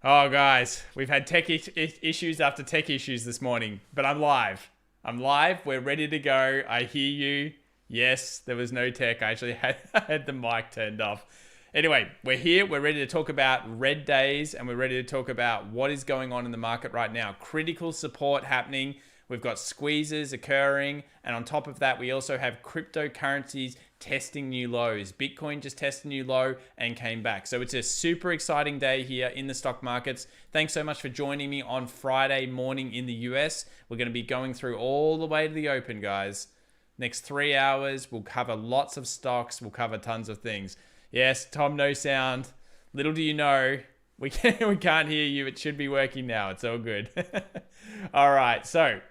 Oh, guys, we've had tech issues after tech issues this morning, but I'm live. I'm live. We're ready to go. I hear you. Yes, there was no tech. I actually had the mic turned off. Anyway, we're here. We're ready to talk about red days and we're ready to talk about what is going on in the market right now. Critical support happening. We've got squeezes occurring. And on top of that, we also have cryptocurrencies testing new lows. Bitcoin just tested a new low and came back. So it's a super exciting day here in the stock markets. Thanks so much for joining me on Friday morning in the US. We're going to be going through all the way to the open, guys. Next 3 hours, we'll cover lots of stocks. We'll cover tons of things. Yes, Tom, no sound. Little do you know, we can't hear you. It should be working now. It's all good. All right, so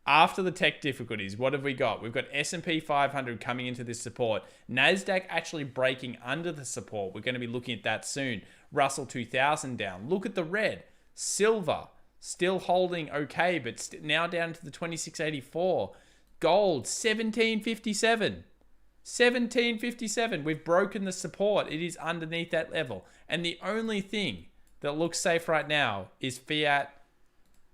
after the tech difficulties, what have we got? We've got S&P 500 coming into this support. Nasdaq actually breaking under the support. We're going to be looking at that soon. Russell 2000 down. Look at the red. Silver still holding okay, but now down to the 2684. Gold 1757. 1757. We've broken the support. It is underneath that level. And the only thing that looks safe right now is fiat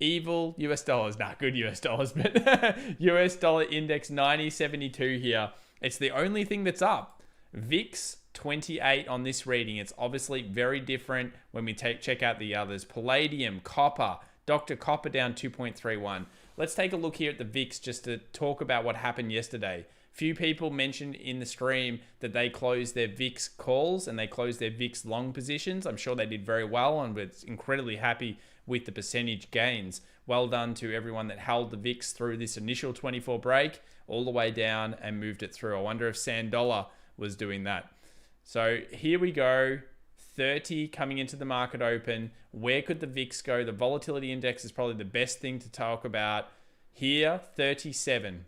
evil US dollars. Nah, good US dollars, but US dollar index 9072 here. It's the only thing that's up. VIX 28 on this reading. It's obviously very different when we check out the others. Palladium, copper, Dr. Copper down 2.31. Let's take a look here at the VIX just to talk about what happened yesterday. Few people mentioned in the stream that they closed their VIX calls and they closed their VIX long positions. I'm sure they did very well and we're incredibly happy with the percentage gains. Well done to everyone that held the VIX through this initial 24 break all the way down and moved it through. I wonder if Sandola was doing that. So here we go. 30 coming into the market open. Where could the VIX go? The volatility index is probably the best thing to talk about. Here, 37.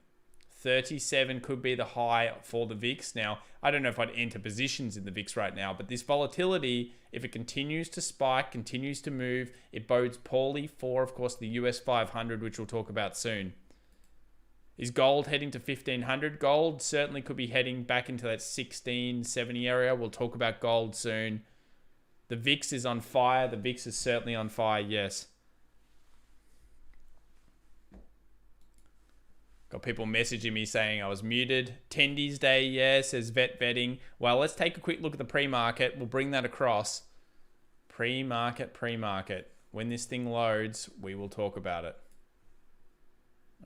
37 could be the high for the VIX. Now, I don't know if I'd enter positions in the VIX right now, but this volatility, if it continues to spike, continues to move, it bodes poorly for, of course, the US 500, which we'll talk about soon. Is gold heading to 1500? Gold certainly could be heading back into that 1670 area. We'll talk about gold soon. The VIX is on fire. The VIX is certainly on fire, yes. Got people messaging me saying I was muted. Tendies Day, yeah, says vet vetting. Well, let's take a quick look at the pre-market. We'll bring that across. Pre-market. When this thing loads, we will talk about it.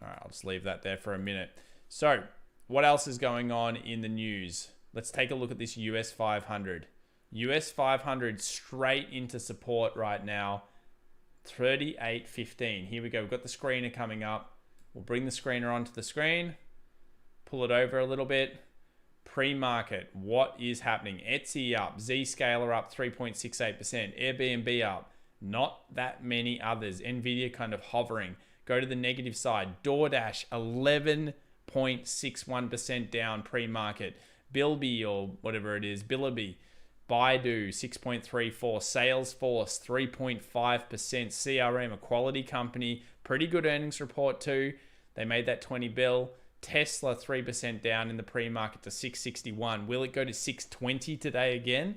All right, I'll just leave that there for a minute. So, what else is going on in the news? Let's take a look at this US 500. US 500 straight into support right now. 38.15. Here we go. We've got the screener coming up. We'll bring the screener onto the screen. Pull it over a little bit. Pre-market. What is happening? Etsy up. Zscaler up 3.68%. Airbnb up. Not that many others. Nvidia kind of hovering. Go to the negative side. DoorDash 11.61% down pre-market. Bilby or whatever it is. Bilibee. Baidu 6.34%, Salesforce 3.5%, CRM, a quality company, pretty good earnings report too. They made that 20 bill. Tesla 3% down in the pre-market to 661. Will it go to 620 today again?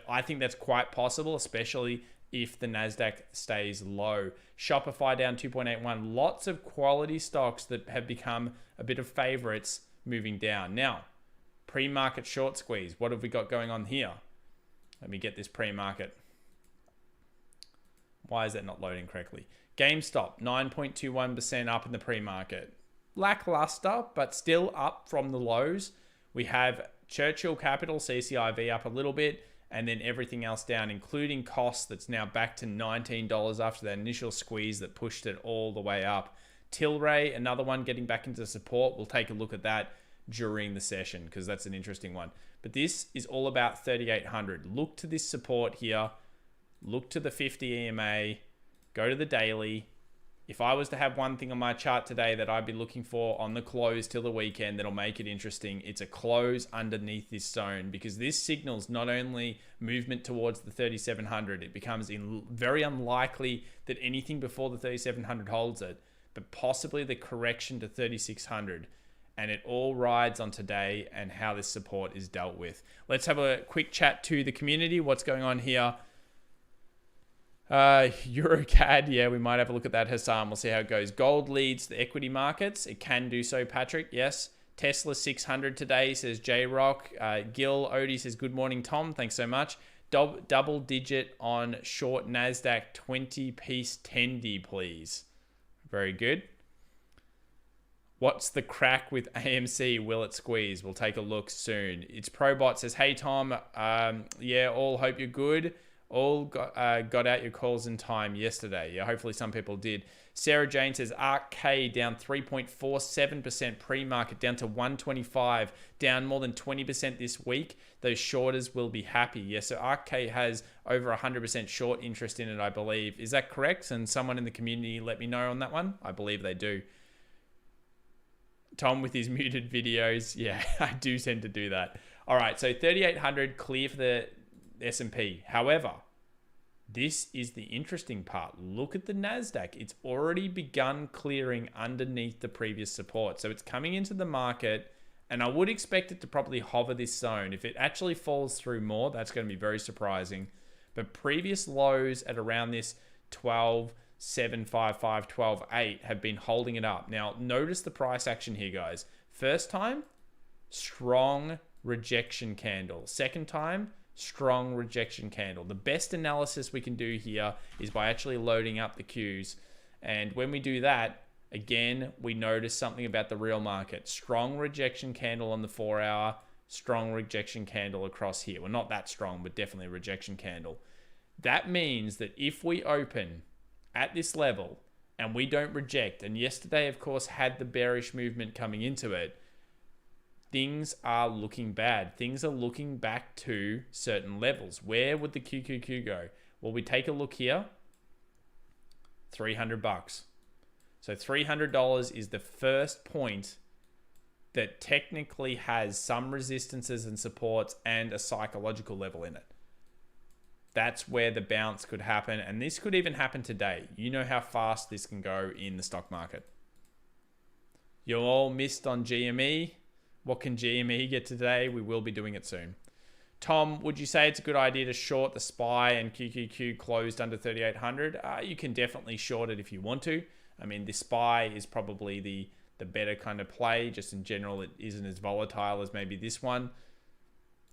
I think that's quite possible, especially if the Nasdaq stays low. Shopify down 2.81. Lots of quality stocks that have become a bit of favorites moving down. Now, pre-market short squeeze. What have we got going on here? Let me get this pre-market. Why is that not loading correctly? GameStop, 9.21% up in the pre-market. Lackluster, but still up from the lows. We have Churchill Capital, CCIV up a little bit, and then everything else down, including costs that's now back to $19 after that initial squeeze that pushed it all the way up. Tilray, another one getting back into support. We'll take a look at that during the session because that's an interesting one. But this is all about 3,800. Look to this support here. Look to the 50 EMA. Go to the daily. If I was to have one thing on my chart today that I'd be looking for on the close till the weekend that'll make it interesting, it's a close underneath this zone because this signals not only movement towards the 3,700, it becomes very unlikely that anything before the 3,700 holds it, but possibly the correction to 3,600. And it all rides on today and how this support is dealt with. Let's have a quick chat to the community. What's going on here? EuroCAD, yeah, we might have a look at that, Hassan. We'll see how it goes. Gold leads the equity markets. It can do so, Patrick. Yes. Tesla 600 today, says J-Rock. Gil Odie says, good morning, Tom. Thanks so much. Double digit on short Nasdaq 20-piece 10D, please. Very good. What's the crack with AMC? Will it squeeze? We'll take a look soon. It's Probot says, hey, Tom. Yeah, all hope you're good. All got out your calls in time yesterday. Yeah, hopefully some people did. Sarah Jane says, ARK-K down 3.47% pre-market, down to 125, down more than 20% this week. Those shorters will be happy. Yes, so ARK-K has over 100% short interest in it, I believe. Is that correct? And someone in the community let me know on that one. I believe they do. Tom with his muted videos. Yeah, I do tend to do that. All right, so 3,800 clear for the S&P. However, this is the interesting part. Look at the Nasdaq. It's already begun clearing underneath the previous support. So it's coming into the market, and I would expect it to probably hover this zone. If it actually falls through more, that's going to be very surprising. But previous lows at around this 12.755, 12.8 have been holding it up. Now, notice the price action here, guys. First time, strong rejection candle. Second time, strong rejection candle. The best analysis we can do here is by actually loading up the Qs. And when we do that, again, we notice something about the real market. Strong rejection candle on the 4 hour, strong rejection candle across here. Well, not that strong, but definitely a rejection candle. That means that if we open at this level and we don't reject, and yesterday, of course, had the bearish movement coming into it, things are looking bad. Things are looking back to certain levels. Where would the QQQ go? Well, we take a look here. $300. So $300 is the first point that technically has some resistances and supports and a psychological level in it. That's where the bounce could happen. And this could even happen today. You know how fast this can go in the stock market. You all missed on GME. What can GME get today? We will be doing it soon. Tom, would you say it's a good idea to short the SPY and QQQ closed under 3,800? You can definitely short it if you want to. I mean, the SPY is probably the better kind of play. Just in general, it isn't as volatile as maybe this one.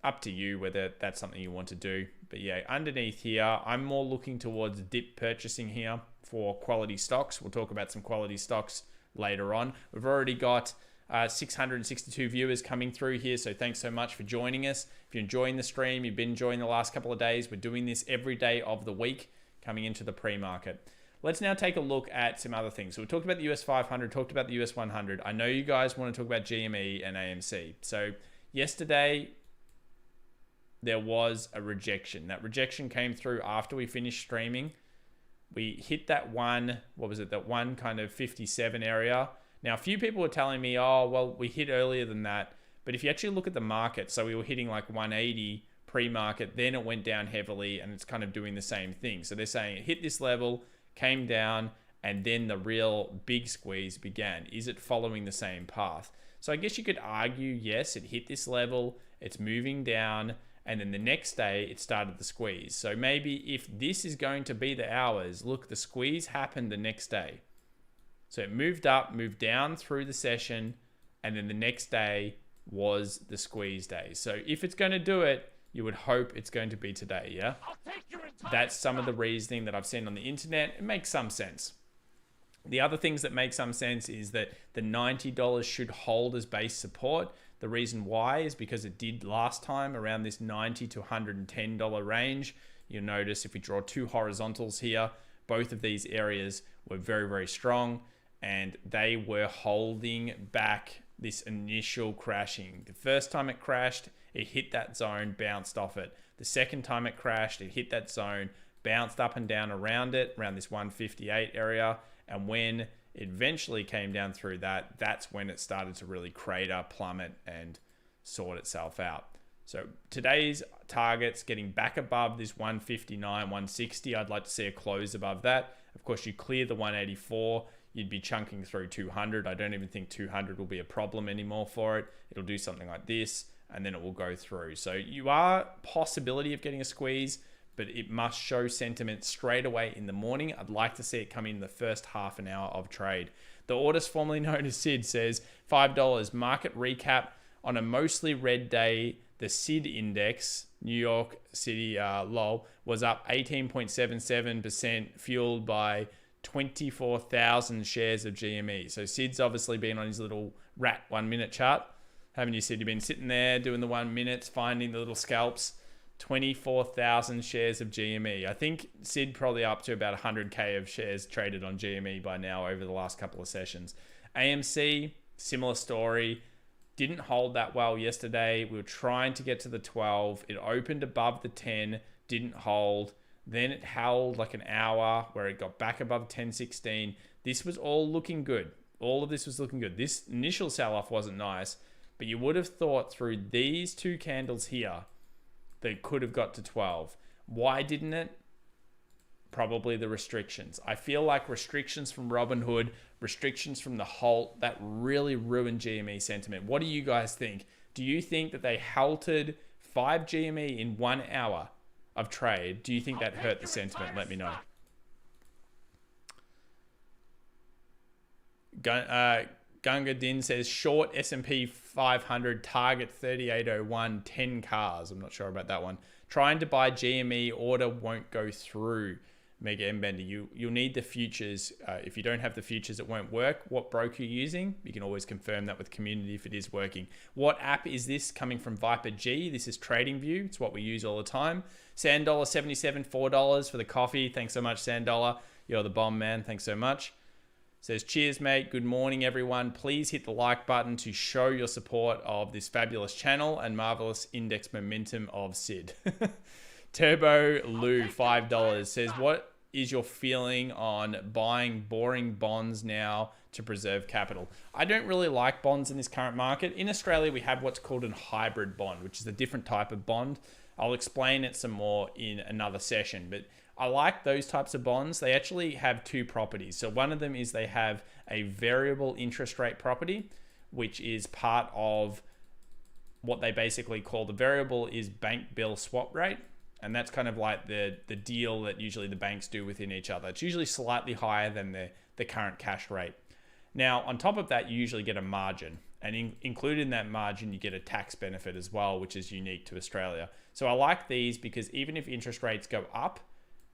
Up to you whether that's something you want to do. But yeah, underneath here, I'm more looking towards dip purchasing here for quality stocks. We'll talk about some quality stocks later on. We've already got 662 viewers coming through here, so thanks so much for joining us. If you're enjoying the stream, you've been enjoying the last couple of days, we're doing this every day of the week coming into the pre-market. Let's now take a look at some other things. So we talked about the US 500, talked about the US 100. I know you guys want to talk about GME and AMC. So yesterday there was a rejection. That rejection came through after we finished streaming. We hit that one, what was it, that one kind of 57 area. Now, a few people were telling me, oh, well, we hit earlier than that. But if you actually look at the market, so we were hitting like 180 pre-market, then it went down heavily, and it's kind of doing the same thing. So they're saying it hit this level, came down, and then the real big squeeze began. Is it following the same path? So I guess you could argue, yes, it hit this level, it's moving down, and then the next day it started the squeeze. So maybe if this is going to be the hours, look, the squeeze happened the next day. So it moved up, moved down through the session, and then the next day was the squeeze day. So if it's going to do it, you would hope it's going to be today, yeah? That's some of the reasoning that I've seen on the internet. It makes some sense. The other things that make some sense is that the $90 should hold as base support. The reason why is because it did last time around this $90 to $110 range. You'll notice if we draw two horizontals here, both of these areas were very, very strong, and they were holding back this initial crashing. The first time it crashed, it hit that zone, bounced off it. The second time it crashed, it hit that zone, bounced up and down around it, around this 158 area. And when it eventually came down through that, that's when it started to really crater, plummet, and sort itself out. So today's target's getting back above this 159, 160. I'd like to see a close above that. Of course, you clear the 184, you'd be chunking through 200. I don't even think 200 will be a problem anymore for it. It'll do something like this, and then it will go through. So you are possibility of getting a squeeze, but it must show sentiment straight away in the morning. I'd like to see it come in the first half an hour of trade. The Orders, formerly known as SID, says $5 market recap on a mostly red day. The SID index, New York City LOL, was up 18.77%, fueled by 24,000 shares of GME. So SID's obviously been on his little rat 1 minute chart. Haven't you, Sid? You've been sitting there doing the 1 minutes, finding the little scalps. 24,000 shares of GME. I think Sid probably up to about 100K of shares traded on GME by now over the last couple of sessions. AMC, similar story. Didn't hold that well yesterday. We were trying to get to the 12. It opened above the 10, didn't hold. Then it held like an hour where it got back above 10.16. This was all looking good. All of this was looking good. This initial sell-off wasn't nice, but you would have thought through these two candles here, they could have got to 12. Why didn't it? Probably the restrictions. I feel like restrictions from Robinhood, restrictions from the halt, that really ruined GME sentiment. What do you guys think? Do you think that they halted 5 GME in 1 hour of trade? Do you think that hurt the sentiment? Let me know. Gunga Din says short S&P 500 target 3801, 10 cars. I'm not sure about that one. Trying to buy GME, order won't go through. Mega M Bender, you'll need the futures. If you don't have the futures, it won't work. What broker you're using, you can always confirm that with community if it is working. What app is this coming from? Viper G. This is TradingView. It's what we use all the time. Sandola 77, $4 for the coffee. Thanks so much, Sandola. You're the bomb, man. Thanks so much. Says, cheers, mate. Good morning, everyone. Please hit the like button to show your support of this fabulous channel and marvelous index momentum of SID. Turbo Lou, $5, says, what is your feeling on buying boring bonds now to preserve capital? I don't really like bonds in this current market. In Australia, we have what's called a hybrid bond, which is a different type of bond. I'll explain it some more in another session, but I like those types of bonds. They actually have two properties. So one of them is they have a variable interest rate property, which is part of what they basically call the variable is bank bill swap rate. And that's kind of like the deal that usually the banks do within each other. It's usually slightly higher than the current cash rate. Now, on top of that, you usually get a margin. And included in that margin, you get a tax benefit as well, which is unique to Australia. So I like these because even if interest rates go up,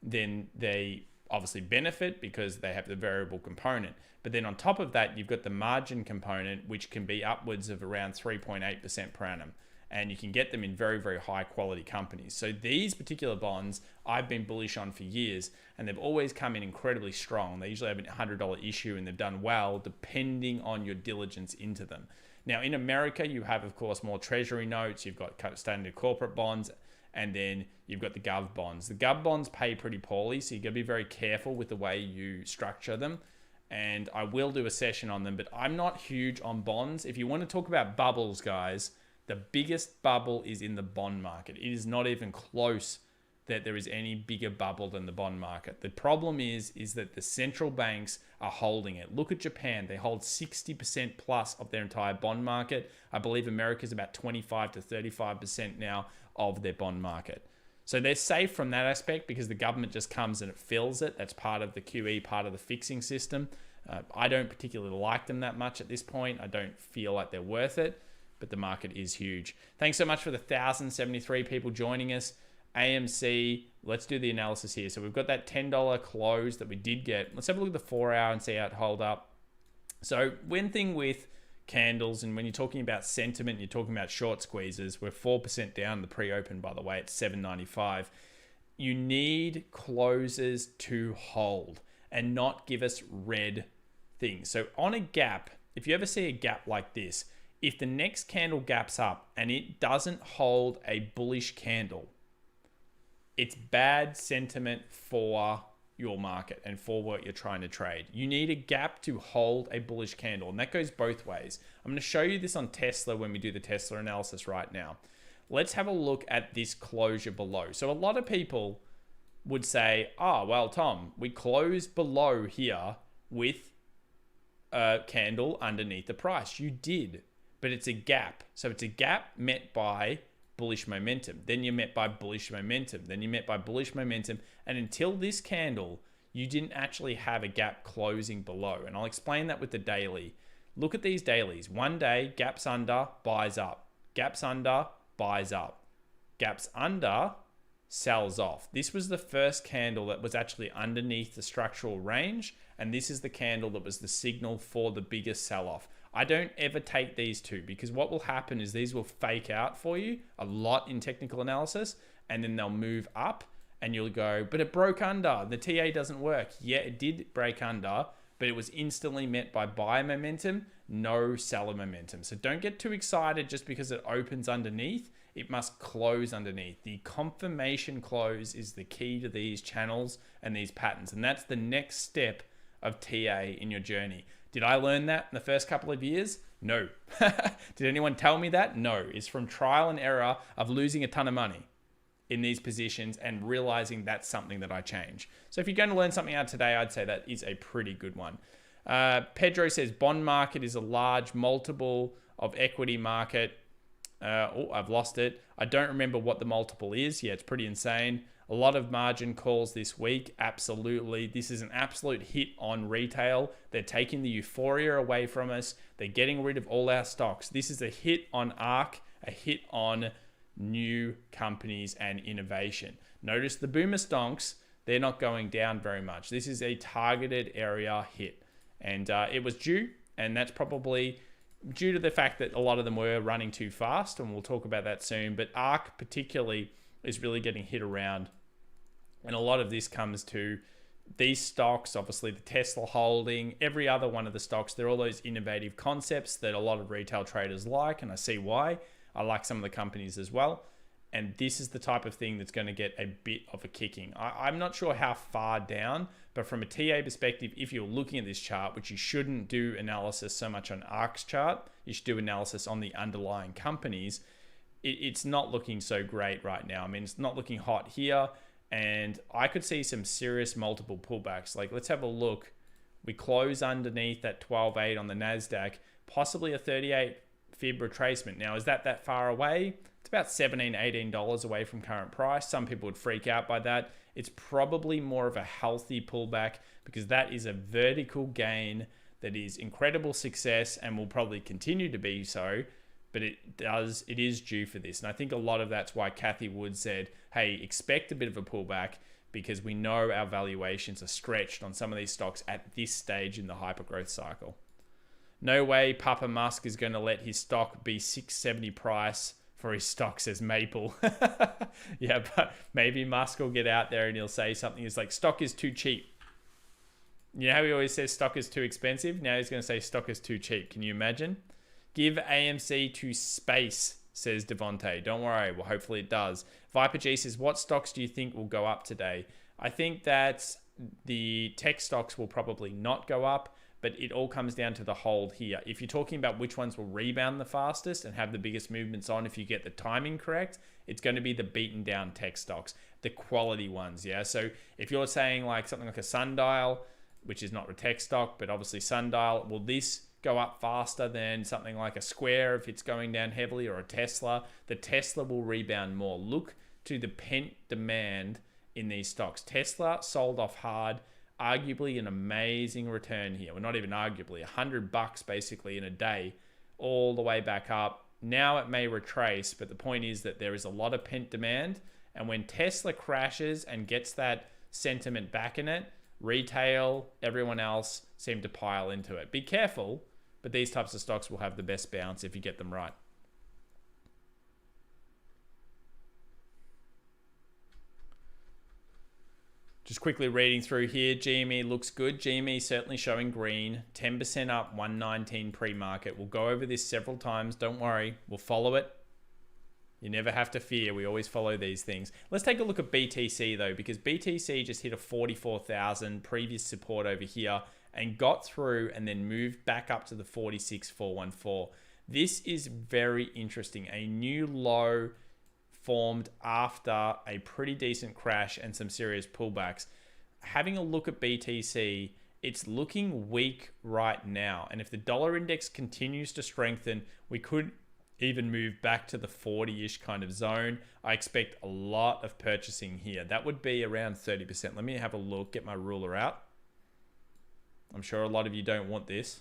then they obviously benefit because they have the variable component. But then on top of that, you've got the margin component, which can be upwards of around 3.8% per annum. And you can get them in very, very high quality companies. So these particular bonds, I've been bullish on for years, and they've always come in incredibly strong. They usually have a $100 issue, and they've done well depending on your diligence into them. Now, in America, you have, of course, more treasury notes. You've got standard corporate bonds, and then you've got the gov bonds. The gov bonds pay pretty poorly, so you've got to be very careful with the way you structure them. And I will do a session on them, but I'm not huge on bonds. If you want to talk about bubbles, guys, the biggest bubble is in the bond market. It is not even close that there is any bigger bubble than the bond market. The problem is that the central banks are holding it. Look at Japan. They hold 60% plus of their entire bond market. I believe America is about 25 to 35% now of their bond market. So they're safe from that aspect because the government just comes and it fills it. That's part of the QE, part of the fixing system. I don't particularly like them that much at this point. I don't feel like they're worth it. But the market is huge. Thanks so much for the 1,073 people joining us. AMC, let's do the analysis here. So we've got that $10 close that we did get. Let's have a look at the 4 hour and see how it hold up. So one thing with candles, and when you're talking about sentiment, you're talking about short squeezes. We're 4% down the pre-open, by the way, at 795. You need closes to hold and not give us red things. So on a gap, if you ever see a gap like this, if the next candle gaps up and it doesn't hold a bullish candle, it's bad sentiment for your market and for what you're trying to trade. You need a gap to hold a bullish candle, and that goes both ways. I'm going to show you this on Tesla when we do the Tesla analysis right now. Let's have a look at this closure below. So a lot of people would say, oh, well, Tom, we closed below here with a candle underneath the price. You did. But it's a gap. So it's a gap met by bullish momentum. Then you're met by bullish momentum. Then you're met by bullish momentum. And until this candle, you didn't actually have a gap closing below. And I'll explain that with the daily. Look at these dailies. One day, gaps under, buys up. Gaps under, buys up. Gaps under, sells off. This was the first candle that was actually underneath the structural range, and this is the candle that was the signal for the biggest sell-off. I don't ever take these two, because what will happen is these will fake out for you a lot in technical analysis, and then they'll move up and you'll go, but it broke under. The TA doesn't work. Yeah, it did break under, but it was instantly met by buyer momentum, no seller momentum. So don't get too excited just because it opens underneath. It must close underneath. The confirmation close is the key to these channels and these patterns. And that's the next step of TA in your journey. Did I learn that in the first couple of years? No. Did anyone tell me that? No. It's from trial and error of losing a ton of money in these positions and realizing that's something that I change. So if you're going to learn something out today, I'd say that is a pretty good one. Pedro says bond market is a large multiple of equity market. I've lost it. I don't remember what the multiple is. Yeah, it's pretty insane. A lot of margin calls this week. Absolutely. This is an absolute hit on retail. They're taking the euphoria away from us. They're getting rid of all our stocks. This is a hit on ARK, a hit on new companies and innovation. Notice the boomer stonks, they're not going down very much. This is a targeted area hit. And it was due, and that's probably due to the fact that a lot of them were running too fast, and we'll talk about that soon. But ARK particularly is really getting hit around. And a lot of this comes to these stocks, obviously the Tesla holding, every other one of the stocks. They're all those innovative concepts that a lot of retail traders like, and I see why. I like some of the companies as well. And this is the type of thing that's going to get a bit of a kicking. I'm not sure how far down, but from a TA perspective, if you're looking at this chart, which you shouldn't do analysis so much on ARK's chart, you should do analysis on the underlying companies. It's not looking so great right now. I mean, it's not looking hot here. And I could see some serious multiple pullbacks. Like, let's have a look. We close underneath that 12.8 on the Nasdaq, possibly a 38 fib retracement. Now, is that far away? It's about $17, $18 away from current price. Some people would freak out by that. It's probably more of a healthy pullback because that is a vertical gain that is incredible success and will probably continue to be so. But it is due for this. And I think a lot of that's why Kathy Wood said, hey, expect a bit of a pullback because we know our valuations are stretched on some of these stocks at this stage in the hypergrowth cycle. No way Papa Musk is going to let his stock be $6.70 price for his stock, says Maple. Yeah, but maybe Musk will get out there and he'll say something. It's like, stock is too cheap. You know how he always says stock is too expensive? Now he's going to say stock is too cheap. Can you imagine? Give AMC to space, says Devontae. Don't worry. Well, hopefully it does. Viper G says, what stocks do you think will go up today? I think that the tech stocks will probably not go up, but it all comes down to the hold here. If you're talking about which ones will rebound the fastest and have the biggest movements on, if you get the timing correct, it's going to be the beaten down tech stocks, the quality ones. Yeah. So if you're saying like something like a Sundial, which is not a tech stock, but obviously Sundial, will this go up faster than something like a Square if it's going down heavily, or a Tesla? The Tesla will rebound more. Look to the pent demand in these stocks. Tesla sold off hard, arguably an amazing return here. Well, not even arguably, $100 basically in a day, all the way back up. Now it may retrace, but the point is that there is a lot of pent demand. And when Tesla crashes and gets that sentiment back in it, retail, everyone else seem to pile into it. Be careful, but these types of stocks will have the best bounce if you get them right. Just quickly reading through here, GME looks good. GME certainly showing green, 10% up, 119 pre-market. We'll go over this several times. Don't worry, we'll follow it. You never have to fear. We always follow these things. Let's take a look at BTC though, because BTC just hit a 44,000 previous support over here and got through and then moved back up to the 46,414. This is very interesting. A new low formed after a pretty decent crash and some serious pullbacks. Having a look at BTC, it's looking weak right now. And if the dollar index continues to strengthen, we could even move back to the 40-ish kind of zone. I expect a lot of purchasing here. That would be around 30%. Let me have a look, get my ruler out. I'm sure a lot of you don't want this.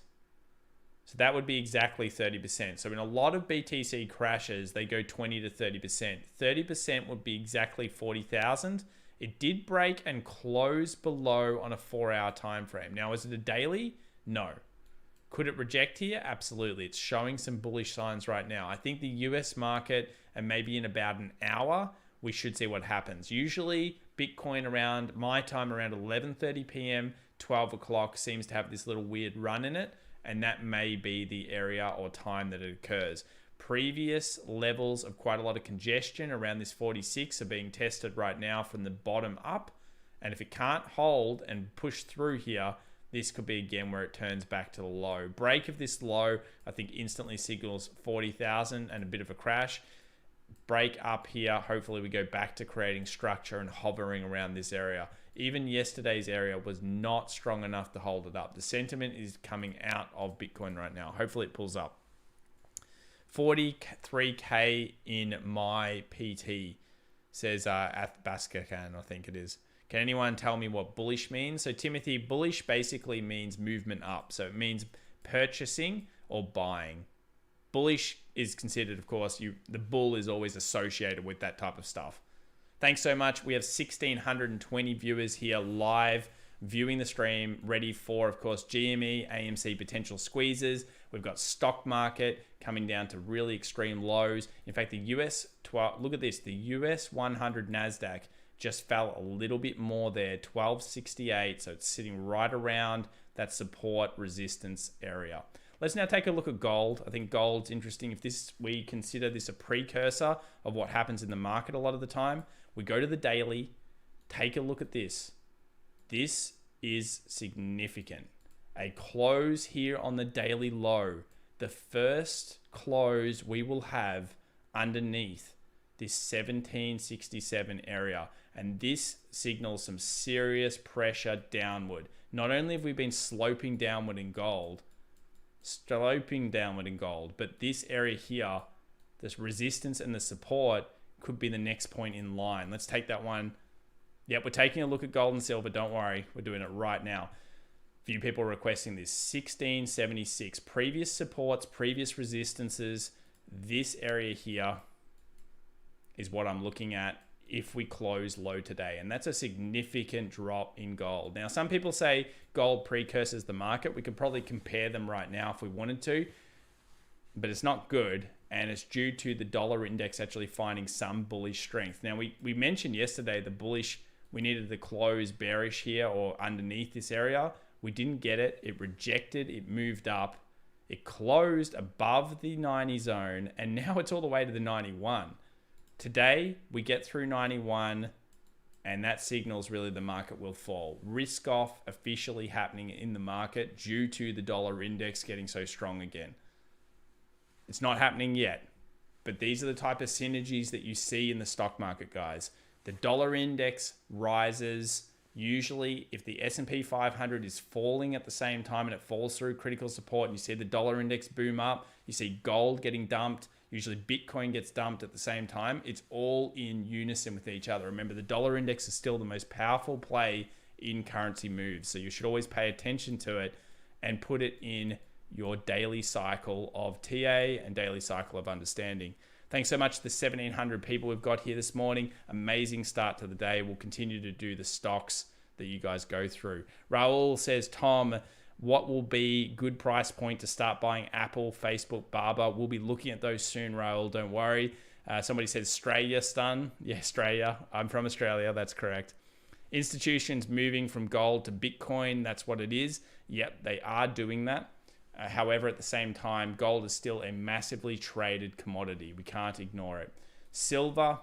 So that would be exactly 30%. So in a lot of BTC crashes, they go 20 to 30%. 30% would be exactly 40,000. It did break and close below on a 4-hour time frame. Now, is it a daily? No. Could it reject here? Absolutely. It's showing some bullish signs right now. I think the US market, and maybe in about an hour, we should see what happens. Usually Bitcoin around my time, around 11:30 p.m., 12 o'clock seems to have this little weird run in it. And that may be the area or time that it occurs. Previous levels of quite a lot of congestion around this 46 are being tested right now from the bottom up. And if it can't hold and push through here, this could be again where it turns back to the low. Break of this low, I think instantly signals 40,000 and a bit of a crash. Break up here, hopefully we go back to creating structure and hovering around this area. Even yesterday's area was not strong enough to hold it up. The sentiment is coming out of Bitcoin right now. Hopefully it pulls up. 43K in my PT, says Athbaskakan, I think it is. Can anyone tell me what bullish means? So Timothy, bullish basically means movement up. So it means purchasing or buying. Bullish is considered, of course, the bull is always associated with that type of stuff. Thanks so much. We have 1,620 viewers here live viewing the stream, ready for, of course, GME, AMC potential squeezes. We've got stock market coming down to really extreme lows. In fact, the US 12, look at this, the US 100 Nasdaq just fell a little bit more there, 1268. So it's sitting right around that support resistance area. Let's now take a look at gold. I think gold's interesting. If we consider this a precursor of what happens in the market a lot of the time, we go to the daily, take a look at this. This is significant. A close here on the daily low. The first close we will have underneath this 1767 area. And this signals some serious pressure downward. Not only have we been sloping downward in gold, but this area here, this resistance and the support could be the next point in line. Let's take that one. Yep, we're taking a look at gold and silver. Don't worry, we're doing it right now. Few people requesting this. 1676, previous supports, previous resistances. This area here is what I'm looking at if we close low today. And that's a significant drop in gold. Now, some people say gold precursors the market. We could probably compare them right now if we wanted to, but it's not good. And it's due to the dollar index actually finding some bullish strength. Now, we mentioned yesterday the bullish, we needed to close bearish here or underneath this area. We didn't get it. It rejected. It moved up. It closed above the 90 zone, and now it's all the way to the 91. Today, we get through 91, and that signals really the market will fall. Risk off officially happening in the market due to the dollar index getting so strong again. It's not happening yet, but these are the type of synergies that you see in the stock market, guys. The dollar index rises. Usually, if the S&P 500 is falling at the same time and it falls through critical support and you see the dollar index boom up, you see gold getting dumped, usually Bitcoin gets dumped at the same time. It's all in unison with each other. Remember, the dollar index is still the most powerful play in currency moves. So you should always pay attention to it and put it in your daily cycle of TA and daily cycle of understanding. Thanks so much to the 1,700 people we've got here this morning. Amazing start to the day. We'll continue to do the stocks that you guys go through. Raul says, Tom, what will be good price point to start buying Apple, Facebook, Barber? We'll be looking at those soon, Raul. Don't worry. Somebody says Australia stun. Yeah, Australia. I'm from Australia. That's correct. Institutions moving from gold to Bitcoin. That's what it is. Yep, they are doing that. However, at the same time, gold is still a massively traded commodity. We can't ignore it. Silver,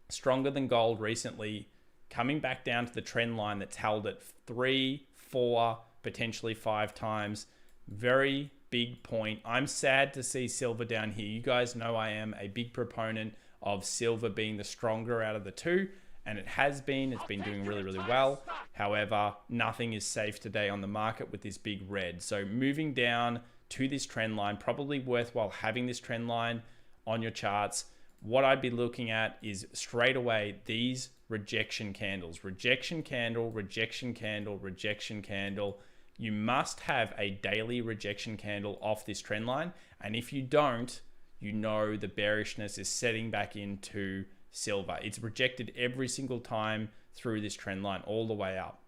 stronger than gold recently, coming back down to the trend line that's held at 3, 4, potentially 5 times. Very big point. I'm sad to see silver down here. You guys know I am a big proponent of silver being the stronger out of the two. And it has been. It's been doing really, really well. However, nothing is safe today on the market with this big red. So moving down to this trend line. Probably worthwhile having this trend line on your charts. What I'd be looking at is straight away these rejection candles. Rejection candle, rejection candle, rejection candle. You must have a daily rejection candle off this trend line. And if you don't, you know the bearishness is setting back into silver. It's rejected every single time through this trend line all the way up.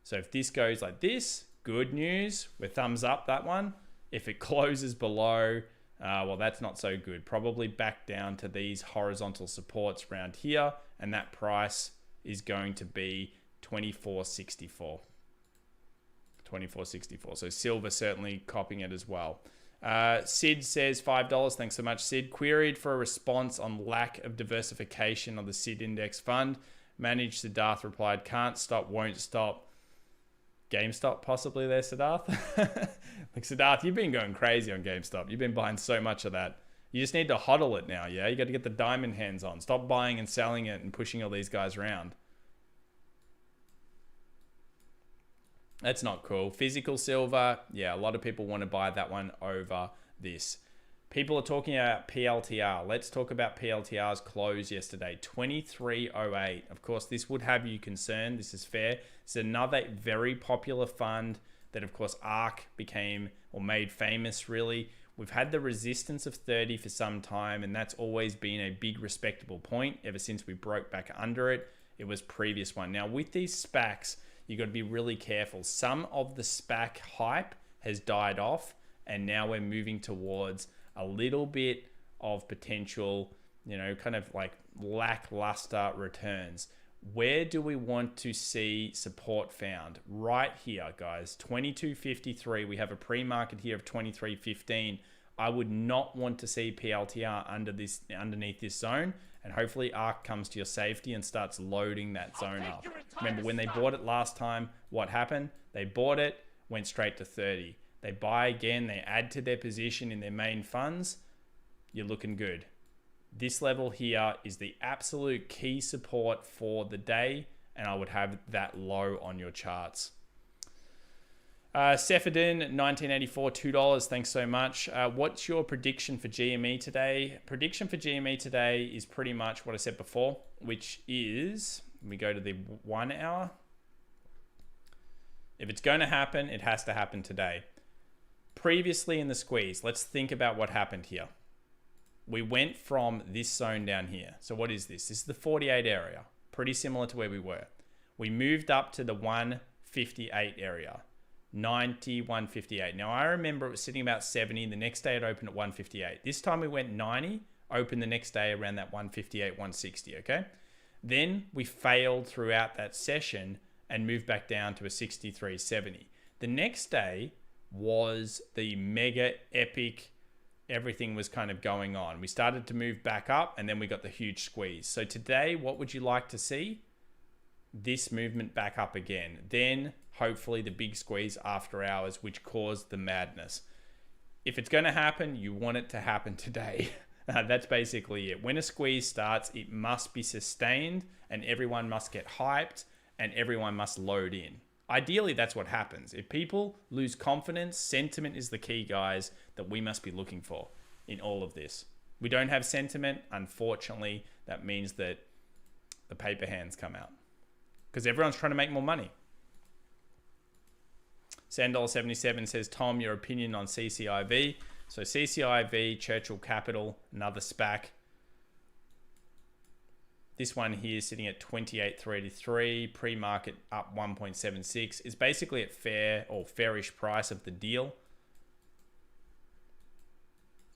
So if this goes like this, good news. We're thumbs up that one. If it closes below, well, that's not so good. Probably back down to these horizontal supports around here, and that price is going to be 24.64. 24.64. So silver certainly copying it as well. Sid says $5. Thanks so much, Sid. Queried for a response on lack of diversification of the Sid Index Fund. Managed Siddharth replied, can't stop, won't stop. GameStop possibly there, Siddharth. Like, Siddharth, you've been going crazy on GameStop. You've been buying so much of that. You just need to hodl it now, yeah? You got to get the diamond hands on. Stop buying and selling it and pushing all these guys around. That's not cool. Physical silver, yeah, a lot of people want to buy that one over this. People are talking about PLTR. Let's talk about PLTR's close yesterday, 23.08. Of course, this would have you concerned. This is fair. It's another very popular fund that, of course, ARK became or made famous, really. We've had the resistance of 30 for some time, and that's always been a big respectable point ever since we broke back under it. It was previous one. Now, with these SPACs, you got to be really careful. Some of the SPAC hype has died off, and now we're moving towards a little bit of potential, you know, kind of like lackluster returns. Where do we want to see support found? Right here, guys, 22.53. We have a pre-market here of 23.15. I would not want to see PLTR underneath this zone, and hopefully ARK comes to your safety and starts loading that zone up. Remember when they bought it last time, what happened? They bought it, went straight to 30. They buy again, they add to their position in their main funds. You're looking good. This level here is the absolute key support for the day, and I would have that low on your charts. Seferdin, 1984, $2. Thanks so much. What's your prediction for GME today? Prediction for GME today is pretty much what I said before, which is, we go to the 1 hour. If it's going to happen, it has to happen today. Previously in the squeeze, let's think about what happened here. We went from this zone down here. So what is this? This is the 48 area. Pretty similar to where we were. We moved up to the 158 area. 90, 158. Now I remember it was sitting about 70. The next day it opened at 158. This time we went 90, opened the next day around that 158, 160, okay? Then we failed throughout that session and moved back down to a 63.70. The next day was the mega epic, everything was kind of going on. We started to move back up and then we got the huge squeeze. So today, what would you like to see? This movement back up again. Then hopefully the big squeeze after hours, which caused the madness. If it's going to happen, you want it to happen today. That's basically it. When a squeeze starts, it must be sustained and everyone must get hyped and everyone must load in. Ideally, that's what happens. If people lose confidence, sentiment is the key, guys, that we must be looking for in all of this. We don't have sentiment. Unfortunately, that means that the paper hands come out because everyone's trying to make more money. Sandollar77 says, Tom, your opinion on CCIV. So CCIV, Churchill Capital, another SPAC. This one here is sitting at 28.33, pre-market up 1.76. Is basically at fair or fairish price of the deal.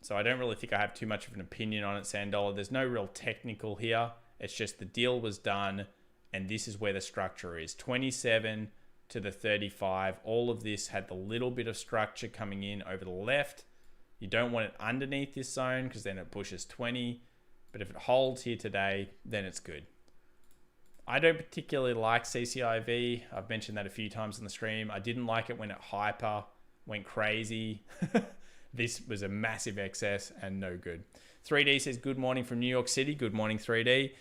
So I don't really think I have too much of an opinion on it, Sandollar. There's no real technical here. It's just the deal was done, and this is where the structure is. 27 to the 35. All of this had the little bit of structure coming in over the left. You don't want it underneath this zone because then it pushes 20. But if it holds here today, then it's good. I don't particularly like CCIV. I've mentioned that a few times on the stream. I didn't like it when it went crazy. This was a massive excess and no good. 3D says, good morning from New York City. Good morning, 3D.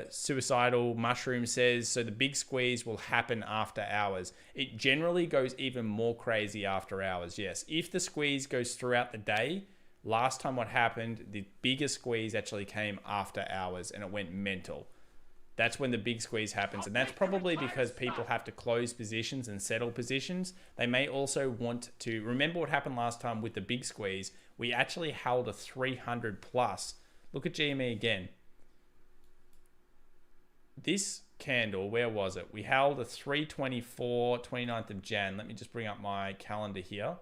Suicidal Mushroom says, so the big squeeze will happen after hours. It generally goes even more crazy after hours, yes. If the squeeze goes throughout the day, last time what happened, the biggest squeeze actually came after hours and it went mental. That's when the big squeeze happens. And that's probably because people have to close positions and settle positions. They may also want to, remember what happened last time with the big squeeze, we actually held a 300 plus. Look at GME again. This candle, where was it? We held a 324, 29th of Jan. Let me just bring up my calendar here.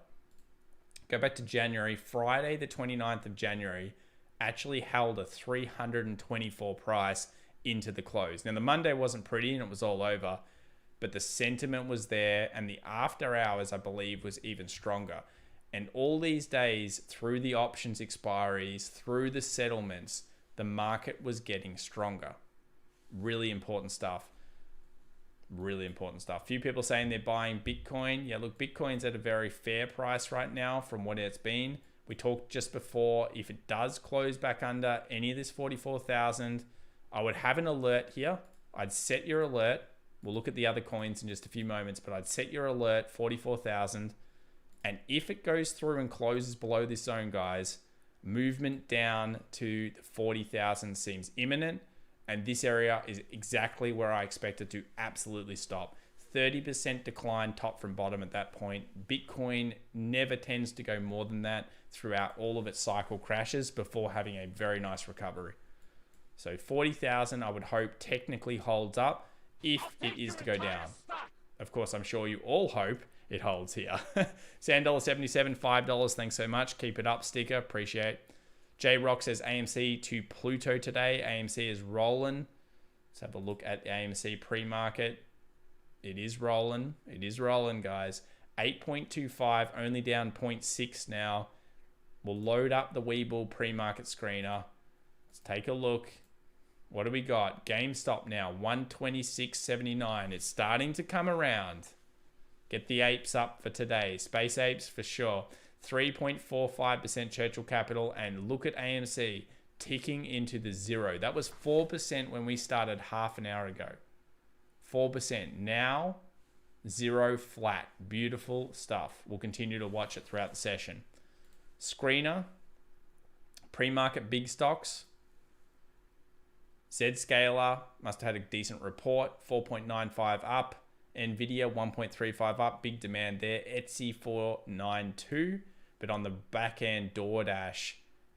Go back to January. Friday, the 29th of January, actually held a 324 price into the close. Now, the Monday wasn't pretty and it was all over, but the sentiment was there and the after hours, I believe, was even stronger. And all these days, through the options expiries, through the settlements, the market was getting stronger. Really important stuff. Really important stuff. Few people saying they're buying Bitcoin. Yeah, look, Bitcoin's at a very fair price right now from what it's been. We talked just before, if it does close back under any of this 44,000, I would have an alert here. I'd set your alert. We'll look at the other coins in just a few moments, but I'd set your alert, 44,000. And if it goes through and closes below this zone, guys, movement down to 40,000 seems imminent. And this area is exactly where I expect it to absolutely stop. 30% decline top from bottom at that point. Bitcoin never tends to go more than that throughout all of its cycle crashes before having a very nice recovery. So 40,000, I would hope technically holds up if it is to go down. Of course, I'm sure you all hope it holds here. $77, $5. Thanks so much. Keep it up, sticker. Appreciate. J Rock says AMC to Pluto today. AMC is rolling. Let's have a look at AMC pre-market. It is rolling. It is rolling, guys. 8.25, only down 0.6 now. We'll load up the Webull pre-market screener. Let's take a look. What do we got? GameStop now, 126.79. It's starting to come around. Get the apes up for today. Space apes for sure. 3.45% Churchill Capital, and look at AMC ticking into the zero. That was 4% when we started half an hour ago. 4%. Now, zero flat. Beautiful stuff. We'll continue to watch it throughout the session. Screener, pre-market big stocks. Zscaler must have had a decent report, 4.95 up. Nvidia 1.35 up, big demand there. Etsy 492, but on the back end, DoorDash,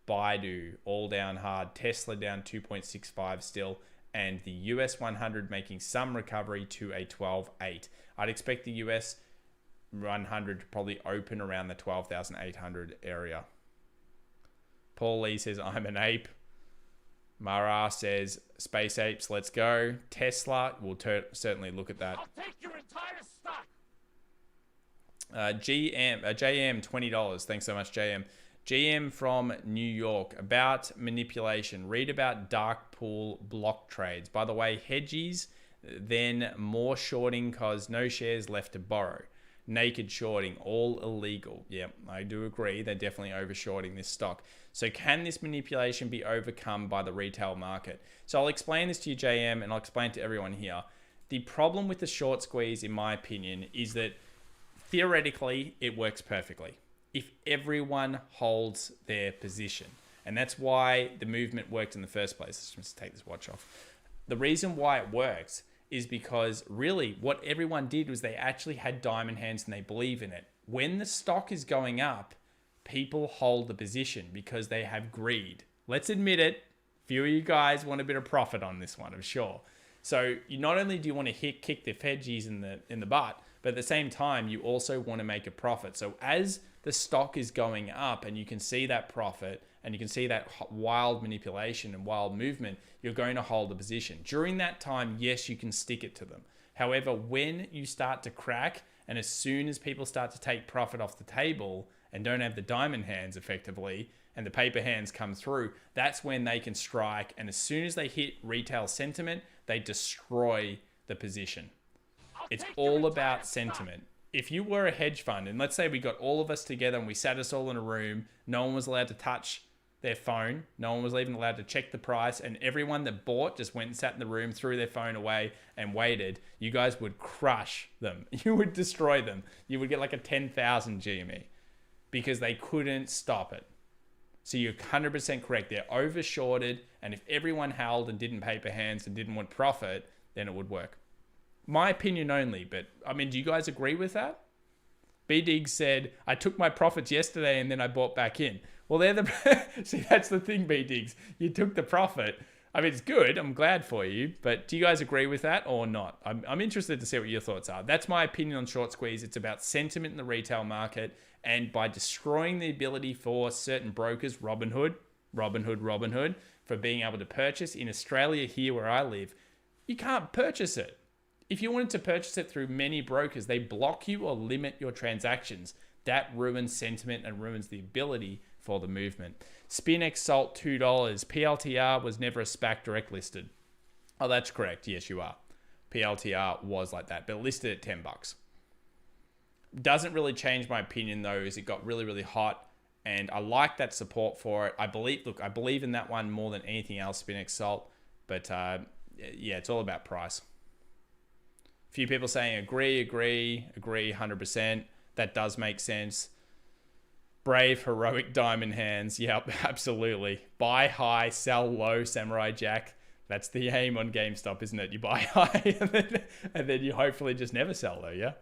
Baidu all down hard. Tesla down 2.65 still, and the US 100 making some recovery to a 12.8. I'd expect the US 100 to probably open around the 12,800 area. Paul Lee says, I'm an ape. Mara says, Space Apes, let's go. Tesla, we'll certainly look at that. I'll take your entire stock. JM, $20. Thanks so much, JM. GM from New York, about manipulation. Read about dark pool block trades. By the way, hedgies, then more shorting because no shares left to borrow. Naked shorting, all illegal. Yeah, I do agree. They're definitely overshorting this stock. So can this manipulation be overcome by the retail market? So I'll explain this to you, JM, and I'll explain to everyone here. The problem with the short squeeze, in my opinion, is that theoretically, it works perfectly if everyone holds their position. And that's why the movement worked in the first place. Let's just take this watch off. The reason why it works is because really what everyone did was they actually had diamond hands and they believe in it. When the stock is going up, people hold the position because they have greed. Let's admit it. Few of you guys want a bit of profit on this one, I'm sure. So you not only do you want to kick the hedgies in the butt, but at the same time, you also want to make a profit. So as the stock is going up and you can see that profit and you can see that wild manipulation and wild movement, you're going to hold the position. During that time, yes, you can stick it to them. However, when you start to crack and as soon as people start to take profit off the table and don't have the diamond hands effectively and the paper hands come through, that's when they can strike. And as soon as they hit retail sentiment, they destroy the position. It's all about sentiment. If you were a hedge fund, and let's say we got all of us together and we sat us all in a room, no one was allowed to touch their phone. No one was even allowed to check the price. And everyone that bought just went and sat in the room, threw their phone away and waited. You guys would crush them. You would destroy them. You would get like a 10,000 GME because they couldn't stop it. So you're 100% correct. They're overshorted. And if everyone held and didn't paper hands and didn't want profit, then it would work. My opinion only. But I mean, do you guys agree with that? B Diggs said, I took my profits yesterday and then I bought back in. Well, they're the... See, that's the thing, B Diggs. You took the profit. I mean, it's good. I'm glad for you. But do you guys agree with that or not? I'm interested to see what your thoughts are. That's my opinion on short squeeze. It's about sentiment in the retail market. And by destroying the ability for certain brokers, Robinhood, for being able to purchase in Australia here where I live, you can't purchase it. If you wanted to purchase it through many brokers, they block you or limit your transactions. That ruins sentiment and ruins the ability for the movement. SpinX Salt, $2. PLTR was never a SPAC direct listed. Oh, that's correct. Yes, you are. PLTR was like that, but listed at $10. Doesn't really change my opinion though, as it got really, really hot. And I like that support for it. I believe in that one more than anything else, SpinX Salt. But yeah, it's all about price. A few people saying agree, 100%. That does make sense. Brave, heroic diamond hands. Yep, absolutely. Buy high, sell low, Samurai Jack. That's the aim on GameStop, isn't it? You buy high and then you hopefully just never sell though, yeah?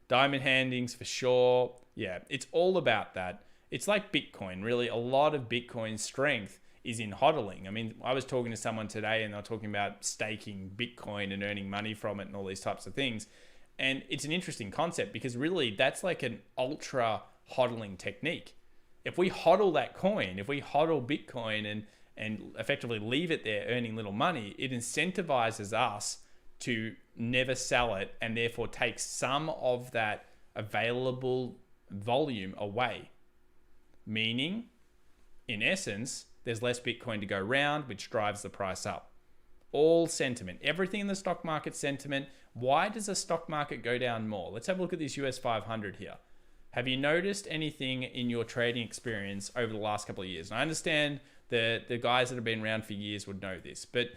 Diamond handings for sure. Yeah, it's all about that. It's like Bitcoin, really. A lot of Bitcoin's strength is in hodling. I mean, I was talking to someone today and they're talking about staking Bitcoin and earning money from it and all these types of things. And it's an interesting concept because really that's like an ultra hodling technique. If we hodl that coin, if we hodl Bitcoin and effectively leave it there earning little money, it incentivizes us to never sell it and therefore take some of that available volume away. Meaning, in essence, there's less Bitcoin to go around, which drives the price up. All sentiment, everything in the stock market sentiment. Why does the stock market go down more? Let's have a look at this US 500 here. Have you noticed anything in your trading experience over the last couple of years? And I understand the guys that have been around for years would know this, but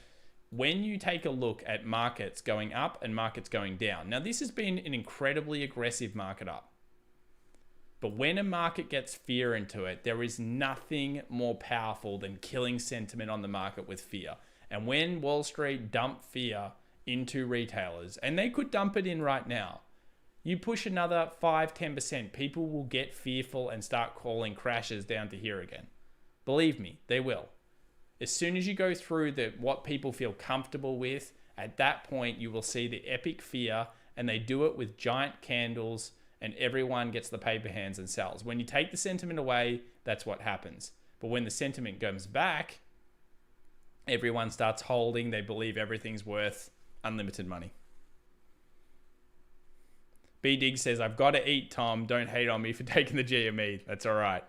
when you take a look at markets going up and markets going down, now this has been an incredibly aggressive market up. But when a market gets fear into it, there is nothing more powerful than killing sentiment on the market with fear. And when Wall Street dumped fear into retailers, and they could dump it in right now, you push another 5-10%, people will get fearful and start calling crashes down to here again. Believe me, they will. As soon as you go through what people feel comfortable with, at that point you will see the epic fear, and they do it with giant candles, and everyone gets the paper hands and sells. When you take the sentiment away, that's what happens. But when the sentiment comes back, everyone starts holding. They believe everything's worth unlimited money. B Dig says, I've got to eat, Tom. Don't hate on me for taking the GME. That's all right.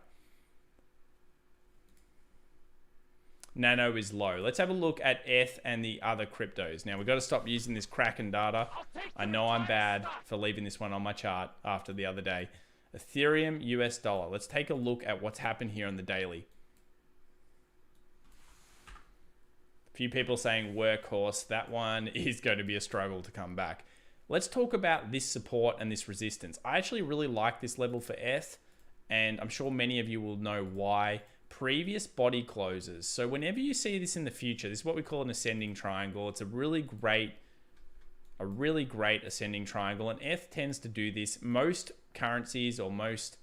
Nano is low. Let's have a look at ETH and the other cryptos. Now, we've got to stop using this Kraken data. I know I'm bad for leaving this one on my chart after the other day. Ethereum, US dollar. Let's take a look at what's happened here on the daily. A few people saying workhorse. That one is going to be a struggle to come back. Let's talk about this support and this resistance. I actually really like this level for ETH, and I'm sure many of you will know why. Previous body closes. So whenever you see this in the future, this is what we call an ascending triangle. It's a really great ascending triangle, and ETH tends to do this. Most currencies, or most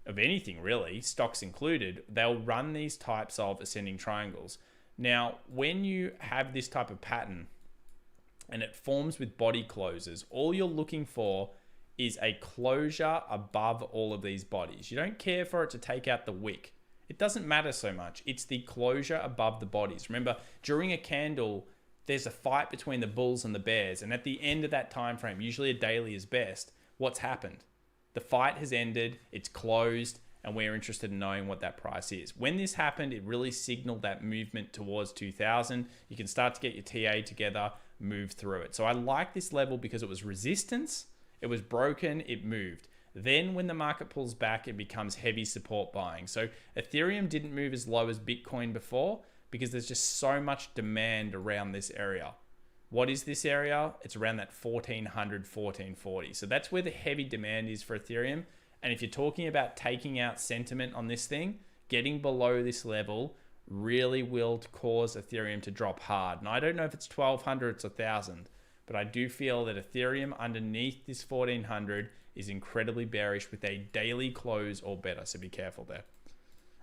of anything really, stocks included, they'll run these types of ascending triangles. Now, when you have this type of pattern and it forms with body closes, all you're looking for is a closure above all of these bodies. You don't care for it to take out the wick. It doesn't matter so much. It's the closure above the bodies. Remember, during a candle, there's a fight between the bulls and the bears. And at the end of that time frame, usually a daily is best, what's happened? The fight has ended, it's closed, and we're interested in knowing what that price is. When this happened, it really signaled that movement towards 2000. You can start to get your TA together, move through it. So I like this level because it was resistance, it was broken, it moved. Then when the market pulls back, it becomes heavy support buying. So Ethereum didn't move as low as Bitcoin before because there's just so much demand around this area. What is this area? It's around that 1400, 1440. So that's where the heavy demand is for Ethereum. And if you're talking about taking out sentiment on this thing, getting below this level really will cause Ethereum to drop hard. And I don't know if it's 1200, it's 1000, but I do feel that Ethereum underneath this 1400 is incredibly bearish with a daily close or better. So be careful there.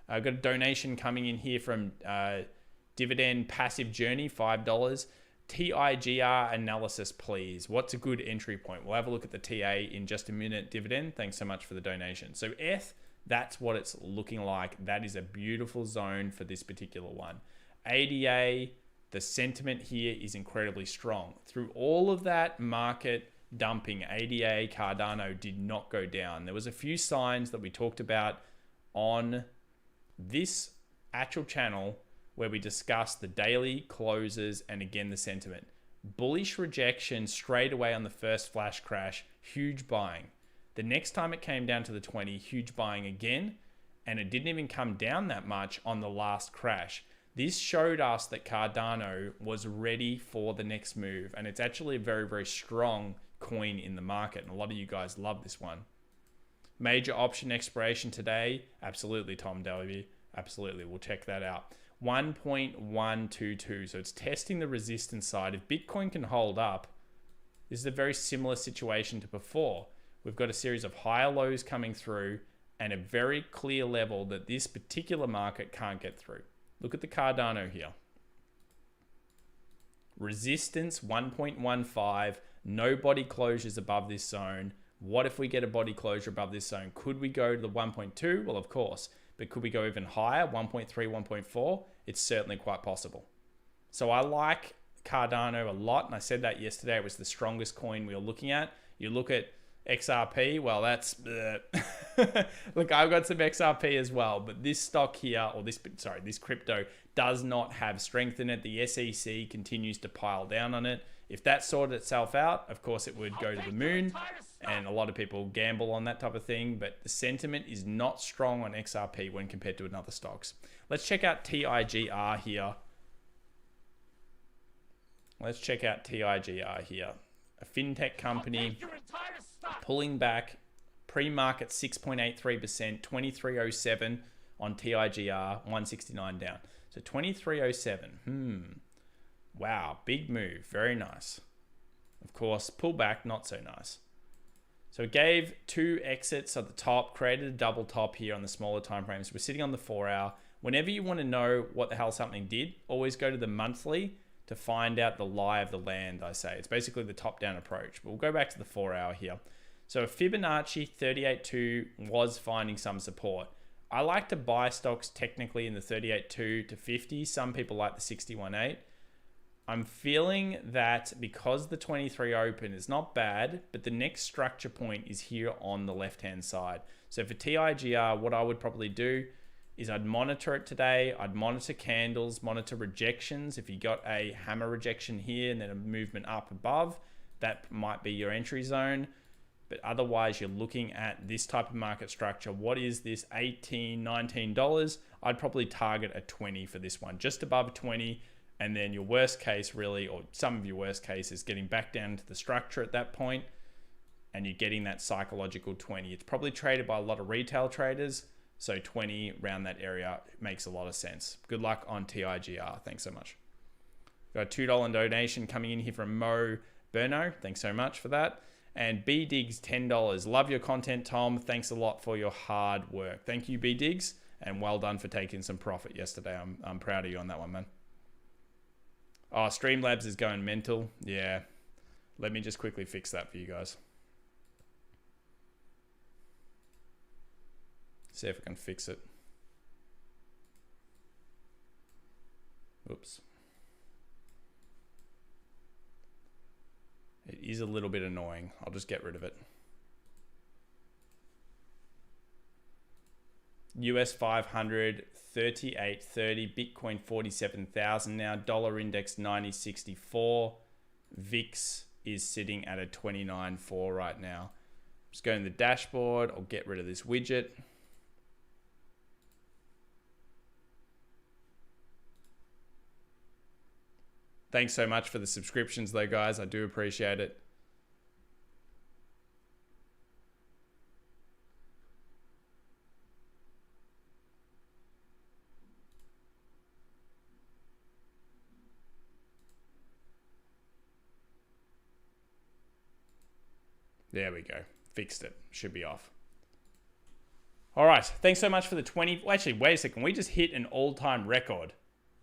I've got a donation coming in here from Dividend Passive Journey, $5. TIGR analysis, please. What's a good entry point? We'll have a look at the TA in just a minute. Dividend, thanks so much for the donation. So ETH, that's what it's looking like. That is a beautiful zone for this particular one. ADA, the sentiment here is incredibly strong. Through all of that market dumping, ADA, Cardano did not go down. There was a few signs that we talked about on this actual channel where we discussed the daily closes and again the sentiment. Bullish rejection straight away on the first flash crash, huge buying. The next time it came down to the 20, huge buying again, and it didn't even come down that much on the last crash. This showed us that Cardano was ready for the next move, and it's actually a very, very strong coin in the market, and a lot of you guys love this one. Major option expiration today, absolutely, Tom Delvey, absolutely, we'll check that out. 1.122, so it's testing the resistance side. If Bitcoin can hold up, this is a very similar situation to before. We've got a series of higher lows coming through and a very clear level that this particular market can't get through. Look at the Cardano here. Resistance 1.15, no body closures above this zone. What if we get a body closure above this zone? Could we go to the 1.2? Well, of course. But could we go even higher, 1.3, 1.4? It's certainly quite possible. So I like Cardano a lot, and I said that yesterday. It was the strongest coin we were looking at. You look at XRP, well, that's... Look, I've got some XRP as well, but this stock here, or this crypto does not have strength in it. The SEC continues to pile down on it. If that sorted itself out, of course, it would go to the moon, and a lot of people gamble on that type of thing, but the sentiment is not strong on XRP when compared to other stocks. Let's check out TIGR here. Let's check out TIGR here. A fintech company pulling back, pre-market 6.83%, 2307 on TIGR, 169 down. So 2307, wow, big move, very nice. Of course, pullback, not so nice. So it gave two exits at the top, created a double top here on the smaller time frames. We're sitting on the 4 hour. Whenever you want to know what the hell something did, always go to the monthly to find out the lie of the land, I say. It's basically the top-down approach. But we'll go back to the 4 hour here. So Fibonacci 38.2 was finding some support. I like to buy stocks technically in the 38.2 to 50. Some people like the 61.8. I'm feeling that because the 23 open is not bad, but the next structure point is here on the left-hand side. So for TIGR, what I would probably do is I'd monitor it today. I'd monitor candles, monitor rejections. If you got a hammer rejection here and then a movement up above, that might be your entry zone. But otherwise, you're looking at this type of market structure. What is this? $18, $19? I'd probably target a 20 for this one, just above 20. And then your worst case really, or some of your worst case is getting back down to the structure at that point, and you're getting that psychological 20. It's probably traded by a lot of retail traders. So 20 around that area makes a lot of sense. Good luck on TIGR. Thanks so much. Got a $2 donation coming in here from Mo Berno. Thanks so much for that. And B Diggs, $10. Love your content, Tom. Thanks a lot for your hard work. Thank you, B Diggs, and well done for taking some profit yesterday. I'm proud of you on that one, man. Oh, Streamlabs is going mental. Yeah. Let me just quickly fix that for you guys. See if I can fix it. Oops. It is a little bit annoying. I'll just get rid of it. US 500, 38.30. Bitcoin 47,000 now. Dollar index 90.64. VIX is sitting at a 29.4 right now. Just go in the dashboard. I'll get rid of this widget. Thanks so much for the subscriptions though, guys. I do appreciate it. There we go. Fixed it. Should be off. All right. Thanks so much for the 20. Well, actually, wait a second. We just hit an all-time record.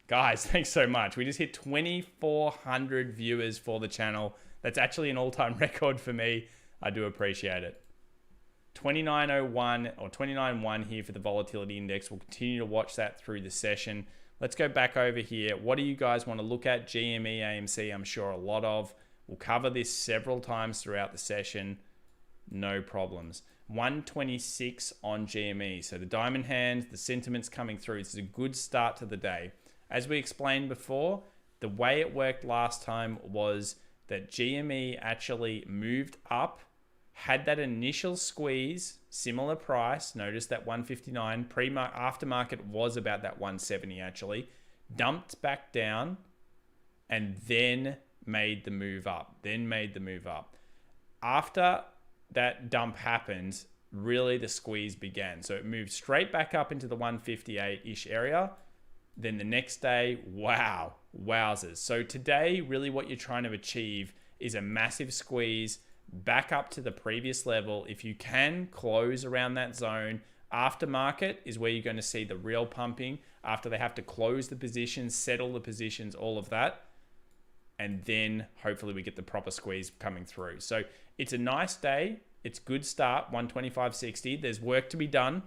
Guys, thanks so much. We just hit 2,400 viewers for the channel. That's actually an all-time record for me. I do appreciate it. 2901 or 29.1 here for the volatility index. We'll continue to watch that through the session. Let's go back over here. What do you guys want to look at? GME, AMC, I'm sure a lot of. We'll cover this several times throughout the session. No problems. 126 on GME. So the diamond hands, the sentiment's coming through. This is a good start to the day. As we explained before, the way it worked last time was that GME actually moved up, had that initial squeeze, similar price. Notice that 159 aftermarket was about that 170 actually, dumped back down, and then made the move up. After that dump happened, really the squeeze began. So it moved straight back up into the 158-ish area. Then the next day, wow, wowzers. So today, really what you're trying to achieve is a massive squeeze back up to the previous level. If you can close around that zone, aftermarket is where you're going to see the real pumping after they have to close the positions, settle the positions, all of that. And then hopefully we get the proper squeeze coming through. So it's a nice day. It's good start, 125.60. There's work to be done.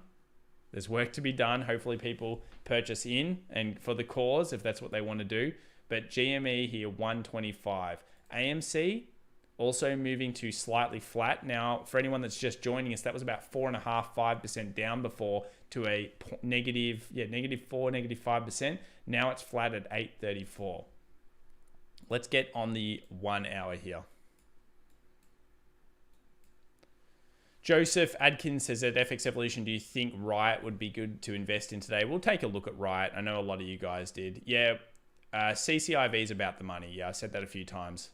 Hopefully people purchase in and for the cause if that's what they want to do. But GME here, 125. AMC also moving to slightly flat. Now, for anyone that's just joining us, that was about 4.5%, 5% down before to a negative 4, negative 5%. Now it's flat at 834. Let's get on the 1 hour here. Joseph Adkins says at FX Evolution, do you think Riot would be good to invest in today? We'll take a look at Riot. I know a lot of you guys did. Yeah, CCIV is about the money. Yeah, I said that a few times.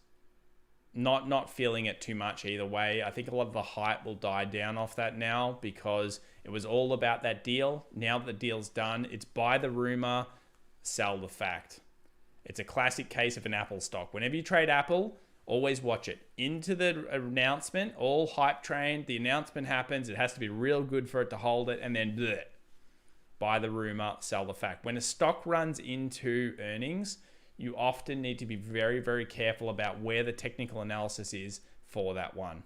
Not feeling it too much either way. I think a lot of the hype will die down off that now because it was all about that deal. Now that the deal's done, it's buy the rumor, sell the fact. It's a classic case of an Apple stock. Whenever you trade Apple, always watch it. Into the announcement, all hype train, the announcement happens. It has to be real good for it to hold it. And then bleh, buy the rumor, sell the fact. When a stock runs into earnings, you often need to be very, very careful about where the technical analysis is for that one.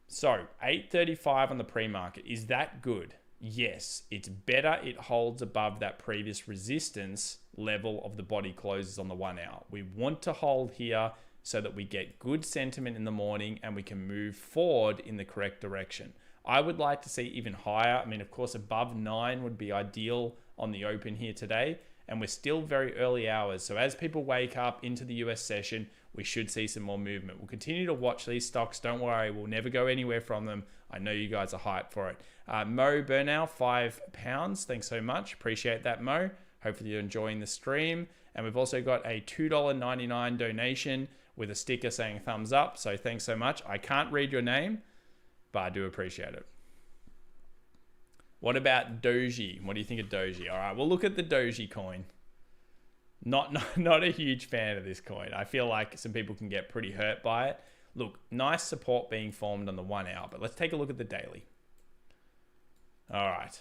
So 835 on the pre-market. Is that good? Yes, it's better. It holds above that previous resistance level of the body closes on the 1 hour. We want to hold here so that we get good sentiment in the morning and we can move forward in the correct direction. I would like to see even higher. I mean, of course, above 9 would be ideal on the open here today. And we're still very early hours. So as people wake up into the US session, we should see some more movement. We'll continue to watch these stocks. Don't worry, we'll never go anywhere from them. I know you guys are hyped for it. Mo Burnow, £5. Thanks so much. Appreciate that, Mo. Hopefully you're enjoying the stream. And we've also got a $2.99 donation with a sticker saying thumbs up. So thanks so much. I can't read your name, but I do appreciate it. What about Doji? What do you think of Doji? All right, we'll look at the Doji coin. Not a huge fan of this coin. I feel like some people can get pretty hurt by it. Look, nice support being formed on the 1 hour, but let's take a look at the daily. All right,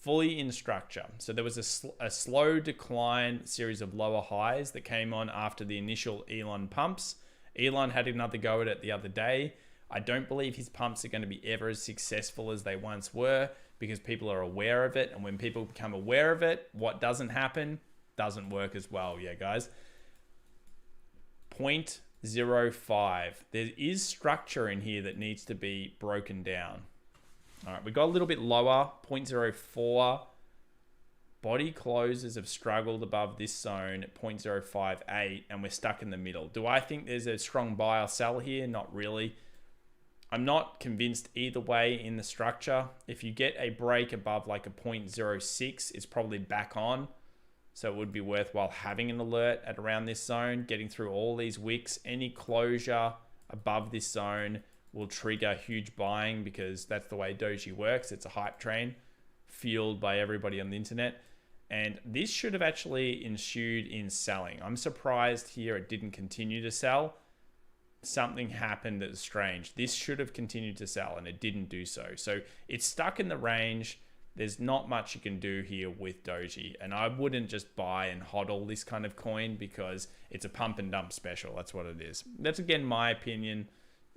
fully in structure. So there was a slow decline series of lower highs that came on after the initial Elon pumps. Elon had another go at it the other day. I don't believe his pumps are going to be ever as successful as they once were because people are aware of it. And when people become aware of it, what doesn't happen doesn't work as well. Yeah, guys. 0.05. There is structure in here that needs to be broken down. All right, we got a little bit lower, 0.04. Body closes have struggled above this zone at 0.058, and we're stuck in the middle. Do I think there's a strong buy or sell here? Not really. I'm not convinced either way in the structure. If you get a break above like a 0.06, it's probably back on. So it would be worthwhile having an alert at around this zone, getting through all these wicks. Any closure above this zone will trigger huge buying because that's the way Doji works. It's a hype train fueled by everybody on the internet. And this should have actually ensued in selling. I'm surprised here it didn't continue to sell. Something happened that was strange. This should have continued to sell and it didn't do so. So it's stuck in the range. There's not much you can do here with Doji. And I wouldn't just buy and hodl this kind of coin because it's a pump and dump special. That's what it is. That's again my opinion.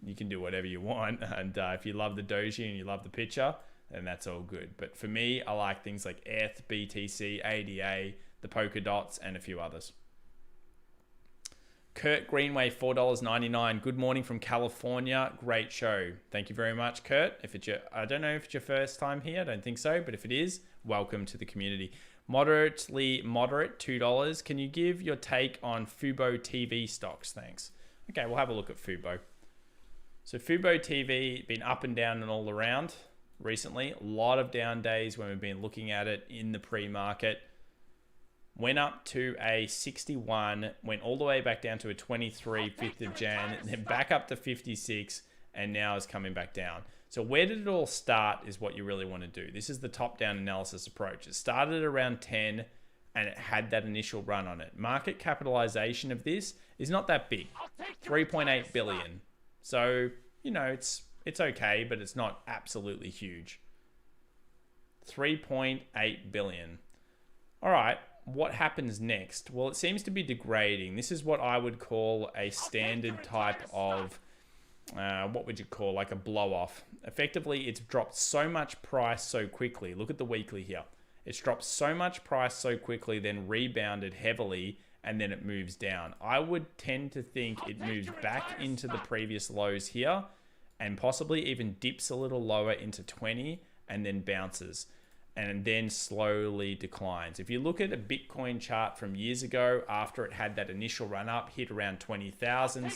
You can do whatever you want. And if you love the Doji and you love the picture, then that's all good. But for me, I like things like ETH, BTC, ADA, the polka dots, and a few others. Kurt Greenway, $4.99. Good morning from California. Great show. Thank you very much, Kurt. I don't know if it's your first time here. I don't think so. But if it is, welcome to the community. Moderately moderate, $2. Can you give your take on Fubo TV stocks? Thanks. Okay, we'll have a look at Fubo. So Fubo TV, been up and down and all around recently. A lot of down days when we've been looking at it in the pre-market. Went up to a 61, went all the way back down to a 23, 5th of Jan, then back up to 56, and now is coming back down. So where did it all start is what you really want to do. This is the top-down analysis approach. It started around 10, and it had that initial run on it. Market capitalization of this is not that big, 3.8 billion. So, you know, it's okay, but it's not absolutely huge. 3.8 billion. All right. What happens next? Well, it seems to be degrading. This is what I would call a standard type of, what would you call, like a blow off. Effectively, it's dropped so much price so quickly. Look at the weekly here. It's dropped so much price so quickly, then rebounded heavily, and then it moves down. I would tend to think it moves back into the previous lows here, and possibly even dips a little lower into 20, and then bounces. And then slowly declines. If you look at a Bitcoin chart from years ago, after it had that initial run up, hit around 20,000.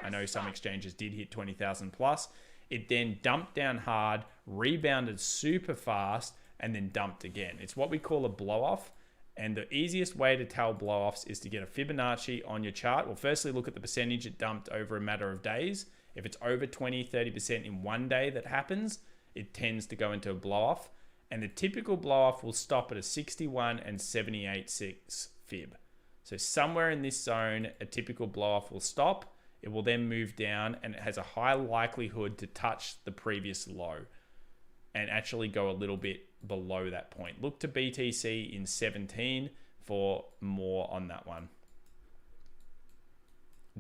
I know some exchanges did hit 20,000 plus. It then dumped down hard, rebounded super fast, and then dumped again. It's what we call a blow off. And the easiest way to tell blow offs is to get a Fibonacci on your chart. Well, firstly, look at the percentage it dumped over a matter of days. If it's over 20, 30% in one day that happens, it tends to go into a blow off. And the typical blow-off will stop at a 61 and 78.6 fib. So somewhere in this zone, a typical blow-off will stop. It will then move down, and it has a high likelihood to touch the previous low and actually go a little bit below that point. Look to BTC in 17 for more on that one.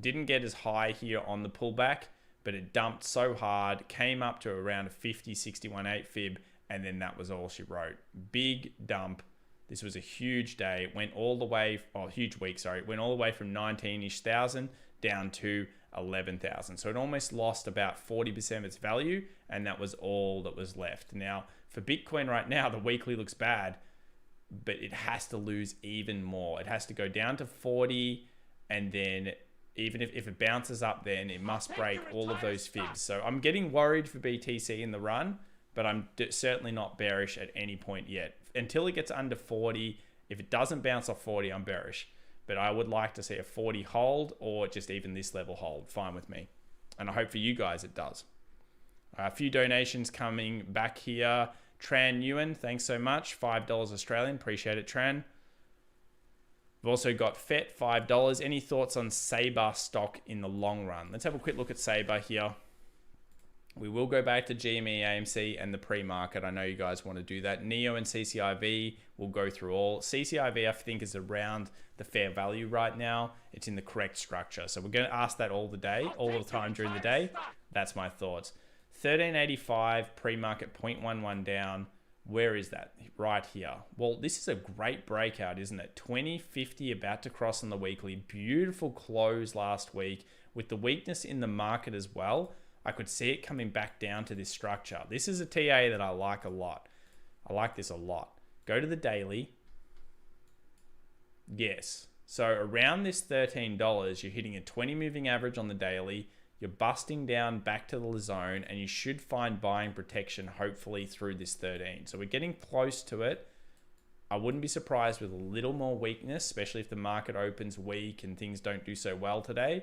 Didn't get as high here on the pullback, but it dumped so hard, came up to around a 50, 61.8 fib, and then that was all she wrote. Big dump. This was a huge day. Went all the way, huge week, sorry. Went all the way from 19-ish thousand down to 11,000. So it almost lost about 40% of its value, and that was all that was left. Now, for Bitcoin right now, the weekly looks bad, but it has to lose even more. It has to go down to 40, and then even if it bounces up, then it must break all of those fibs. So I'm getting worried for BTC in the run, but I'm certainly not bearish at any point yet. Until it gets under 40, if it doesn't bounce off 40, I'm bearish. But I would like to see a 40 hold or just even this level hold. Fine with me. And I hope for you guys it does. A few donations coming back here. Tran Nguyen, thanks so much. $5 Australian. Appreciate it, Tran. We've also got FET, $5. Any thoughts on Sabre stock in the long run? Let's have a quick look at Sabre here. We will go back to GME, AMC, and the pre-market. I know you guys want to do that. NEO and CCIV, we'll go through all. CCIV, I think, is around the fair value right now. It's in the correct structure. So we're going to ask that all the time during the day. That's my thoughts. 1385, pre-market 0.11 down. Where is that? Right here. Well, this is a great breakout, isn't it? 2050 about to cross on the weekly. Beautiful close last week. With the weakness in the market as well, I could see it coming back down to this structure. This is a TA that I like a lot. I like this a lot. Go to the daily. Yes. So around this $13, you're hitting a 20 moving average on the daily. You're busting down back to the zone, and you should find buying protection hopefully through this 13. So we're getting close to it. I wouldn't be surprised with a little more weakness, especially if the market opens weak and things don't do so well today.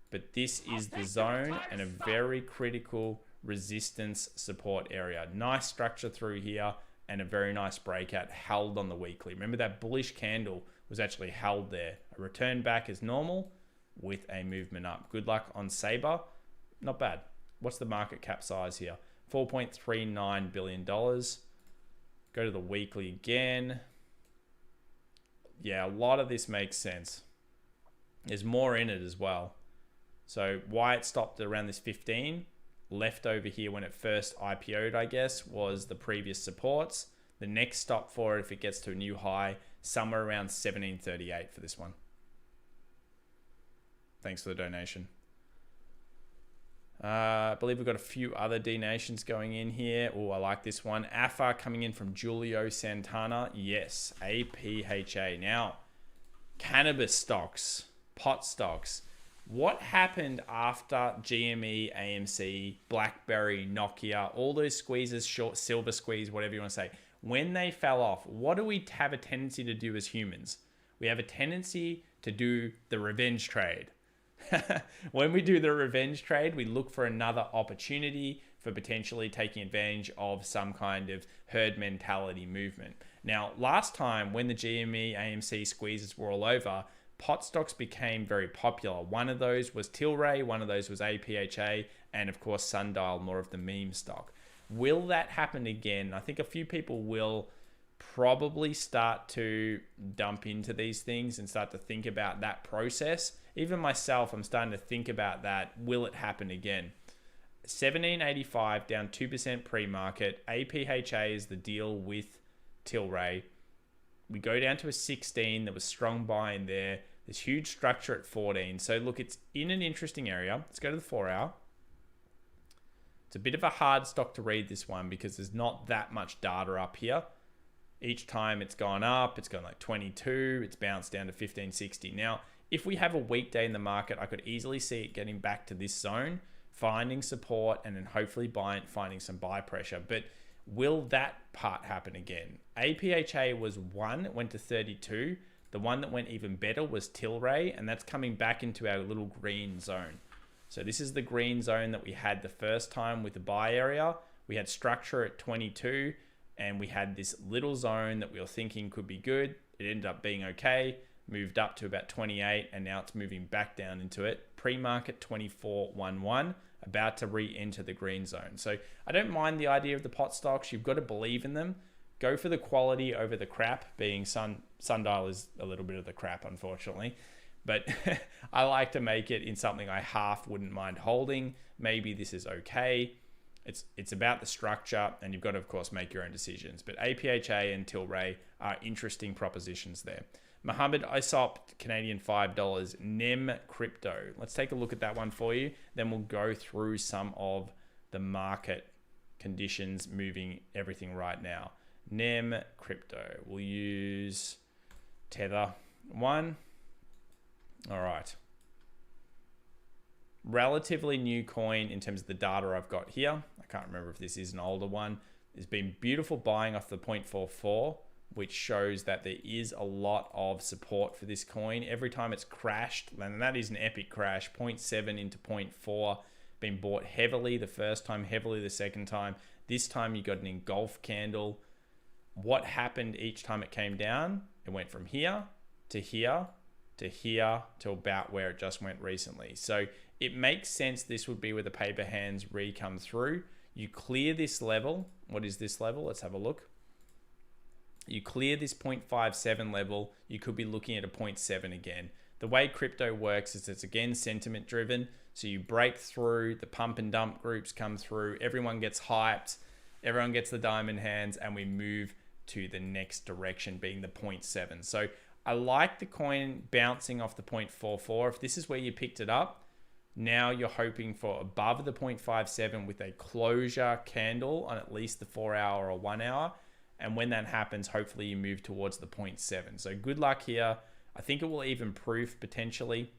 But this is the zone and a very critical resistance support area. Nice structure through here and a very nice breakout held on the weekly. Remember that bullish candle was actually held there. A return back is normal with a movement up. Good luck on Sabre. Not bad. What's the market cap size here? $4.39 billion. Go to the weekly again. Yeah, a lot of this makes sense. There's more in it as well. So why it stopped around this 15, left over here when it first IPO'd, I guess, was the previous supports. The next stop for it, if it gets to a new high, somewhere around 1738 for this one. Thanks for the donation. I believe we've got a few other donations going in here. Oh, I like this one. AFA coming in from Julio Santana. Yes, APHA. Now, cannabis stocks, pot stocks. What happened after GME, AMC, BlackBerry, Nokia, all those squeezes, short silver squeeze, whatever you want to say, when they fell off, what do we have a tendency to do as humans? We have a tendency to do the revenge trade. When we do the revenge trade, we look for another opportunity for potentially taking advantage of some kind of herd mentality movement. Now, last time when the GME, AMC squeezes were all over, pot stocks became very popular. One of those was Tilray, one of those was APHA, and of course Sundial, more of the meme stock. Will that happen again? I think a few people will probably start to dump into these things and start to think about that process. Even myself, I'm starting to think about that. Will it happen again? 1785 down 2% pre-market. APHA is the deal with Tilray. We go down to a 16. There was strong buying there. There's huge structure at 14. So look, it's in an interesting area. Let's go to the 4-hour. It's a bit of a hard stock to read, this one, because there's not that much data up here. Each time it's gone up, it's gone like 22. It's bounced down to 1560. Now, if we have a weak day in the market, I could easily see it getting back to this zone, finding support, and then hopefully finding some buy pressure. But will that part happen again? APHA was 1, it went to 32. The one that went even better was Tilray, and that's coming back into our little green zone. So this is the green zone that we had the first time with the buy area. We had structure at 22, and we had this little zone that we were thinking could be good. It ended up being okay, moved up to about 28, and now it's moving back down into it. Pre-market 24.11, about to re-enter the green zone. So I don't mind the idea of the pot stocks. You've got to believe in them. Go for the quality over the crap, being Sundial is a little bit of the crap, unfortunately. But I like to make it in something I half wouldn't mind holding. Maybe this is okay. It's about the structure, and you've got to, of course, make your own decisions. But APHA and Tilray are interesting propositions there. Mohammed Isop, Canadian $5. NEM Crypto. Let's take a look at that one for you. Then we'll go through some of the market conditions moving everything right now. NEM Crypto. We'll use Tether 1. All right. Relatively new coin in terms of the data I've got here. I can't remember if this is an older one. There's been beautiful buying off the 0.44, which shows that there is a lot of support for this coin. Every time it's crashed, and that is an epic crash, 0.7 into 0.4, been bought heavily the first time, heavily the second time. This time you got an engulf candle. What happened each time it came down? It went from here to here to here to about where it just went recently. So it makes sense this would be where the paper hands come through. You clear this level. What is this level? Let's have a look. You clear this 0.57 level, you could be looking at a 0.7 again. The way crypto works is it's again sentiment driven. So you break through, the pump and dump groups come through, everyone gets hyped, everyone gets the diamond hands, and we move to the next direction being the 0.7. So I like the coin bouncing off the 0.44. If this is where you picked it up, now you're hoping for above the 0.57 with a closure candle on at least the 4-hour or 1 hour. And when that happens, hopefully you move towards the 0.7. So good luck here. I think it will even proof potentially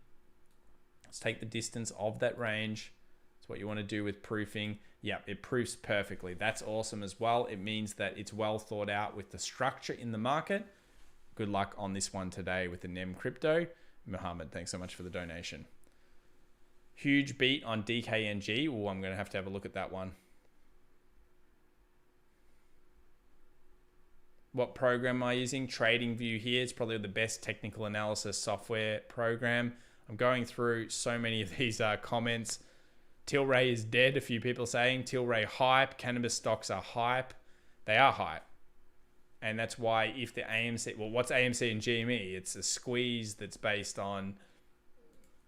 Let's take the distance of that range. That's what you want to do with proofing. Yeah, it proofs perfectly. That's awesome as well. It means that it's well thought out with the structure in the market. Good luck on this one today with the NEM crypto. Muhammad, thanks so much for the donation. Huge beat on DKNG. Oh, I'm going to have a look at that one. What program am I using? TradingView here. It's probably the best technical analysis software program. I'm going through so many of these comments. Tilray is dead. A few people saying Tilray hype. Cannabis stocks are hype. They are hype. And that's why if the AMC, well, what's AMC and GME? It's a squeeze that's based on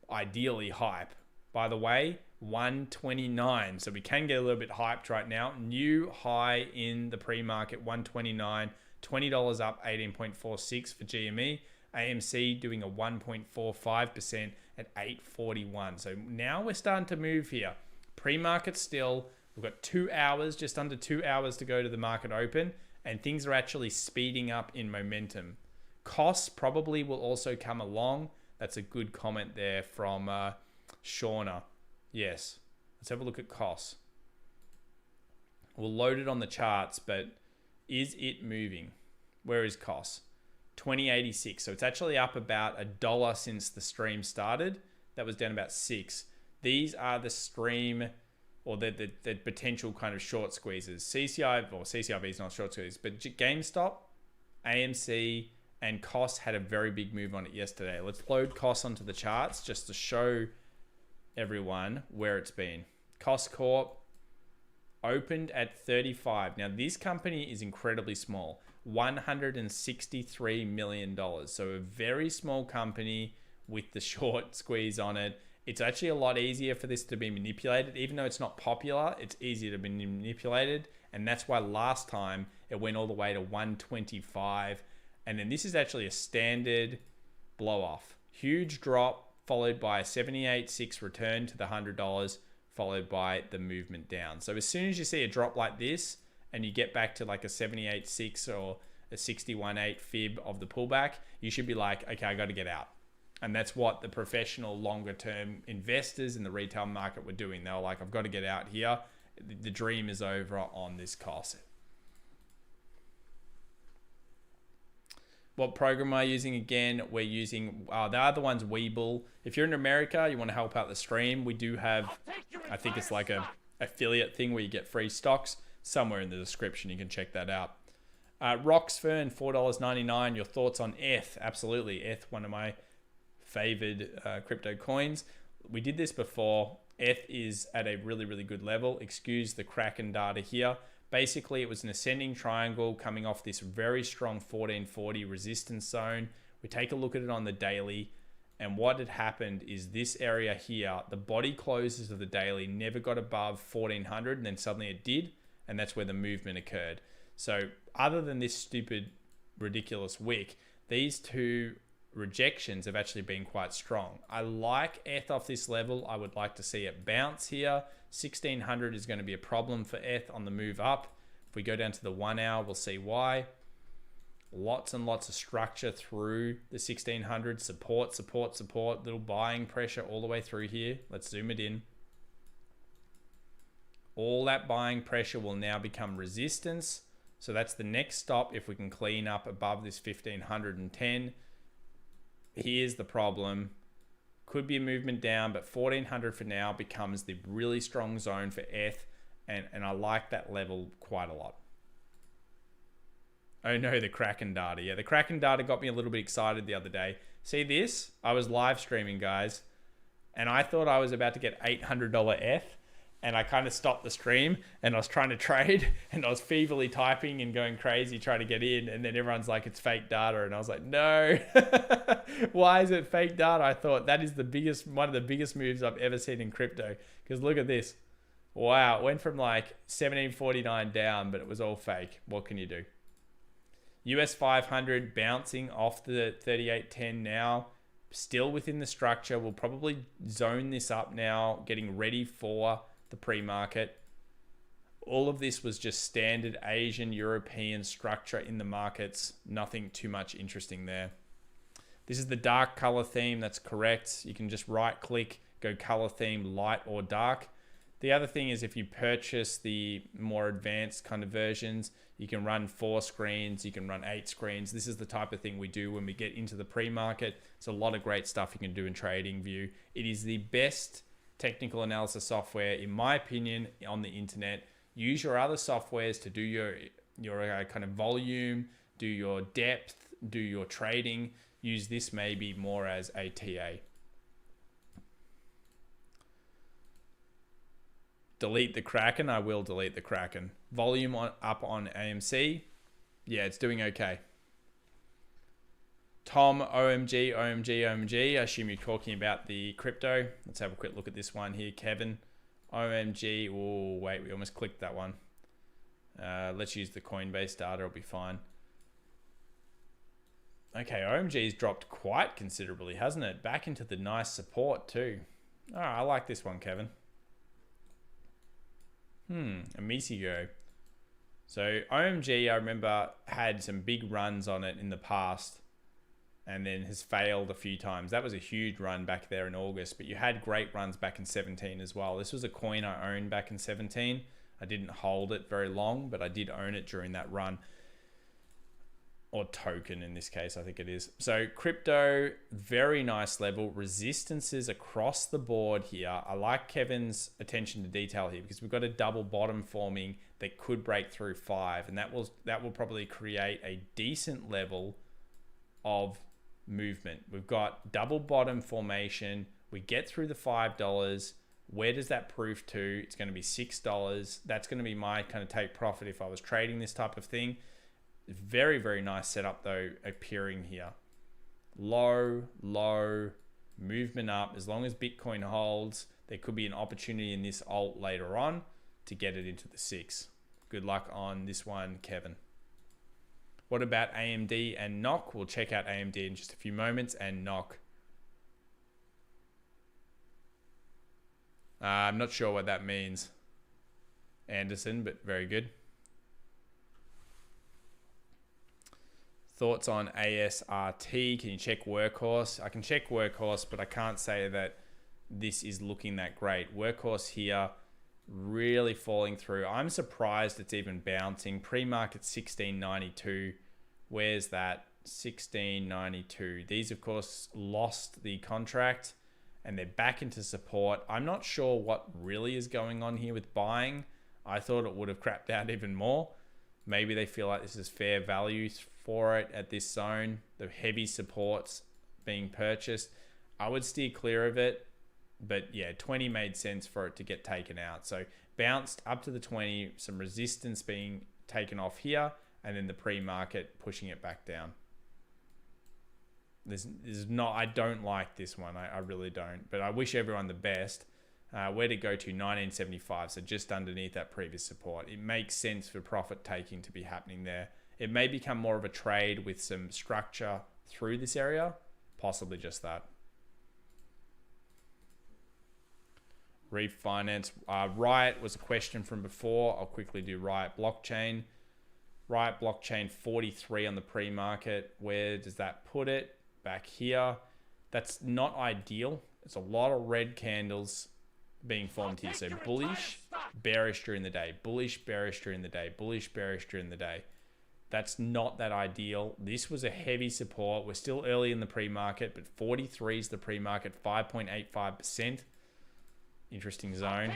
ideally hype. By the way, 129. So we can get a little bit hyped right now. New high in the pre-market, 129. $20 up, 18.46 for GME. AMC doing a 1.45% at 841. So now we're starting to move here. Pre-market still. We've got 2 hours, just under 2 hours to go to the market open. And things are actually speeding up in momentum. Costs probably will also come along. That's a good comment there from Shauna. Yes. Let's have a look at costs. We'll load it on the charts, but is it moving? Where is costs? 20.86. So it's actually up about $1 since the stream started. That was down about 6. These are the stream or the potential kind of short squeezes. CCIV is not short squeeze, but GameStop, AMC, and costs had a very big move on it yesterday. Let's load costs onto the charts just to show everyone where it's been. Cost Corp opened at 35. Now this company is incredibly small, $163 million. So a very small company with the short squeeze on it. It's actually a lot easier for this to be manipulated. Even though it's not popular, it's easier to be manipulated. And that's why last time it went all the way to 125. And then this is actually a standard blow off. Huge drop followed by a 78.6 return to the $100, followed by the movement down. So as soon as you see a drop like this and you get back to like a 78.6 or a 61.8 fib of the pullback, you should be like, okay, I got to get out. And that's what the professional longer term investors in the retail market were doing. They were like, I've got to get out here. The dream is over on this cost. What program am I using again? We're using, the other one's Webull. If you're in America, you want to help out the stream, we do have, I think it's like a affiliate thing where you get free stocks. Somewhere in the description, you can check that out. Roxfern, $4.99. Your thoughts on ETH? Absolutely. ETH, one of my favored crypto coins. We did this before. ETH is at a really, really good level. Excuse the Kraken data here. Basically, it was an ascending triangle coming off this very strong 1440 resistance zone. We take a look at it on the daily, and what had happened is this area here, the body closes of the daily never got above 1400, and then suddenly it did, and that's where the movement occurred. So other than this stupid, ridiculous wick, these two rejections have actually been quite strong. I like ETH off this level. I would like to see it bounce here. 1600 is going to be a problem for ETH on the move up. If we go down to the 1 hour, we'll see why. Lots and lots of structure through the 1600. Support, support, support. Little buying pressure all the way through here. Let's zoom it in. All that buying pressure will now become resistance. So that's the next stop. If we can clean up above this 1510. Here's the problem. Could be a movement down, but 1400 for now becomes the really strong zone for ETH, and I like that level quite a lot. Oh no, the Kraken data. Yeah, the Kraken data got me a little bit excited the other day. See this? I was live streaming, guys, and I thought I was about to get $800 ETH, and I kind of stopped the stream, and I was trying to trade, and I was feverly typing and going crazy trying to get in, and then everyone's like, it's fake data, and I was like, no. Why is it fake data? I thought that is one of the biggest moves I've ever seen in crypto, because look at this. Wow, it went from like 1749 down, but it was all fake. What can you do? US 500 bouncing off the 3810 now, still within the structure. We'll probably zone this up now, getting ready for the pre-market. All of this was just standard Asian, European structure in the markets. Nothing too much interesting there. This is the dark color theme. That's correct. You can just right click, go color theme, light or dark. The other thing is if you purchase the more advanced kind of versions, you can run 4 screens, you can run 8 screens. This is the type of thing we do when we get into the pre-market. It's a lot of great stuff you can do in TradingView. It is the best technical analysis software, in my opinion, on the internet. Use your other softwares to do your kind of volume, do your depth, do your trading. Use this maybe more as a TA. Delete the Kraken. I will delete the Kraken. Volume up on AMC. Yeah, it's doing okay. Tom, OMG, OMG, OMG. I assume you're talking about the crypto. Let's have a quick look at this one here. Kevin, OMG. Oh, wait, we almost clicked that one. Let's use the Coinbase data. It'll be fine. Okay, OMG's dropped quite considerably, hasn't it? Back into the nice support too. Oh, I like this one, Kevin. Amicio. So OMG, I remember, had some big runs on it in the past and then has failed a few times. That was a huge run back there in August, but you had great runs back in 17 as well. This was a coin I owned back in 17. I didn't hold it very long, but I did own it during that run. Or token in this case, I think it is. So crypto, very nice level. Resistances across the board here. I like Kevin's attention to detail here because we've got a double bottom forming that could break through 5, and that will probably create a decent level of movement. We've got double bottom formation. We get through the $5. Where does that proof to? It's going to be $6. That's going to be my kind of take profit if I was trading this type of thing. Very, very nice setup though appearing here. Low, movement up. As long as Bitcoin holds, there could be an opportunity in this alt later on to get it into the 6. Good luck on this one, Kevin. What about AMD and NOC? We'll check out AMD in just a few moments and NOC. I'm not sure what that means, Anderson, but very good. Thoughts on ASRT? Can you check Workhorse? I can check Workhorse, but I can't say that this is looking that great. Workhorse here really falling through. I'm surprised it's even bouncing. Pre-market 1692. Where's that? 1692. These, of course, lost the contract and they're back into support. I'm not sure what really is going on here with buying. I thought it would have crapped out even more. Maybe they feel like this is fair value for it at this zone. The heavy supports being purchased. I would steer clear of it. But yeah, 20 made sense for it to get taken out. So bounced up to the 20, some resistance being taken off here, and then the pre-market pushing it back down. This is not, I don't like this one. I really don't. But I wish everyone the best. Where to go to? 1975, so just underneath that previous support. It makes sense for profit taking to be happening there. It may become more of a trade with some structure through this area, possibly just that. Refinance. Riot was a question from before. I'll quickly do Riot Blockchain. Riot Blockchain 43 on the pre-market. Where does that put it? Back here. That's not ideal. It's a lot of red candles being formed here. So bullish, bearish during the day. Bullish, bearish during the day. Bullish, bearish during the day. That's not that ideal. This was a heavy support. We're still early in the pre-market, but 43 is the pre-market, 5.85%. Interesting zone.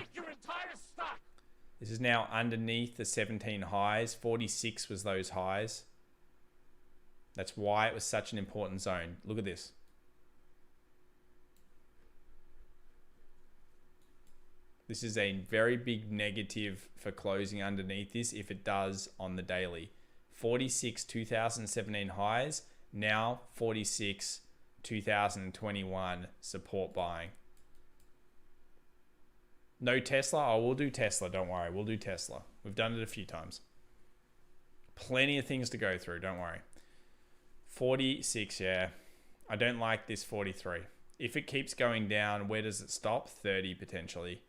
This is now underneath the 17 highs. 46 was those highs. That's why it was such an important zone. Look at this. This is a very big negative for closing underneath this if it does on the daily. 46 2017 highs, now 46 2021 support buying. No Tesla? Oh, we'll do Tesla, don't worry. We'll do Tesla. We've done it a few times. Plenty of things to go through, don't worry. 46, yeah. I don't like this 43. If it keeps going down, where does it stop? 30 potentially.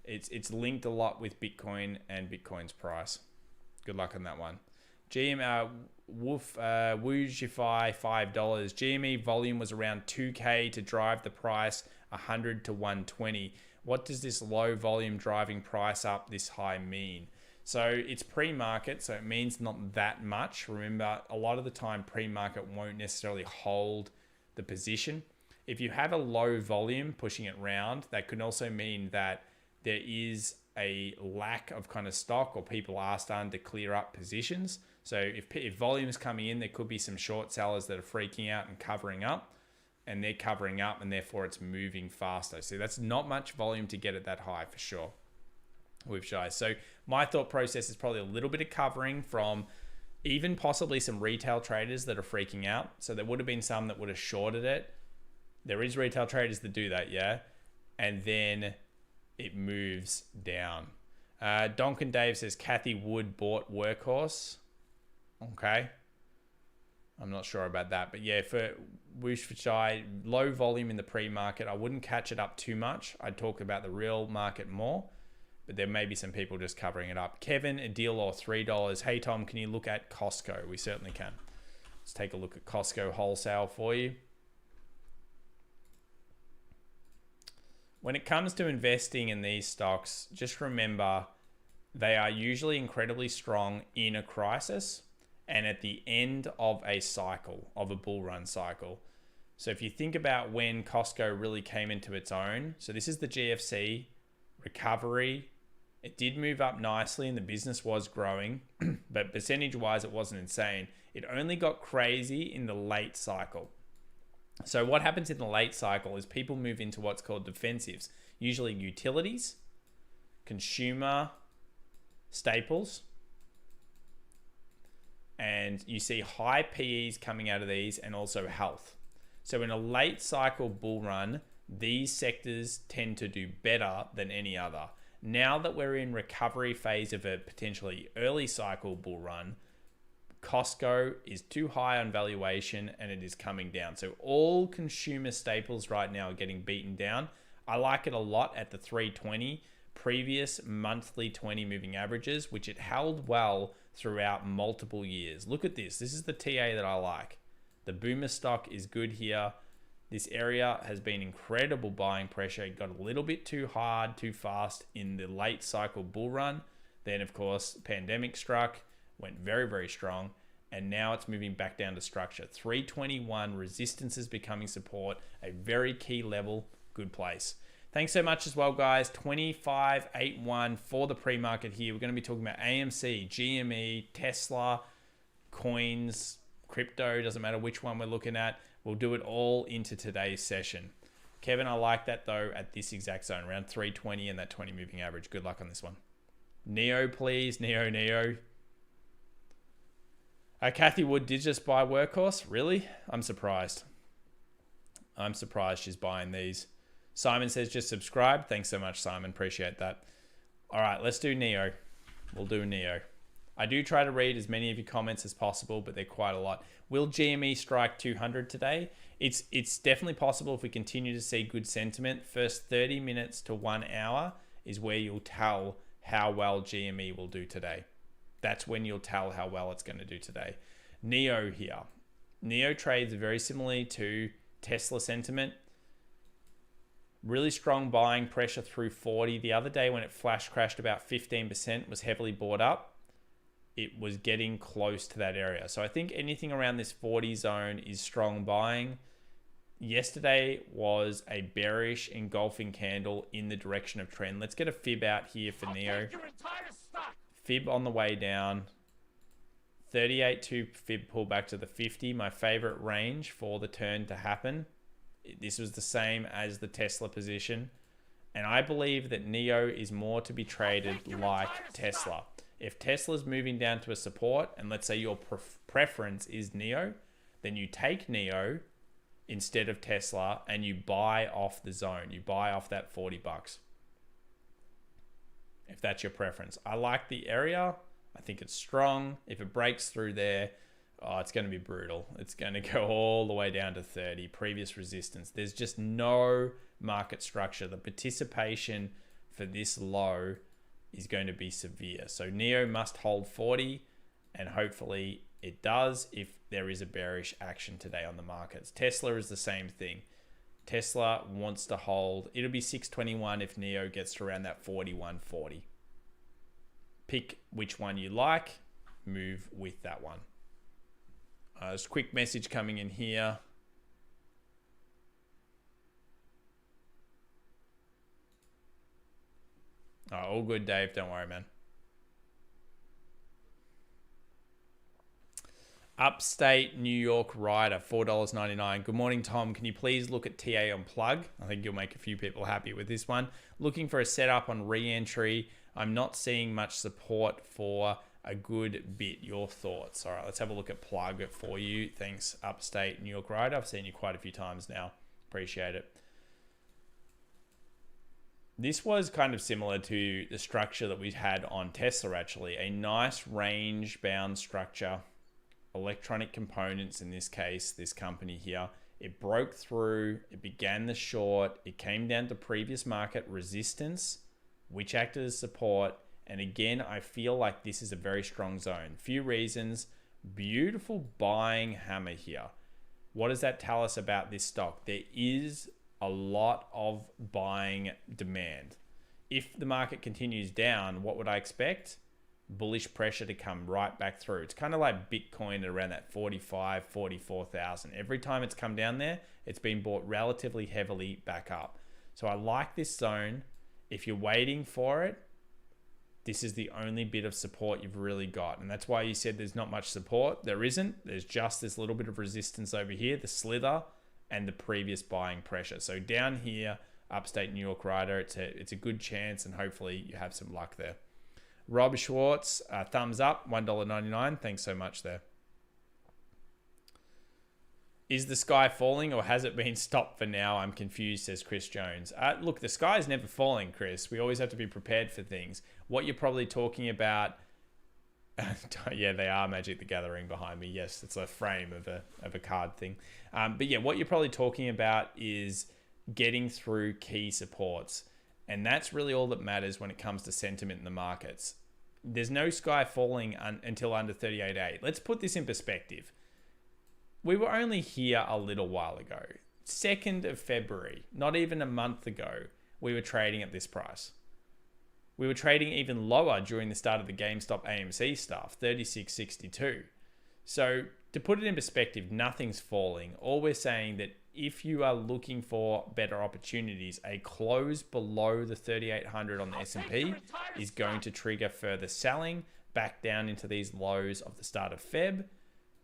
It's linked a lot with Bitcoin and Bitcoin's price. Good luck on that one. Woojify $5. GME volume was around 2K to drive the price 100 to 120. What does this low volume driving price up this high mean? So it's pre-market, so it means not that much. Remember, a lot of the time pre-market won't necessarily hold the position. If you have a low volume pushing it round, that could also mean that there is a lack of kind of stock, or people are starting to clear up positions. So if volume is coming in, there could be some short sellers that are freaking out and covering up, and they're covering up, and therefore it's moving faster. So that's not much volume to get it that high for sure with Shy. So my thought process is probably a little bit of covering from even possibly some retail traders that are freaking out. So there would have been some that would have shorted it. There is retail traders that do that, yeah. And then it moves down. Donkin Dave says Kathy Wood bought Workhorse. Okay. I'm not sure about that. But yeah, for Shy, low volume in the pre-market. I wouldn't catch it up too much. I'd talk about the real market more. But there may be some people just covering it up. Kevin, a deal or $3. Hey, Tom, can you look at Costco? We certainly can. Let's take a look at Costco wholesale for you. When it comes to investing in these stocks, just remember they are usually incredibly strong in a crisis and at the end of a cycle, of a bull run cycle. So if you think about when Costco really came into its own, so this is the GFC recovery. It did move up nicely and the business was growing, but percentage-wise, it wasn't insane. It only got crazy in the late cycle. So what happens in the late cycle is people move into what's called defensives, usually utilities, consumer staples, and you see high PEs coming out of these, and also health. So in a late cycle bull run, these sectors tend to do better than any other. Now that we're in recovery phase of a potentially early cycle bull run, Costco is too high on valuation and it is coming down. So all consumer staples right now are getting beaten down. I like it a lot at the 320 previous monthly 20 moving averages, which it held well throughout multiple years. Look at this. This is the TA that I like. The boomer stock is good here. This area has been incredible buying pressure. It got a little bit too hard, too fast in the late cycle bull run. Then, of course, pandemic struck, went very, very strong, and now it's moving back down to structure. 321, resistance is becoming support, a very key level, good place. Thanks so much as well, guys. 25.81 for the pre-market here. We're going to be talking about AMC, GME, Tesla, coins, crypto, doesn't matter which one we're looking at. We'll do it all into today's session. Kevin, I like that though at this exact zone, around 320 and that 20 moving average. Good luck on this one. Neo, please. Neo. Kathy Wood did just buy Workhorse. Really? I'm surprised. I'm surprised she's buying these. Simon says just subscribe. Thanks so much, Simon. Appreciate that. All right, let's do Neo. We'll do Neo. I do try to read as many of your comments as possible, but they're quite a lot. Will GME strike 200 today? It's definitely possible if we continue to see good sentiment. First 30 minutes to 1 hour is where you'll tell how well GME will do today. That's when you'll tell how well it's going to do today. Neo here. Neo trades very similarly to Tesla sentiment. Really strong buying pressure through 40. The other day when it flash crashed about 15%, was heavily bought up. It was getting close to that area. So I think anything around this 40 zone is strong buying. Yesterday was a bearish engulfing candle in the direction of trend. Let's get a fib out here for Neo. Fib on the way down. 38.2 fib pull back to the 50. My favorite range for the turn to happen. This was the same as the Tesla position. And I believe that Neo is more to be traded like Tesla. If Tesla's moving down to a support, and let's say your preference is Neo, then you take Neo instead of Tesla and you buy off the zone. You buy off that $40. If that's your preference. I like the area. I think it's strong. If it breaks through there, it's going to be brutal. It's going to go all the way down to 30, previous resistance. There's just no market structure. The participation for this low is going to be severe. So Neo must hold 40, and hopefully it does if there is a bearish action today on the markets. Tesla is the same thing. Tesla wants to hold. It'll be 621 if NEO gets to around that 41.40. Pick which one you like. Move with that one. There's a quick message coming in here. Oh, all good, Dave. Don't worry, man. Upstate New York Rider, $4.99. Good morning, Tom. Can you please look at TA on plug? I think you'll make a few people happy with this one. Looking for a setup on re-entry. I'm not seeing much support for a good bit. Your thoughts? All right, let's have a look at plug for you. Thanks, Upstate New York Rider. I've seen you quite a few times now. Appreciate it. This was kind of similar to the structure that we had on Tesla, actually. A nice range-bound structure. Electronic components, in this case, this company here. It broke through, it began the short, it came down to previous market resistance, which acted as support. And again, I feel like this is a very strong zone. Few reasons. Beautiful buying hammer here. What does that tell us about this stock? There is a lot of buying demand. If the market continues down, what would I expect? Bullish pressure to come right back through. It's kind of like Bitcoin at around that 45, 44,000. Every time it's come down there, it's been bought relatively heavily back up. So I like this zone. If you're waiting for it, this is the only bit of support you've really got. And that's why you said there's not much support. There isn't. There's just this little bit of resistance over here, the slither and the previous buying pressure. So down here, Upstate New York Rider, it's a good chance, and hopefully you have some luck there. Rob Schwartz, thumbs up, $1.99. Thanks so much there. Is the sky falling or has it been stopped for now? I'm confused, says Chris Jones. Look, the sky is never falling, Chris. We always have to be prepared for things. What you're probably talking about... yeah, they are Magic the Gathering behind me. Yes, it's a frame of a card thing. But yeah, what you're probably talking about is getting through key supports. And that's really all that matters when it comes to sentiment in the markets. There's no sky falling until under 38.8. Let's put this in perspective. We were only here a little while ago. 2nd of February, not even a month ago, we were trading at this price. We were trading even lower during the start of the GameStop AMC stuff, 36.62. So to put it in perspective, nothing's falling. All we're saying that if you are looking for better opportunities, a close below the 3,800 on the S&P is going to trigger further selling back down into these lows of the start of Feb.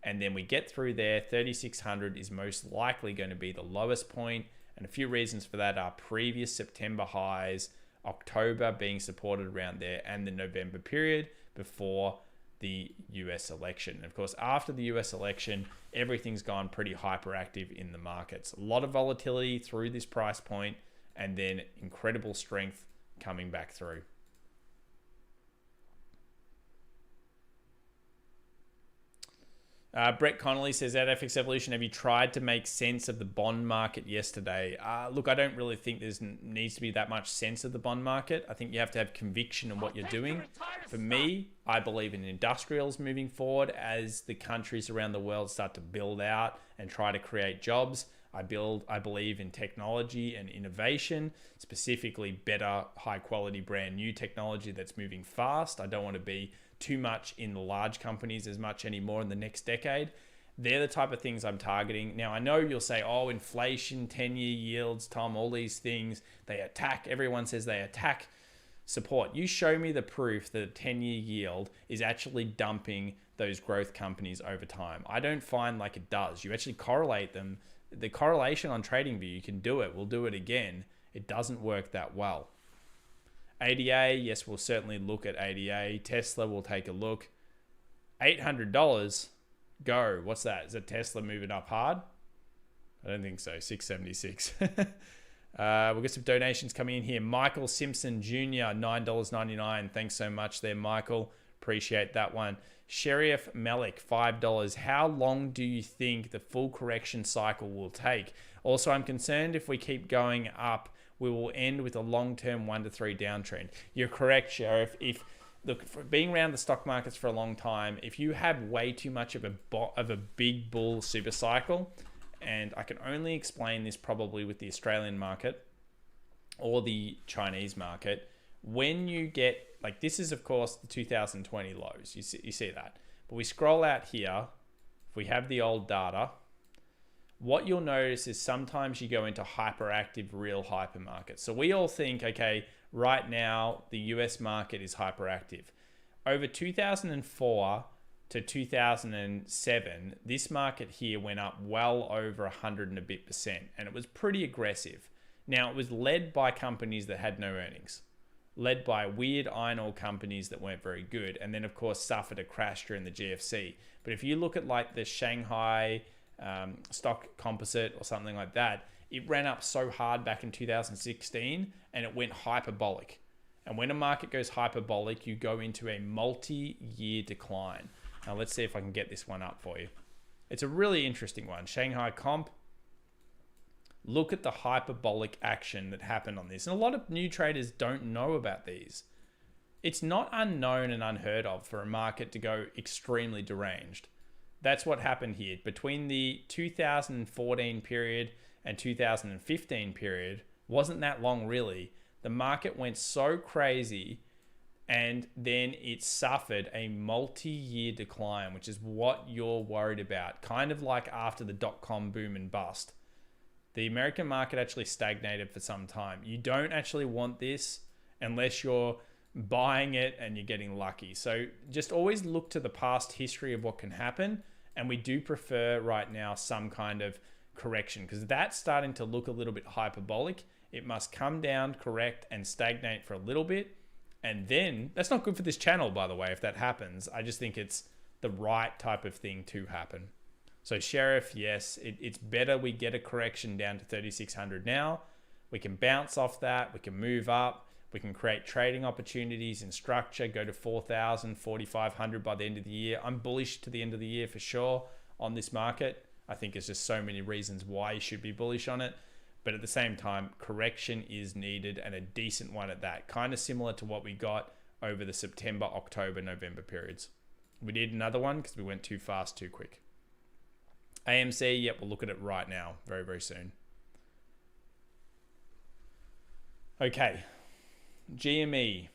And then we get through there, 3,600 is most likely going to be the lowest point. And a few reasons for that are previous September highs, October being supported around there, and the November period before the US election. And of course, after the US election, everything's gone pretty hyperactive in the markets. A lot of volatility through this price point, and then incredible strength coming back through. Brett Connolly says, at FX Evolution, have you tried to make sense of the bond market yesterday? Look, I don't really think there needs to be that much sense of the bond market. I think you have to have conviction in what you're doing. For me, I believe in industrials moving forward as the countries around the world start to build out and try to create jobs. I believe in technology and innovation, specifically better, high quality, brand new technology that's moving fast. I don't want to be too much in the large companies as much anymore in the next decade. They're the type of things I'm targeting. Now, I know you'll say, oh, inflation, 10-year yields, Tom, all these things, they attack. Everyone says they attack support. You show me the proof that a 10-year yield is actually dumping those growth companies over time. I don't find like it does. You actually correlate them. The correlation on TradingView, you can do it. We'll do it again. It doesn't work that well. ADA, yes, we'll certainly look at ADA. Tesla, we'll take a look. $800, go. What's that? Is that Tesla moving up hard? I don't think so. 676. We'll get some donations coming in here. Michael Simpson Jr., $9.99. Thanks so much there, Michael. Appreciate that one. Sheriff Malik, $5. How long do you think the full correction cycle will take? Also, I'm concerned if we keep going up, we will end with a long-term 1 to 3 downtrend. You're correct, Sheriff. Look, for being around the stock markets for a long time, if you have way too much of a big bull super cycle And I can only explain this probably with the Australian market or the Chinese market. When you get, like, this is of course the 2020 lows, you see that. But we scroll out here, if we have the old data, what you'll notice is sometimes you go into hyperactive real hypermarkets. So we all think, okay, right now the US market is hyperactive. Over 2004 to 2007, this market here went up well over 100 and a bit percent, and it was pretty aggressive. Now, it was led by companies that had no earnings, led by weird iron ore companies that weren't very good, and then of course suffered a crash during the GFC. But if you look at like the Shanghai stock composite or something like that, it ran up so hard back in 2016 and it went hyperbolic. And when a market goes hyperbolic, you go into a multi-year decline. Now let's see if I can get this one up for you. It's a really interesting one. Shanghai Comp. Look at the hyperbolic action that happened on this. And a lot of new traders don't know about these. It's not unknown and unheard of for a market to go extremely deranged. That's what happened here. Between the 2014 period and 2015 period, wasn't that long really, the market went so crazy and then it suffered a multi-year decline, which is what you're worried about. Kind of like after the dot-com boom and bust. The American market actually stagnated for some time. You don't actually want this unless you're buying it and you're getting lucky. So just always look to the past history of what can happen. And we do prefer right now some kind of correction because that's starting to look a little bit hyperbolic. It must come down, correct, and stagnate for a little bit. And then, that's not good for this channel, by the way, if that happens. I just think it's the right type of thing to happen. So Sheriff, yes, it's better we get a correction down to 3,600 now. We can bounce off that. We can move up. We can create trading opportunities in structure, go to 4,000, 4,500 by the end of the year. I'm bullish to the end of the year for sure on this market. I think there's just so many reasons why you should be bullish on it. But at the same time, correction is needed, and a decent one at that. Kind of similar to what we got over the September, October, November periods. We need another one because we went too fast, too quick. AMC, yep, we'll look at it right now, very, very soon. Okay, GME,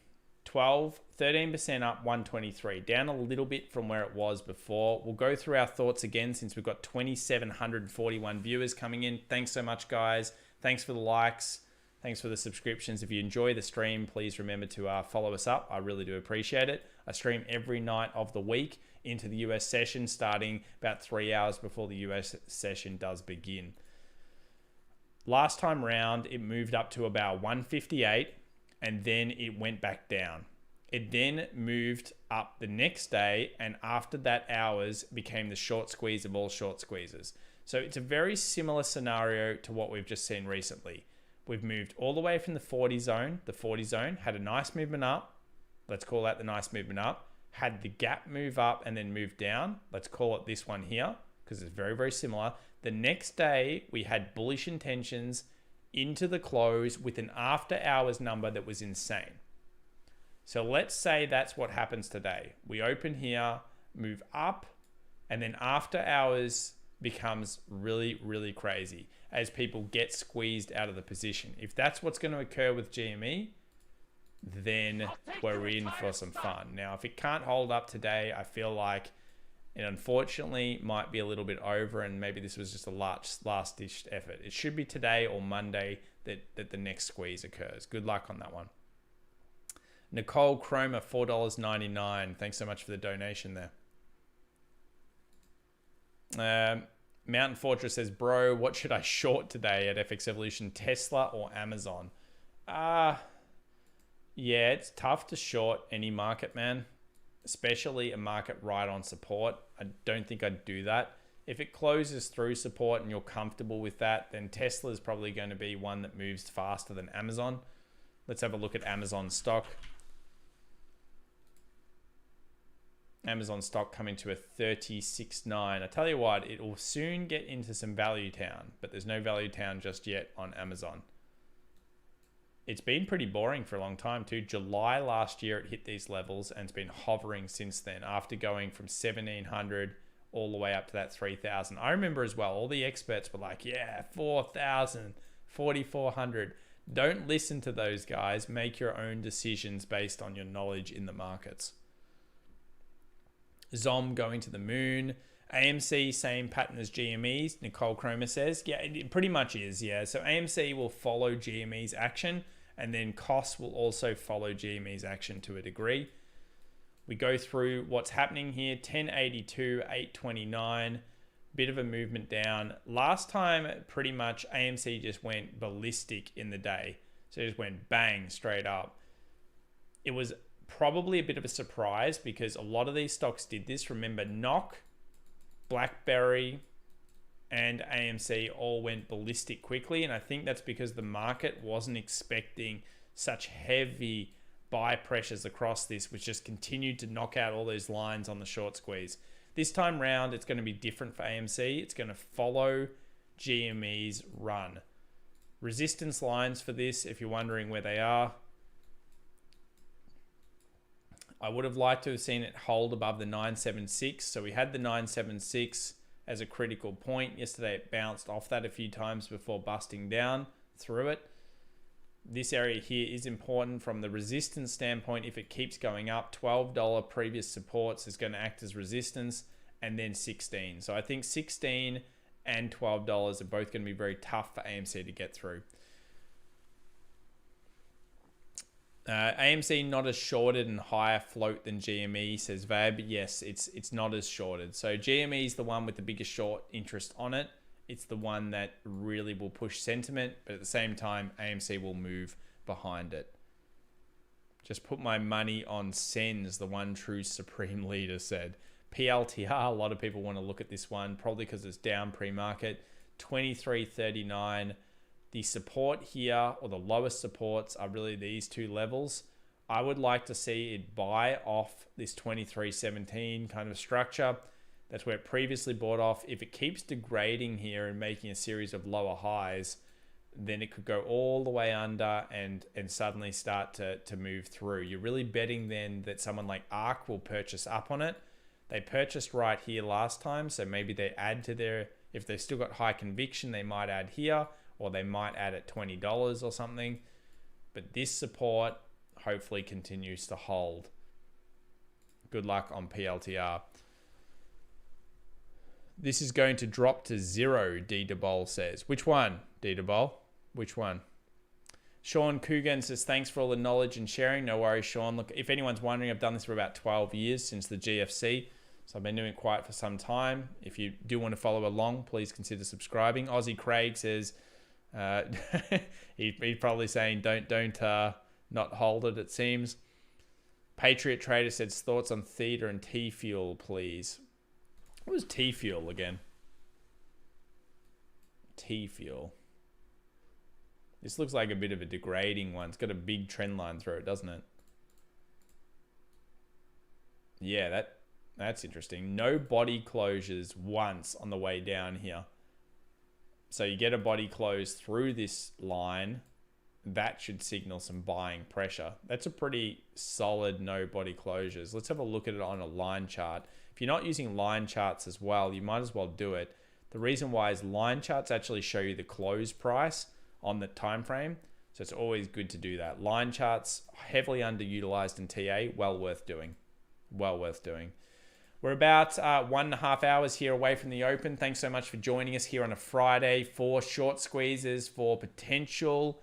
13% up, 123, down a little bit from where it was before. We'll go through our thoughts again since we've got 2,741 viewers coming in. Thanks so much, guys. Thanks for the likes. Thanks for the subscriptions. If you enjoy the stream, please remember to follow us up. I really do appreciate it. I stream every night of the week into the US session, starting about 3 hours before the US session does begin. Last time round, it moved up to about 158, and then it went back down. It then moved up the next day, and after that hours became the short squeeze of all short squeezes. So it's a very similar scenario to what we've just seen recently. We've moved all the way from the 40 zone. The 40 zone had a nice movement up. Let's call that the nice movement up. Had the gap move up and then move down. Let's call it this one here because it's very, very similar. The next day, we had bullish intentions into the close with an after hours number that was insane. So let's say that's what happens today. We open here, move up, and then after hours becomes really, really crazy as people get squeezed out of the position. If that's what's going to occur with GME, then we're in for some fun. Now, if it can't hold up today, I feel like it unfortunately might be a little bit over, and maybe this was just a last-ditch effort. It should be today or Monday that the next squeeze occurs. Good luck on that one. Nicole Chroma, $4.99. Thanks so much for the donation there. Mountain Fortress says, bro, what should I short today at FX Evolution, Tesla or Amazon? Yeah, it's tough to short any market, man. Especially a market right on support. I don't think I'd do that. If it closes through support and you're comfortable with that, then Tesla is probably going to be one that moves faster than Amazon. Let's have a look at Amazon stock. Amazon stock coming to a 36.9. I tell you what, it will soon get into some value town, but there's no value town just yet on Amazon. It's been pretty boring for a long time too. July last year it hit these levels and it's been hovering since then after going from 1,700 all the way up to that 3,000. I remember as well, all the experts were like, yeah, 4,000, 4,400. Don't listen to those guys. Make your own decisions based on your knowledge in the markets. Zom going to the moon. AMC, same pattern as GME's, Nicole Cromer says. Yeah, it pretty much is, yeah. So AMC will follow GME's action, and then COS will also follow GME's action to a degree. We go through what's happening here. 1082, 829, bit of a movement down. Last time, pretty much AMC just went ballistic in the day. So it just went bang straight up. It was probably a bit of a surprise because a lot of these stocks did this. Remember, NOC, BlackBerry, and AMC all went ballistic quickly. And I think that's because the market wasn't expecting such heavy buy pressures across this, which just continued to knock out all those lines on the short squeeze. This time round, it's going to be different for AMC. It's going to follow GME's run. Resistance lines for this, if you're wondering where they are, I would have liked to have seen it hold above the 976. So we had the 976 as a critical point. Yesterday it bounced off that a few times before busting down through it. This area here is important from the resistance standpoint. If it keeps going up, $12 previous supports is going to act as resistance, and then 16. So I think 16 and $12 are both going to be very tough for AMC to get through. AMC not as shorted and higher float than GME, says Vab. Yes, it's not as shorted. So GME is the one with the biggest short interest on it. It's the one that really will push sentiment, but at the same time, AMC will move behind it. Just put my money on Sens, the one true supreme leader said. PLTR, a lot of people want to look at this one, probably because it's down pre-market. 23.39. The support here, or the lowest supports, are really these two levels. I would like to see it buy off this 23.17 kind of structure. That's where it previously bought off. If it keeps degrading here and making a series of lower highs, then it could go all the way under and suddenly start to move through. You're really betting then that someone like ARK will purchase up on it. They purchased right here last time, so maybe they add to their, if they've still got high conviction, they might add here, or they might add at $20 or something. But this support hopefully continues to hold. Good luck on PLTR. This is going to drop to 0, D. DeBol says. Which one, D. DeBol? Which one? Sean Coogan says, thanks for all the knowledge and sharing. No worries, Sean. Look, if anyone's wondering, I've done this for about 12 years since the GFC. So I've been doing it quiet for some time. If you do want to follow along, please consider subscribing. Aussie Craig says, he's probably saying, don't not hold it, it seems. Patriot Trader says, thoughts on Theta and T-Fuel, please. What was T-Fuel again? T-Fuel. This looks like a bit of a degrading one. It's got a big trend line through it, doesn't it? Yeah, that's interesting. No body closures once on the way down here. So you get a body close through this line. That should signal some buying pressure. That's a pretty solid no body closures. Let's have a look at it on a line chart. If you're not using line charts as well, you might as well do it. The reason why is line charts actually show you the close price on the time frame. So it's always good to do that. Line charts, heavily underutilized in TA, well worth doing. Well worth doing. We're about 1.5 hours here away from the open. Thanks so much for joining us here on a Friday for short squeezes for potential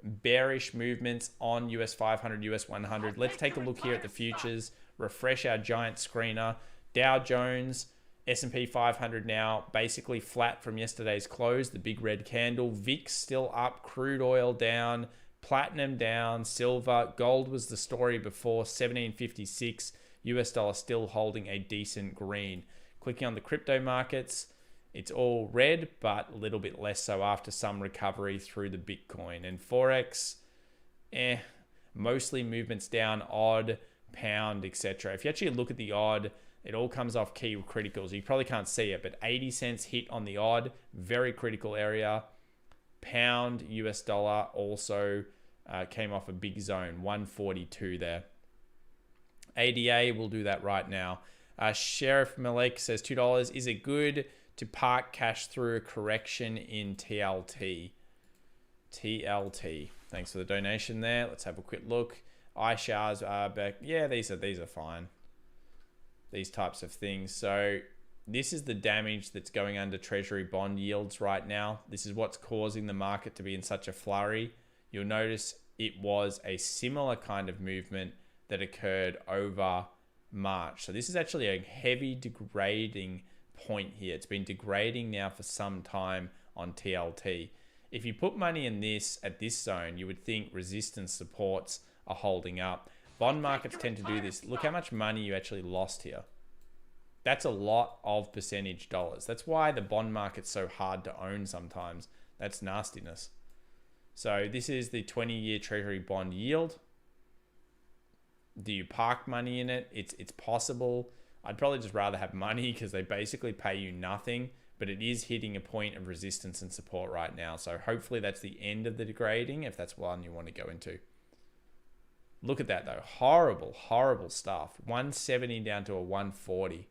bearish movements on US 500, US 100. Let's take a look here at the futures, refresh our giant screener. Dow Jones, S&P 500 now basically flat from yesterday's close, the big red candle. VIX still up, crude oil down, platinum down, silver. Gold was the story before, 1756. US dollar still holding a decent green. Clicking on the crypto markets, it's all red, but a little bit less so after some recovery through the Bitcoin. And Forex, mostly movements down, odd, pound, etc. If you actually look at the odd, it all comes off key criticals. You probably can't see it, but 80 cents hit on the odd, very critical area. Pound, US dollar also came off a big zone, 142 there. ADA, we'll do that right now. Sheriff Malek says $2. Is it good to park cash through a correction in TLT? TLT. Thanks for the donation there. Let's have a quick look. iShares are back. Yeah, these are fine. These types of things. So this is the damage that's going under treasury bond yields right now. This is what's causing the market to be in such a flurry. You'll notice it was a similar kind of movement that occurred over March. So this is actually a heavy degrading point here. It's been degrading now for some time on TLT. If you put money in this at this zone, you would think resistance supports are holding up. Bond markets tend to do this. Look how much money you actually lost here. That's a lot of percentage dollars. That's why the bond market's so hard to own sometimes. That's nastiness. So this is the 20-year treasury bond yield. Do you park money in it? It's possible. I'd probably just rather have money because they basically pay you nothing, but it is hitting a point of resistance and support right now. So hopefully that's the end of the degrading if that's one you want to go into. Look at that though. Horrible, horrible stuff. 170 down to a 140.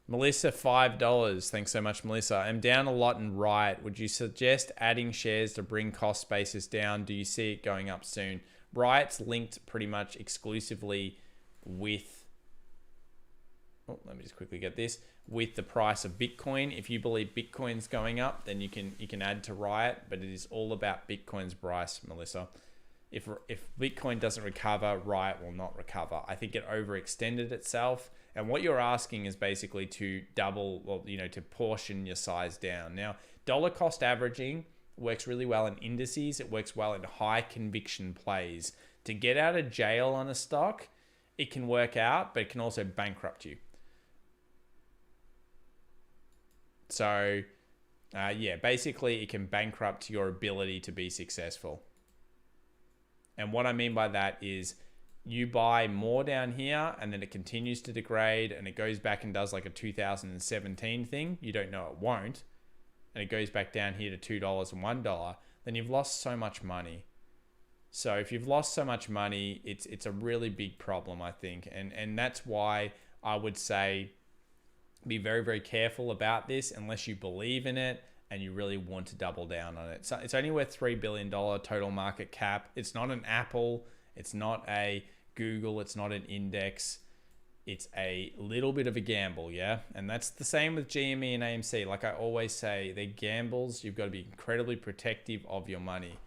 Melissa, $5. Thanks so much, Melissa. I'm down a lot in Riot. Would you suggest adding shares to bring cost basis down? Do you see it going up soon? Riot's linked pretty much exclusively with, let me just quickly get this, with the price of Bitcoin. If you believe Bitcoin's going up, then you can add to Riot, but it is all about Bitcoin's price, Melissa. If Bitcoin doesn't recover, Riot will not recover. I think it overextended itself. And what you're asking is basically to double, well, to portion your size down. Now, dollar cost averaging works really well in indices. It works well in high conviction plays. To get out of jail on a stock, it can work out, but it can also bankrupt you. So, basically it can bankrupt your ability to be successful. And what I mean by that is you buy more down here and then it continues to degrade and it goes back and does like a 2017 thing. You don't know it won't. And it goes back down here to $2 and $1. Then you've lost so much money. So if you've lost so much money, it's a really big problem, I think. And that's why I would say be very, very careful about this unless you believe in it and you really want to double down on it. So it's only worth $3 billion total market cap. It's not an Apple. It's not a Google. It's not an index. It's a little bit of a gamble, yeah? And that's the same with GME and AMC. Like I always say, they're gambles. You've got to be incredibly protective of your money.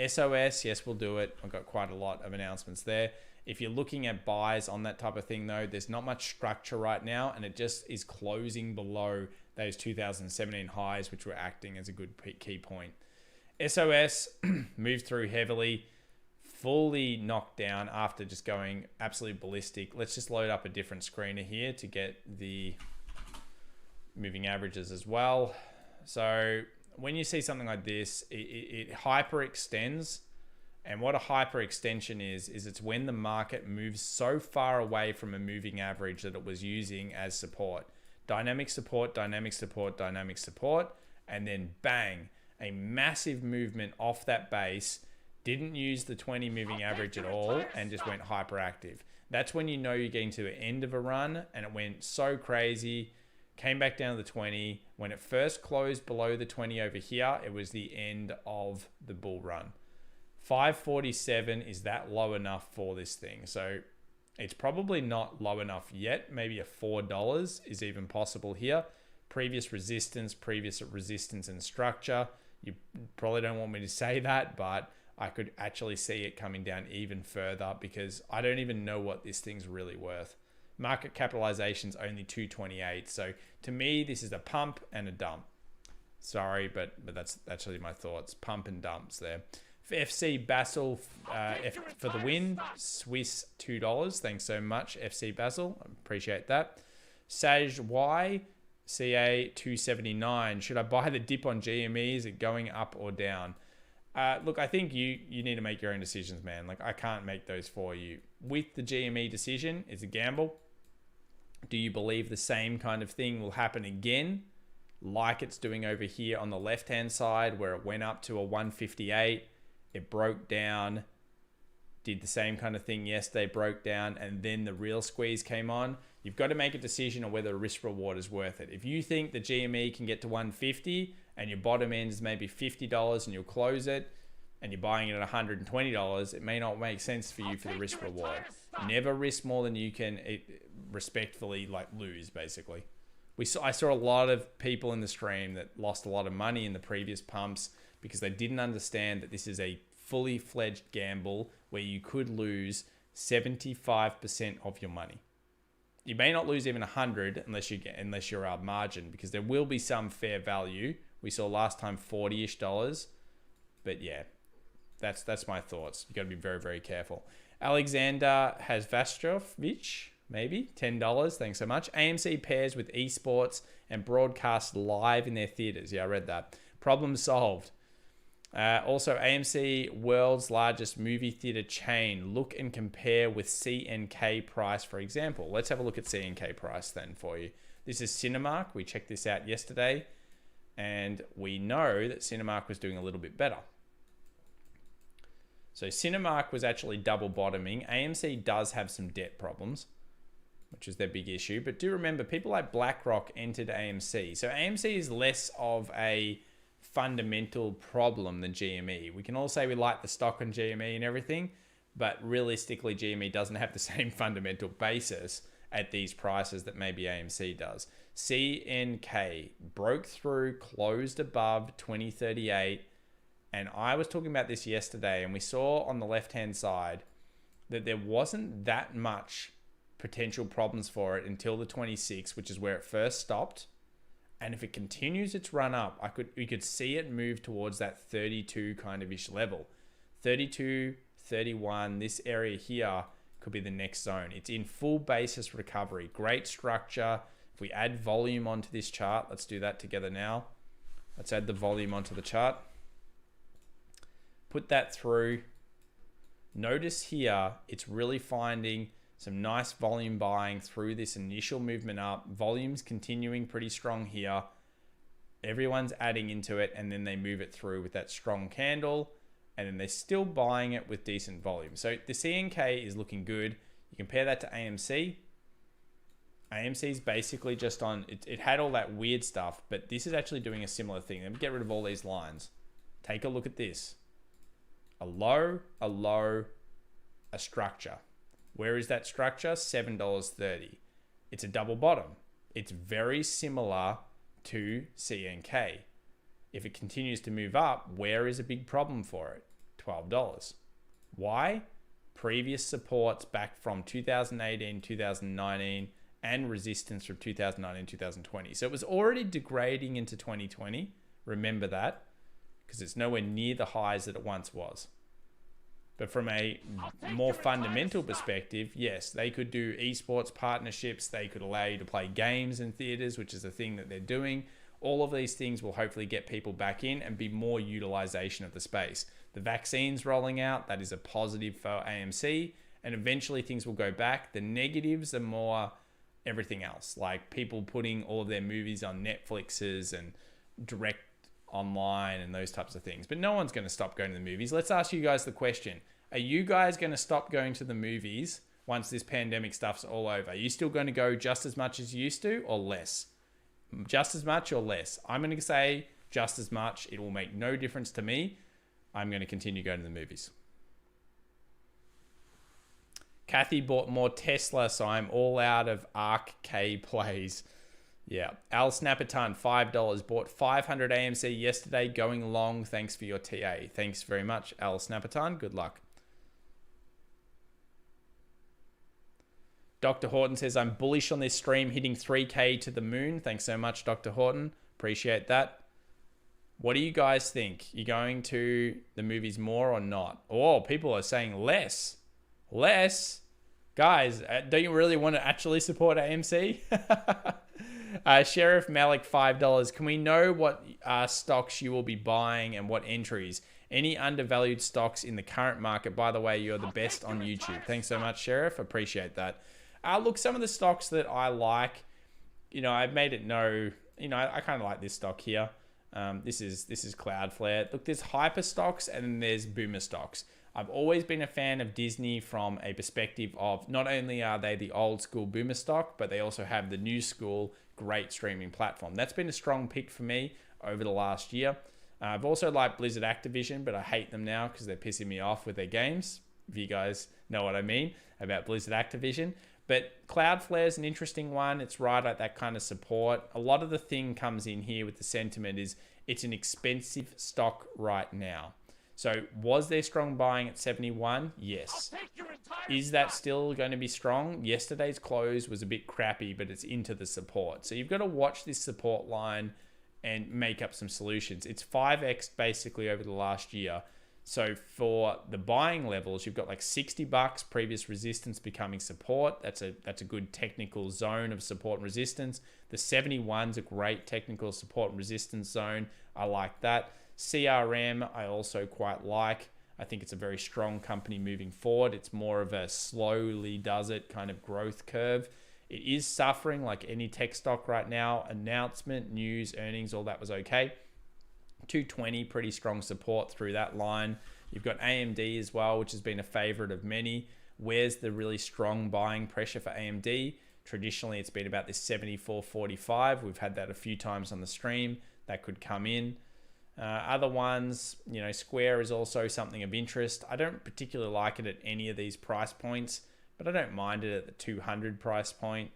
SOS, yes, we'll do it. I've got quite a lot of announcements there. If you're looking at buys on that type of thing, though, there's not much structure right now, and it just is closing below those 2017 highs, which were acting as a good key point. SOS moved through heavily, fully knocked down after just going absolutely ballistic. Let's just load up a different screener here to get the moving averages as well. So when you see something like this, it hyperextends. And what a hyperextension is it's when the market moves so far away from a moving average that it was using as support. Dynamic support, dynamic support, dynamic support, and then bang, a massive movement off that base, didn't use the 20 moving average at all, and just went hyperactive. That's when you know you're getting to the end of a run, and it went so crazy, came back down to the 20. When it first closed below the 20 over here, it was the end of the bull run. 547 is that low enough for this thing. So it's probably not low enough yet. Maybe a $4 is even possible here. Previous resistance and structure. You probably don't want me to say that, but I could actually see it coming down even further because I don't even know what this thing's really worth. Market capitalization's only 228. So to me, this is a pump and a dump. Sorry, but that's actually my thoughts. Pump and dumps there. For FC Basel for the win, Swiss $2. Thanks so much, FC Basel. I appreciate that. Sage Y, CA 279. Should I buy the dip on GME? Is it going up or down? Look, I think you need to make your own decisions, man. Like I can't make those for you. With the GME decision, it's a gamble. Do you believe the same kind of thing will happen again, like it's doing over here on the left-hand side, where it went up to a 158? It broke down, did the same kind of thing yesterday, broke down, and then the real squeeze came on. You've got to make a decision on whether risk reward is worth it. If you think the GME can get to 150 and your bottom end is maybe $50 and you'll close it, and you're buying it at $120, it may not make sense for you for the risk reward. Never risk more than you can respectfully lose, basically. I saw a lot of people in the stream that lost a lot of money in the previous pumps because they didn't understand that this is a fully fledged gamble where you could lose 75% of your money. You may not lose even 100 unless you're out margin, because there will be some fair value. We saw last time $40-ish, but yeah, that's my thoughts. You got to be very, very careful. Alexander has Vastrovich, maybe $10. Thanks so much. AMC pairs with esports and broadcast live in their theaters. Yeah, I read that. Problem solved. Also, AMC, world's largest movie theater chain. Look and compare with CNK price, for example. Let's have a look at CNK price then for you. This is Cinemark. We checked this out yesterday, and we know that Cinemark was doing a little bit better. So Cinemark was actually double bottoming. AMC does have some debt problems, which is their big issue. But do remember, people like BlackRock entered AMC. So AMC is less of a fundamental problem than GME. We can all say we like the stock on GME and everything, but realistically GME doesn't have the same fundamental basis at these prices that maybe AMC does. CNK broke through, closed above 2038, and I was talking about this yesterday, and we saw on the left hand side that there wasn't that much potential problems for it until the 26, which is where it first stopped. And if it continues its run up, we could see it move towards that 32 kind of ish level. 32, 31, this area here could be the next zone. It's in full basis recovery. Great structure. If we add volume onto this chart, let's do that together now. Let's add the volume onto the chart. Put that through. Notice here, it's really finding some nice volume buying through this initial movement up. Volume's continuing pretty strong here. Everyone's adding into it, and then they move it through with that strong candle, and then they're still buying it with decent volume. So the CNK is looking good. You compare that to AMC. AMC is basically just on, it had all that weird stuff, but this is actually doing a similar thing. Let me get rid of all these lines. Take a look at this. A low, a structure. Where is that structure? $7.30. It's a double bottom. It's very similar to CNK. If it continues to move up, where is a big problem for it? $12. Why? Previous supports back from 2018, 2019, and resistance from 2019, 2020. So it was already degrading into 2020. Remember that, because it's nowhere near the highs that it once was. But from a more fundamental perspective, yes, they could do esports partnerships. They could allow you to play games in theaters, which is a thing that they're doing. All of these things will hopefully get people back in and be more utilization of the space. The vaccine's rolling out. That is a positive for AMC. And eventually things will go back. The negatives are more everything else, like people putting all of their movies on Netflixes and direct online and those types of things. But no one's going to stop going to the movies. Let's ask you guys the question. Are you guys going to stop going to the movies once this pandemic stuff's all over? Are you still going to go just as much as you used to, or less? Just as much or less? I'm going to say just as much. It will make no difference to me. I'm going to continue going to the movies. Kathy bought more Tesla, so I'm all out of ARK K plays. Yeah. Al Snapperton, $5. Bought 500 AMC yesterday, going long. Thanks for your TA. Thanks very much, Al Snapperton. Good luck. Dr. Horton says, I'm bullish on this stream, hitting 3K to the moon. Thanks so much, Dr. Horton. Appreciate that. What do you guys think? You going to the movies more or not? Oh, people are saying less. Less? Guys, don't you really want to actually support AMC? Sheriff Malik, $5. Can we know what stocks you will be buying and what entries? Any undervalued stocks in the current market? By the way, you're the best on YouTube. Thanks so much, Sheriff. Appreciate that. Look, some of the stocks that I like, I've made it know, I kind of like this stock here. This is Cloudflare. Look, there's hyper stocks and then there's boomer stocks. I've always been a fan of Disney from a perspective of not only are they the old school boomer stock, but they also have the new school great streaming platform. That's been a strong pick for me over the last year. I've also liked Blizzard Activision, but I hate them now because they're pissing me off with their games. If you guys know what I mean about Blizzard Activision. But Cloudflare is an interesting one. It's right at that kind of support. A lot of the thing comes in here with the sentiment is it's an expensive stock right now. So was there strong buying at 71? Yes. Is that still going to be strong? Yesterday's close was a bit crappy, but it's into the support. So you've got to watch this support line and make up some solutions. It's 5x basically over the last year. So for the buying levels, you've got like $60 previous resistance becoming support. That's a good technical zone of support and resistance. The 71's a great technical support and resistance zone. I like that. CRM, I also quite like. I think it's a very strong company moving forward. It's more of a slowly does it kind of growth curve. It is suffering like any tech stock right now. Announcement, news, earnings, all that was okay. 220, pretty strong support through that line. You've got AMD as well, which has been a favorite of many. Where's the really strong buying pressure for AMD? Traditionally, it's been about this 74.45. We've had that a few times on the stream. That could come in. Other ones, Square is also something of interest. I don't particularly like it at any of these price points, but I don't mind it at the 200 price point.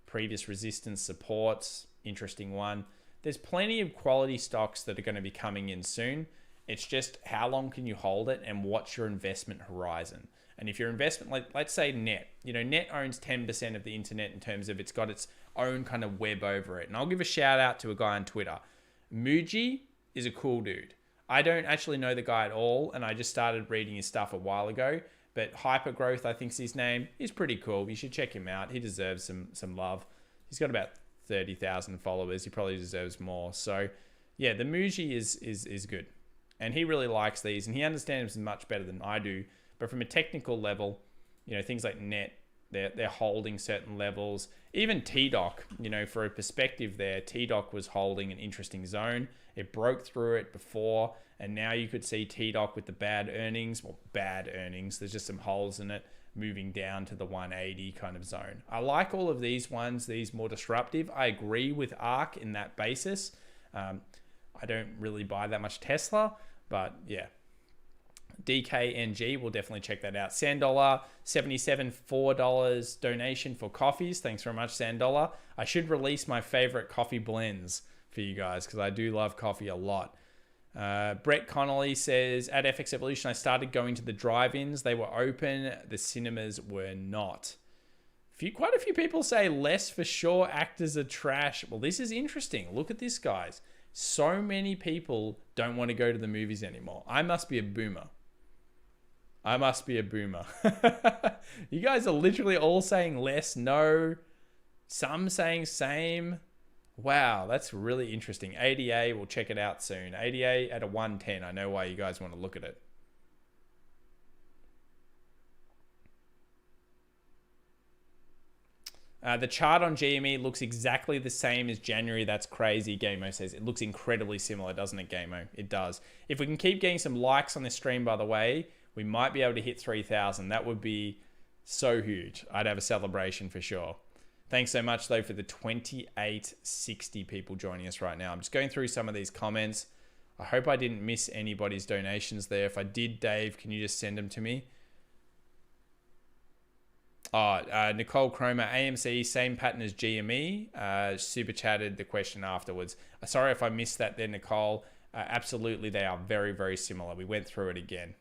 Previous resistance supports, interesting one. There's plenty of quality stocks that are going to be coming in soon. It's just how long can you hold it and what's your investment horizon? And if your investment, like let's say Net, Net owns 10% of the internet in terms of it's got its own kind of web over it. And I'll give a shout out to a guy on Twitter. Muji is a cool dude. I don't actually know the guy at all, and I just started reading his stuff a while ago. But Hypergrowth, I think's his name, is pretty cool. You should check him out. He deserves some love. He's got about 30,000 followers. He probably deserves more. So yeah, the Muji is good. And he really likes these and he understands them much better than I do. But from a technical level, things like Net, they're holding certain levels. Even TDOC, for a perspective there, TDOC was holding an interesting zone. It broke through it before, and now you could see TDOC with the bad earnings. There's just some holes in it, moving down to the 180 kind of zone. I like all of these ones, these more disruptive. I agree with ARK in that basis. I don't really buy that much Tesla, but yeah. DKNG, we'll definitely check that out. Sandola, $77, $4 donation for coffees. Thanks very much, Sandola. I should release my favorite coffee blends for you guys because I do love coffee a lot. Brett Connolly says, at FX Evolution, I started going to the drive-ins. They were open. The cinemas were not. Quite a few people say less for sure. Actors are trash. Well, this is interesting. Look at this, guys. So many people don't want to go to the movies anymore. I must be a boomer. You guys are literally all saying less, no. Some saying same. Wow, that's really interesting. ADA, we'll check it out soon. ADA at a 110. I know why you guys want to look at it. The chart on GME looks exactly the same as January. That's crazy, Gamo says. It looks incredibly similar, doesn't it, Gamo? It does. If we can keep getting some likes on this stream, by the way, we might be able to hit 3,000. That would be so huge. I'd have a celebration for sure. Thanks so much, though, for the 2860 people joining us right now. I'm just going through some of these comments. I hope I didn't miss anybody's donations there. If I did, Dave, can you just send them to me? Nicole Cromer, AMC, same pattern as GME. Super chatted the question afterwards. Sorry if I missed that there, Nicole. Absolutely, they are very, very similar. We went through it again.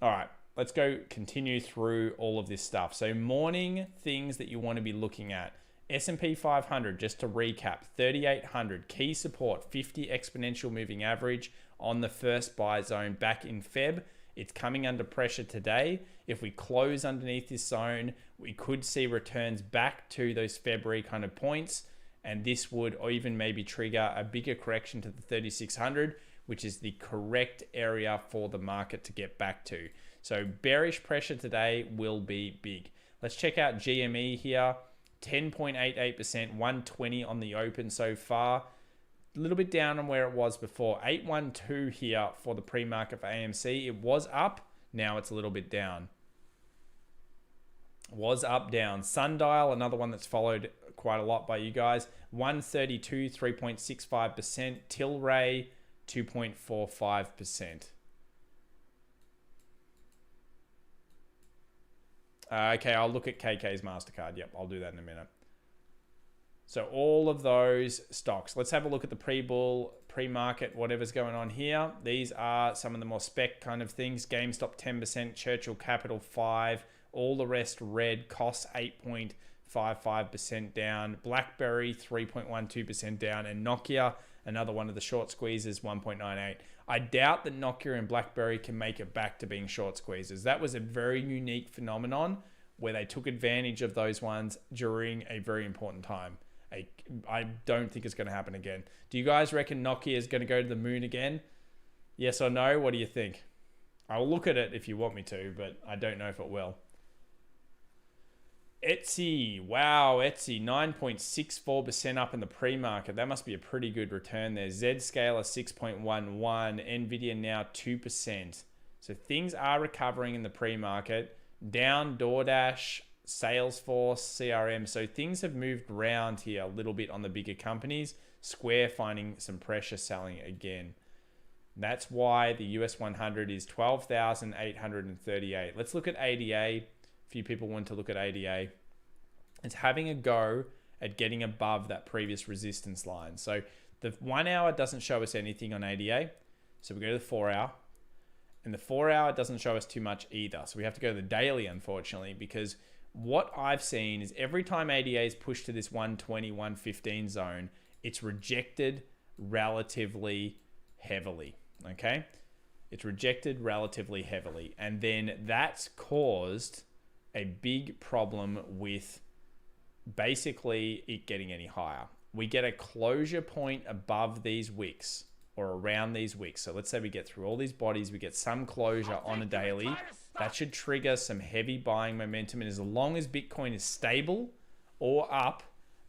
All right, let's go continue through all of this stuff. So morning things that you want to be looking at. S&P 500, just to recap, 3,800, key support, 50 exponential moving average on the first buy zone back in Feb. It's coming under pressure today. If we close underneath this zone, we could see returns back to those February kind of points. And this would even maybe trigger a bigger correction to the 3,600, which is the correct area for the market to get back to. So bearish pressure today will be big. Let's check out GME here. 10.88%, 120 on the open so far. little bit down on where it was before. 812 here for the pre-market for AMC. It was up. Now it's a little bit down. Was up, down. Sundial, another one that's followed quite a lot by you guys. 132, 3.65%. Tilray, 2.45%. Okay, I'll look at KK's MasterCard. Yep, I'll do that in a minute. So all of those stocks. Let's have a look at the pre-bull, pre-market, whatever's going on here. These are some of the more spec kind of things. GameStop 10%, Churchill Capital 5%, all the rest red. Costs 8.55% down. BlackBerry 3.12% down, and Nokia, another one of the short squeezes, 1.98. I doubt that Nokia and BlackBerry can make it back to being short squeezes. That was a very unique phenomenon where they took advantage of those ones during a very important time. I don't think it's going to happen again. Do you guys reckon Nokia is going to go to the moon again? Yes or no? What do you think? I'll look at it if you want me to, but I don't know if it will. Etsy, wow, Etsy, 9.64% up in the pre-market. That must be a pretty good return there. Zscaler 6.11, Nvidia now 2%. So things are recovering in the pre-market. Down DoorDash, Salesforce, CRM. So things have moved around here a little bit on the bigger companies. Square finding some pressure selling again. That's why the US 100 is 12,838. Let's look at ADA. A few people want to look at ADA. It's having a go at getting above that previous resistance line. So the 1 hour doesn't show us anything on ADA. So we go to the 4 hour. And the 4 hour doesn't show us too much either. So we have to go to the daily, unfortunately, because what I've seen is every time ADA is pushed to this 120, 115 zone, it's rejected relatively heavily, okay? It's rejected relatively heavily. And then that's caused a big problem with basically it getting any higher. We get a closure point above these wicks or around these wicks. So let's say we get through all these bodies, we get some closure on a daily. That should trigger some heavy buying momentum. And as long as Bitcoin is stable or up,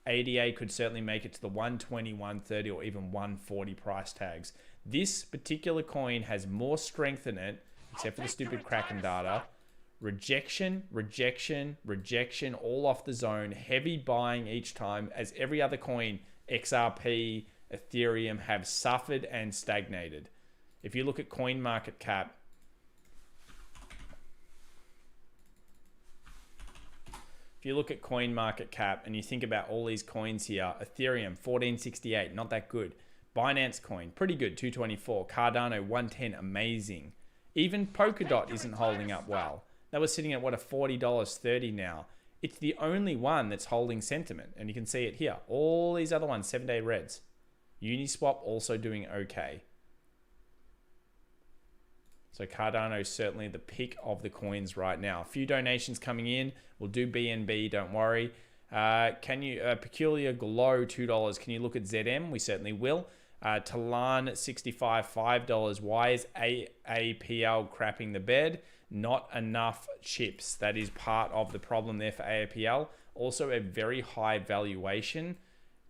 ADA could certainly make it to the 120, 130, or even 140 price tags. This particular coin has more strength in it, except for the stupid Kraken data. Rejection, rejection, rejection, all off the zone. Heavy buying each time, as every other coin, XRP, Ethereum, have suffered and stagnated. If you look at CoinMarketCap, and you think about all these coins here, Ethereum 1468, not that good. Binance Coin, pretty good, 224. Cardano 110, amazing. Even Polkadot isn't holding up well. That was sitting at what, a $40.30 now. It's the only one that's holding sentiment, and you can see it here. All these other ones, 7-day reds. Uniswap also doing okay. So Cardano is certainly the pick of the coins right now. A few donations coming in. We'll do BNB, don't worry. Can you, Peculiar Glow, $2. Can you look at ZM? We certainly will. Talan, 65, $5. Why is AAPL crapping the bed? Not enough chips. That is part of the problem there for AAPL. Also a very high valuation.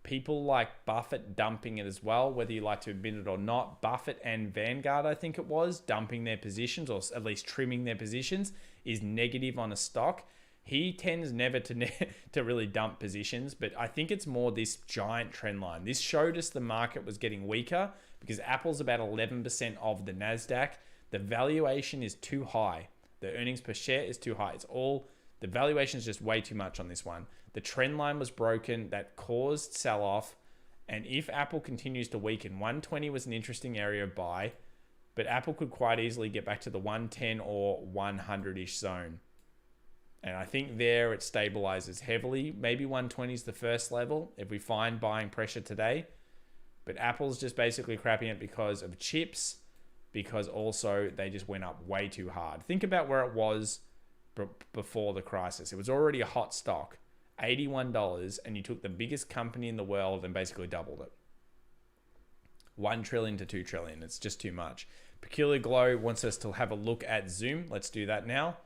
People like Buffett dumping it as well, whether you like to admit it or not. Buffett and Vanguard, I think it was, dumping their positions, or at least trimming their positions, is negative on a stock. He tends never to really dump positions, but I think it's more this giant trend line. This showed us the market was getting weaker because Apple's about 11% of the Nasdaq. The valuation is too high. The earnings per share is too high. The valuation is just way too much on this one. The trend line was broken. That caused sell-off. And if Apple continues to weaken, 120 was an interesting area of buy, but Apple could quite easily get back to the 110 or 100-ish zone. And I think there it stabilizes heavily. Maybe 120 is the first level if we find buying pressure today. But Apple's just basically crapping it because of chips, because also they just went up way too hard. Think about where it was before the crisis. It was already a hot stock, $81, and you took the biggest company in the world and basically doubled it. 1 trillion to 2 trillion. It's just too much. Peculiar Glow wants us to have a look at Zoom. Let's do that now.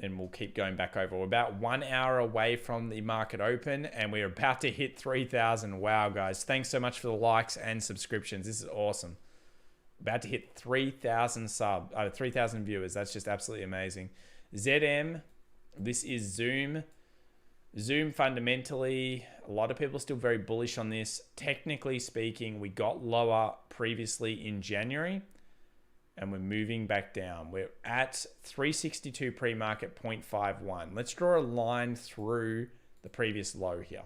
and we'll keep going back over. We're about 1 hour away from the market open, and we're about to hit 3,000. Wow, guys. Thanks so much for the likes and subscriptions. This is awesome. About to hit 3,000 3,000 viewers. That's just absolutely amazing. ZM, this is Zoom. Zoom fundamentally, a lot of people are still very bullish on this. Technically speaking, we got lower previously in January, and we're moving back down. We're at 362 pre-market 0.51. Let's draw a line through the previous low here.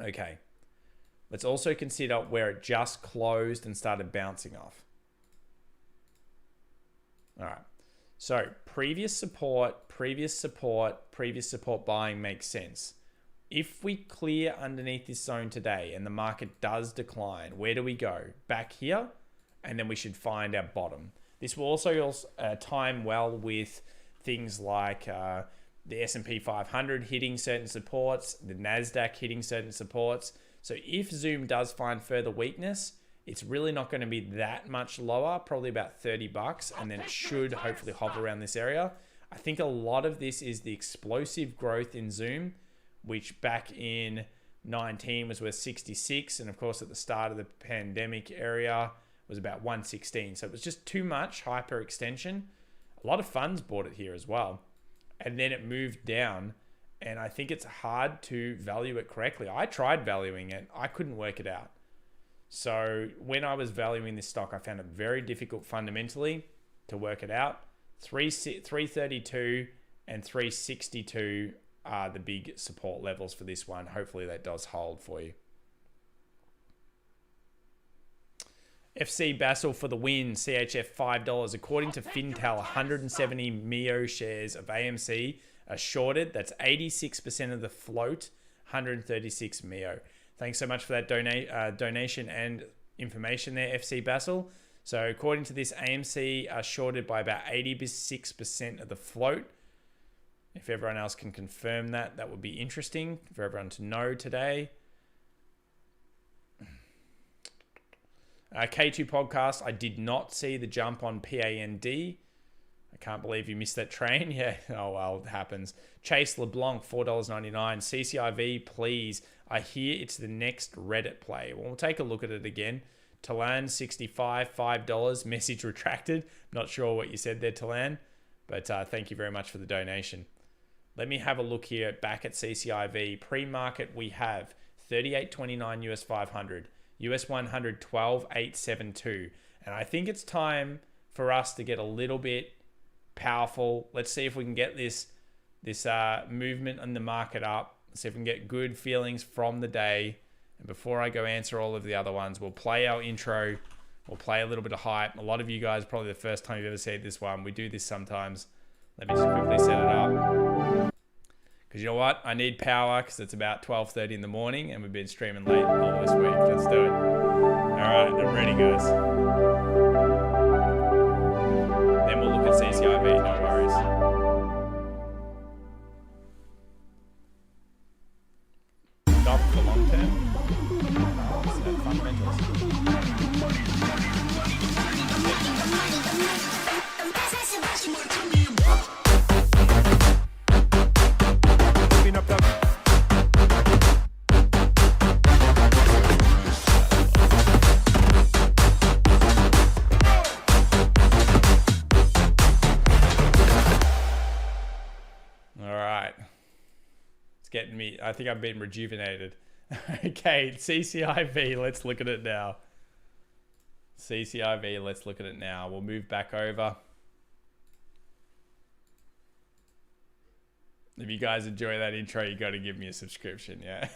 Okay. Let's also consider where it just closed and started bouncing off. All right. So previous support buying makes sense. If we clear underneath this zone today and the market does decline, where do we go? Back here, and then we should find our bottom. This will also time well with things like the S&P 500 hitting certain supports, the Nasdaq hitting certain supports. So if Zoom does find further weakness, it's really not going to be that much lower, probably about $30, and then it should hopefully hover around this area. I think a lot of this is the explosive growth in Zoom, which back in 19 was worth 66, and of course at the start of the pandemic area was about 116. So it was just too much hyper extension. A lot of funds bought it here as well, and then it moved down, and I think it's hard to value it correctly. I tried valuing it, I couldn't work it out. So when I was valuing this stock, I found it very difficult fundamentally to work it out. 332 and 362 are the big support levels for this one. Hopefully that does hold for you. FC Basel for the win, CHF $5. According to Fintel, 170 MEO shares of AMC are shorted. That's 86% of the float, 136 MEO. Thanks so much for that donation and information there, FC Basel. So according to this, AMC are shorted by about 86% of the float. If everyone else can confirm that, that would be interesting for everyone to know today. K2 podcast, I did not see the jump on PAND. I can't believe you missed that train. Yeah, oh well, it happens. Chase LeBlanc, $4.99. CCIV, please. I hear it's the next Reddit play. Well, we'll take a look at it again. Talan, 65, $5. Message retracted. Not sure what you said there, Talan, but thank you very much for the donation. Let me have a look here back at CCIV. Pre-market, we have 38.29 US 500, US 100, 12.872. And I think it's time for us to get a little bit powerful. Let's see if we can get this movement in the market up. See if we can get good feelings from the day. And before I go answer all of the other ones, we'll play our intro. We'll play a little bit of hype. A lot of you guys, probably the first time you've ever seen this one. We do this sometimes. Let me just quickly set it up. Because you know what? I need power because it's about 12:30 in the morning and we've been streaming late all this week. Let's do it. All right, I'm ready, guys. Then we'll look at CCIV, no worries. Not for long term. Fundamentals. Getting me, I think I'm being rejuvenated. Okay, CCIV, let's look at it now. CCIV, let's look at it now. We'll move back over. If you guys enjoy that intro, you got to give me a subscription, yeah.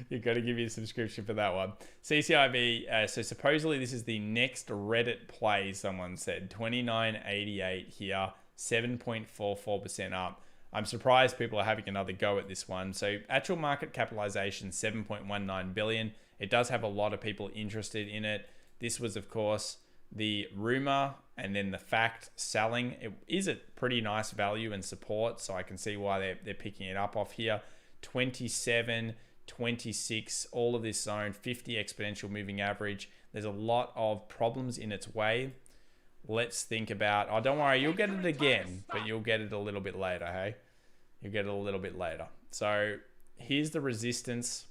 You got to give me a subscription for that one. CCIV, so supposedly this is the next Reddit play, someone said. 29.88 here, 7.44% up. I'm surprised people are having another go at this one. So actual market capitalization, 7.19 billion. It does have a lot of people interested in it. This was, of course, the rumor and then the fact selling. It is a pretty nice value and support, so I can see why they're picking it up off here. 27, 26, all of this zone, 50 exponential moving average. There's a lot of problems in its way. let's think about, oh, don't worry, you'll get it again, but you'll get it a little bit later, hey? You'll get it a little bit later. So here's the resistance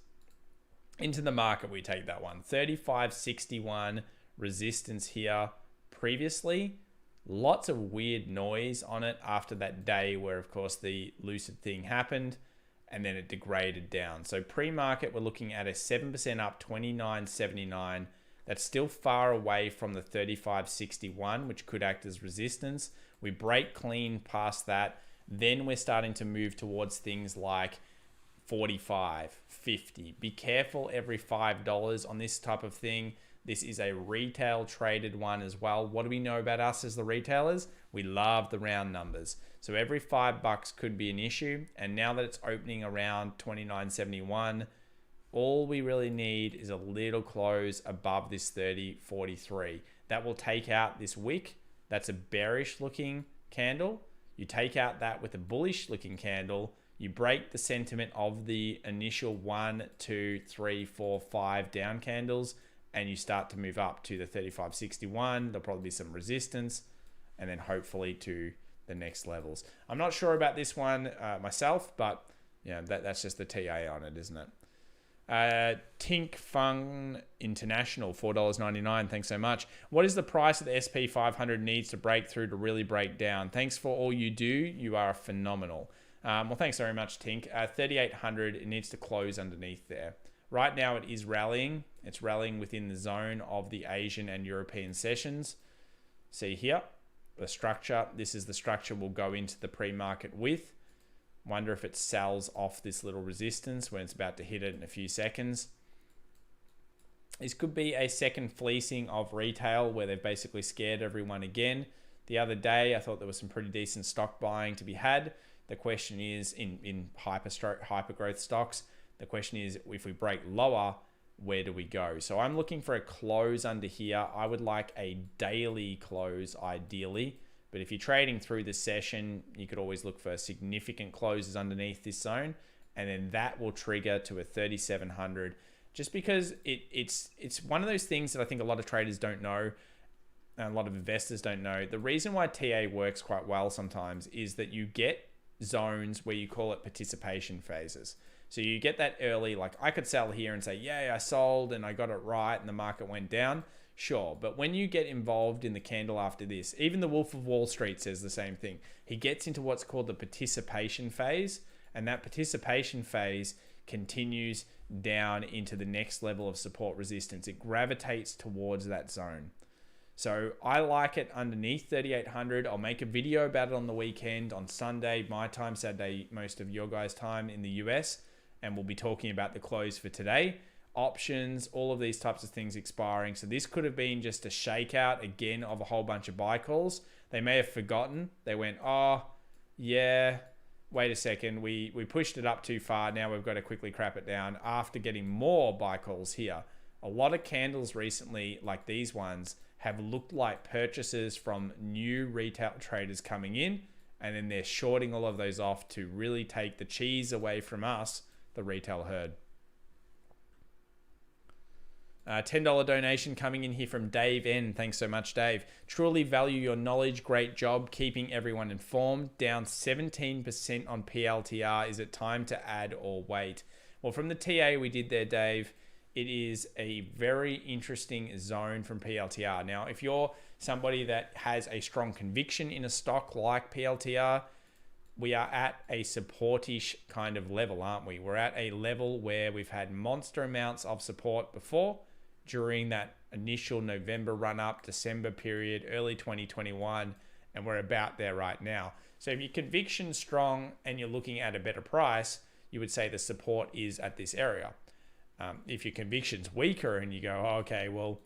into the market. We take that one. 35.61 resistance here previously. Lots of weird noise on it after that day where, of course, the Lucid thing happened and then it degraded down. So pre-market, we're looking at a 7% up, 29.79. That's still far away from the 35.61, which could act as resistance. We break clean past that. Then we're starting to move towards things like 45, 50. Be careful every $5 on this type of thing. This is a retail traded one as well. What do we know about us as the retailers? We love the round numbers. So every $5 could be an issue. And now that it's opening around 29.71, all we really need is a little close above this 30.43. That will take out this wick. That's a bearish looking candle. You take out that with a bullish looking candle. You break the sentiment of the initial 1, 2, 3, 4, 5 down candles, and you start to move up to the 35.61. There'll probably be some resistance, and then hopefully to the next levels. I'm not sure about this one myself, but yeah, that's just the TA on it, isn't it? Tink Fung International, $4.99. Thanks so much. What is the price that the SP 500 needs to break through to really break down? Thanks for all you do. You are phenomenal. Well, thanks very much, Tink. 3,800, it needs to close underneath there. Right now it is rallying. It's rallying within the zone of the Asian and European sessions. See here, the structure. This is the structure we'll go into the pre-market with. Wonder if it sells off this little resistance when it's about to hit it in a few seconds. This could be a second fleecing of retail where they've basically scared everyone again. The other day, I thought there was some pretty decent stock buying to be had. The question is, in hyper growth stocks, the question is, if we break lower, where do we go? So I'm looking for a close under here. I would like a daily close ideally. But if you're trading through the session, you could always look for significant closes underneath this zone. And then that will trigger to a 3,700. Just because it's one of those things that I think a lot of traders don't know. And a lot of investors don't know. The reason why TA works quite well sometimes is that you get zones where you call it participation phases. So you get that early, like I could sell here and say, yeah, I sold and I got it right and the market went down. Sure, but when you get involved in the candle after this, even the Wolf of Wall Street says the same thing. He gets into what's called the participation phase, and that participation phase continues down into the next level of support resistance. It gravitates towards that zone. So I like it underneath 3,800. I'll make a video about it on the weekend, on Sunday, my time, Saturday, most of your guys' time in the US, and we'll be talking about the close for today. Options, all of these types of things expiring. So this could have been just a shakeout again of a whole bunch of buy calls. They may have forgotten. They went, oh, yeah, wait a second. We pushed it up too far. Now we've got to quickly crap it down after getting more buy calls here. A lot of candles recently, like these ones, have looked like purchases from new retail traders coming in, and then they're shorting all of those off to really take the cheese away from us, the retail herd. $10 donation coming in here from Dave N. Thanks so much, Dave. Truly value your knowledge. Great job keeping everyone informed. Down 17% on PLTR. Is it time to add or wait? Well, from the TA we did there, Dave, it is a very interesting zone from PLTR. Now, if you're somebody that has a strong conviction in a stock like PLTR, we are at a supportish kind of level, aren't we? We're at a level where we've had monster amounts of support before during that initial November run up, December period, early 2021, and we're about there right now. So if your conviction's strong and you're looking at a better price, you would say the support is at this area. If your conviction's weaker and you go, oh, okay, well,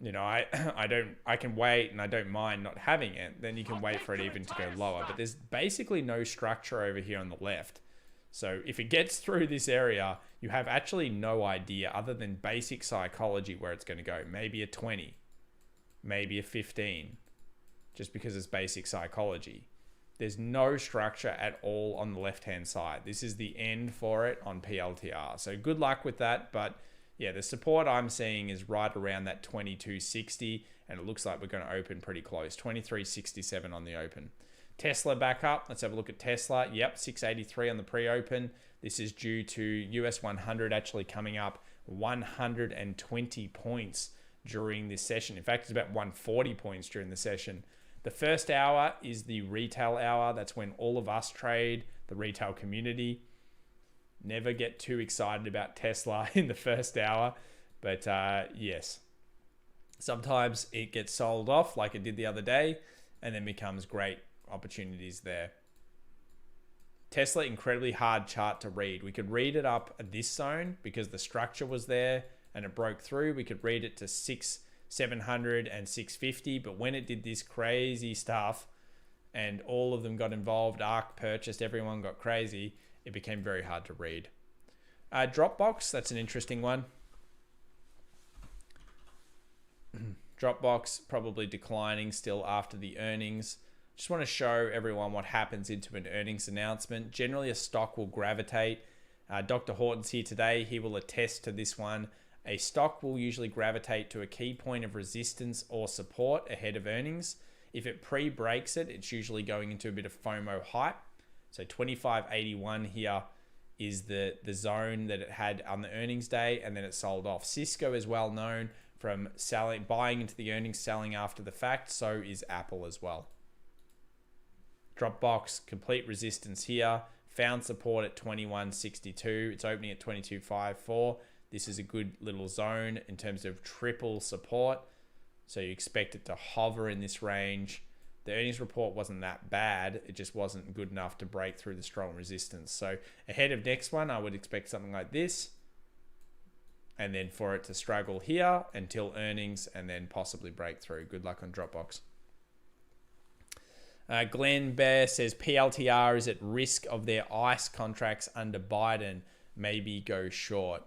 you know, I can wait and I don't mind not having it, then you can wait for it even to go lower. But there's basically no structure over here on the left. So if it gets through this area, you have actually no idea other than basic psychology where it's going to go. Maybe a 20, maybe a 15, just because it's basic psychology. There's no structure at all on the left-hand side. This is the end for it on PLTR. So good luck with that, but yeah, the support I'm seeing is right around that 22.60, and it looks like we're going to open pretty close. 23.67 on the open. Tesla back up. Let's have a look at Tesla. Yep, 683 on the pre-open. This is due to US 100 actually coming up 120 points during this session. In fact, it's about 140 points during the session. The first hour is the retail hour. That's when all of us trade, the retail community. Never get too excited about Tesla in the first hour. But yes, sometimes it gets sold off like it did the other day and then becomes great opportunities there. Tesla, incredibly hard chart to read. We could read it up at this zone because the structure was there and it broke through. We could read it to 700 and 650, but when it did this crazy stuff and all of them got involved, ARK purchased, everyone got crazy, it became very hard to read. Dropbox, that's an interesting one. Dropbox probably declining still after the earnings. Just want to show everyone what happens into an earnings announcement. Generally, a stock will gravitate. Dr. Horton's here today. He will attest to this one. A stock will usually gravitate to a key point of resistance or support ahead of earnings. If it pre-breaks it, it's usually going into a bit of FOMO hype. So 25.81 here is the zone that it had on the earnings day, and then it sold off. Cisco is well known from buying into the earnings, selling after the fact. So is Apple as well. Dropbox, complete resistance here. Found support at 21.62. It's opening at 22.54. This is a good little zone in terms of triple support. So you expect it to hover in this range. The earnings report wasn't that bad. It just wasn't good enough to break through the strong resistance. So ahead of next one, I would expect something like this. And then for it to struggle here until earnings and then possibly break through. Good luck on Dropbox. Glenn Bear says PLTR is at risk of their ICE contracts under Biden. Maybe go short.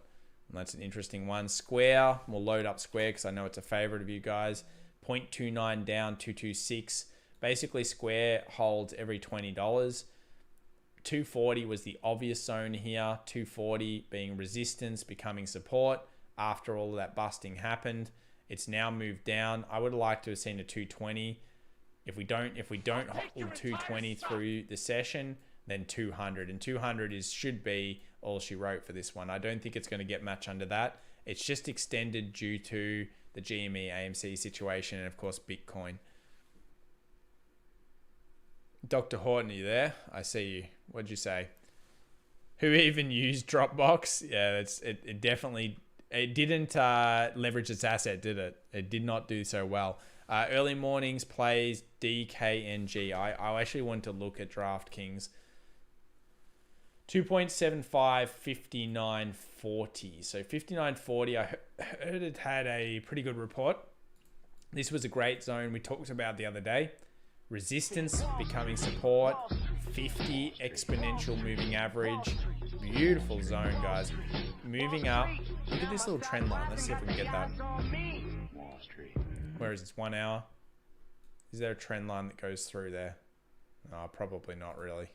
And that's an interesting one. Square, we'll load up Square because I know it's a favorite of you guys. 0.29 down, 226. Basically, Square holds every $20. 240 was the obvious zone here. 240 being resistance, becoming support. After all of that busting happened, it's now moved down. I would like to have seen a 220. If we don't hold 220 through the session, then 200. And 200 should be all she wrote for this one. I don't think it's going to get much under that. It's just extended due to the GME AMC situation and of course Bitcoin. Dr. Horton, are you there? I see you. What'd you say? Who even used Dropbox? Yeah, it definitely didn't leverage its asset, did it? It did not do so well. Early mornings plays DKNG. I actually want to look at DraftKings. 2.75, 59.40. So 59.40, I heard it had a pretty good report. This was a great zone we talked about the other day. Resistance becoming support. 50 exponential moving average. Beautiful zone, guys. Moving up. Look at this little trend line. Let's see if we can get that. Where is this? 1 hour? Is there a trend line that goes through there? No, probably not really.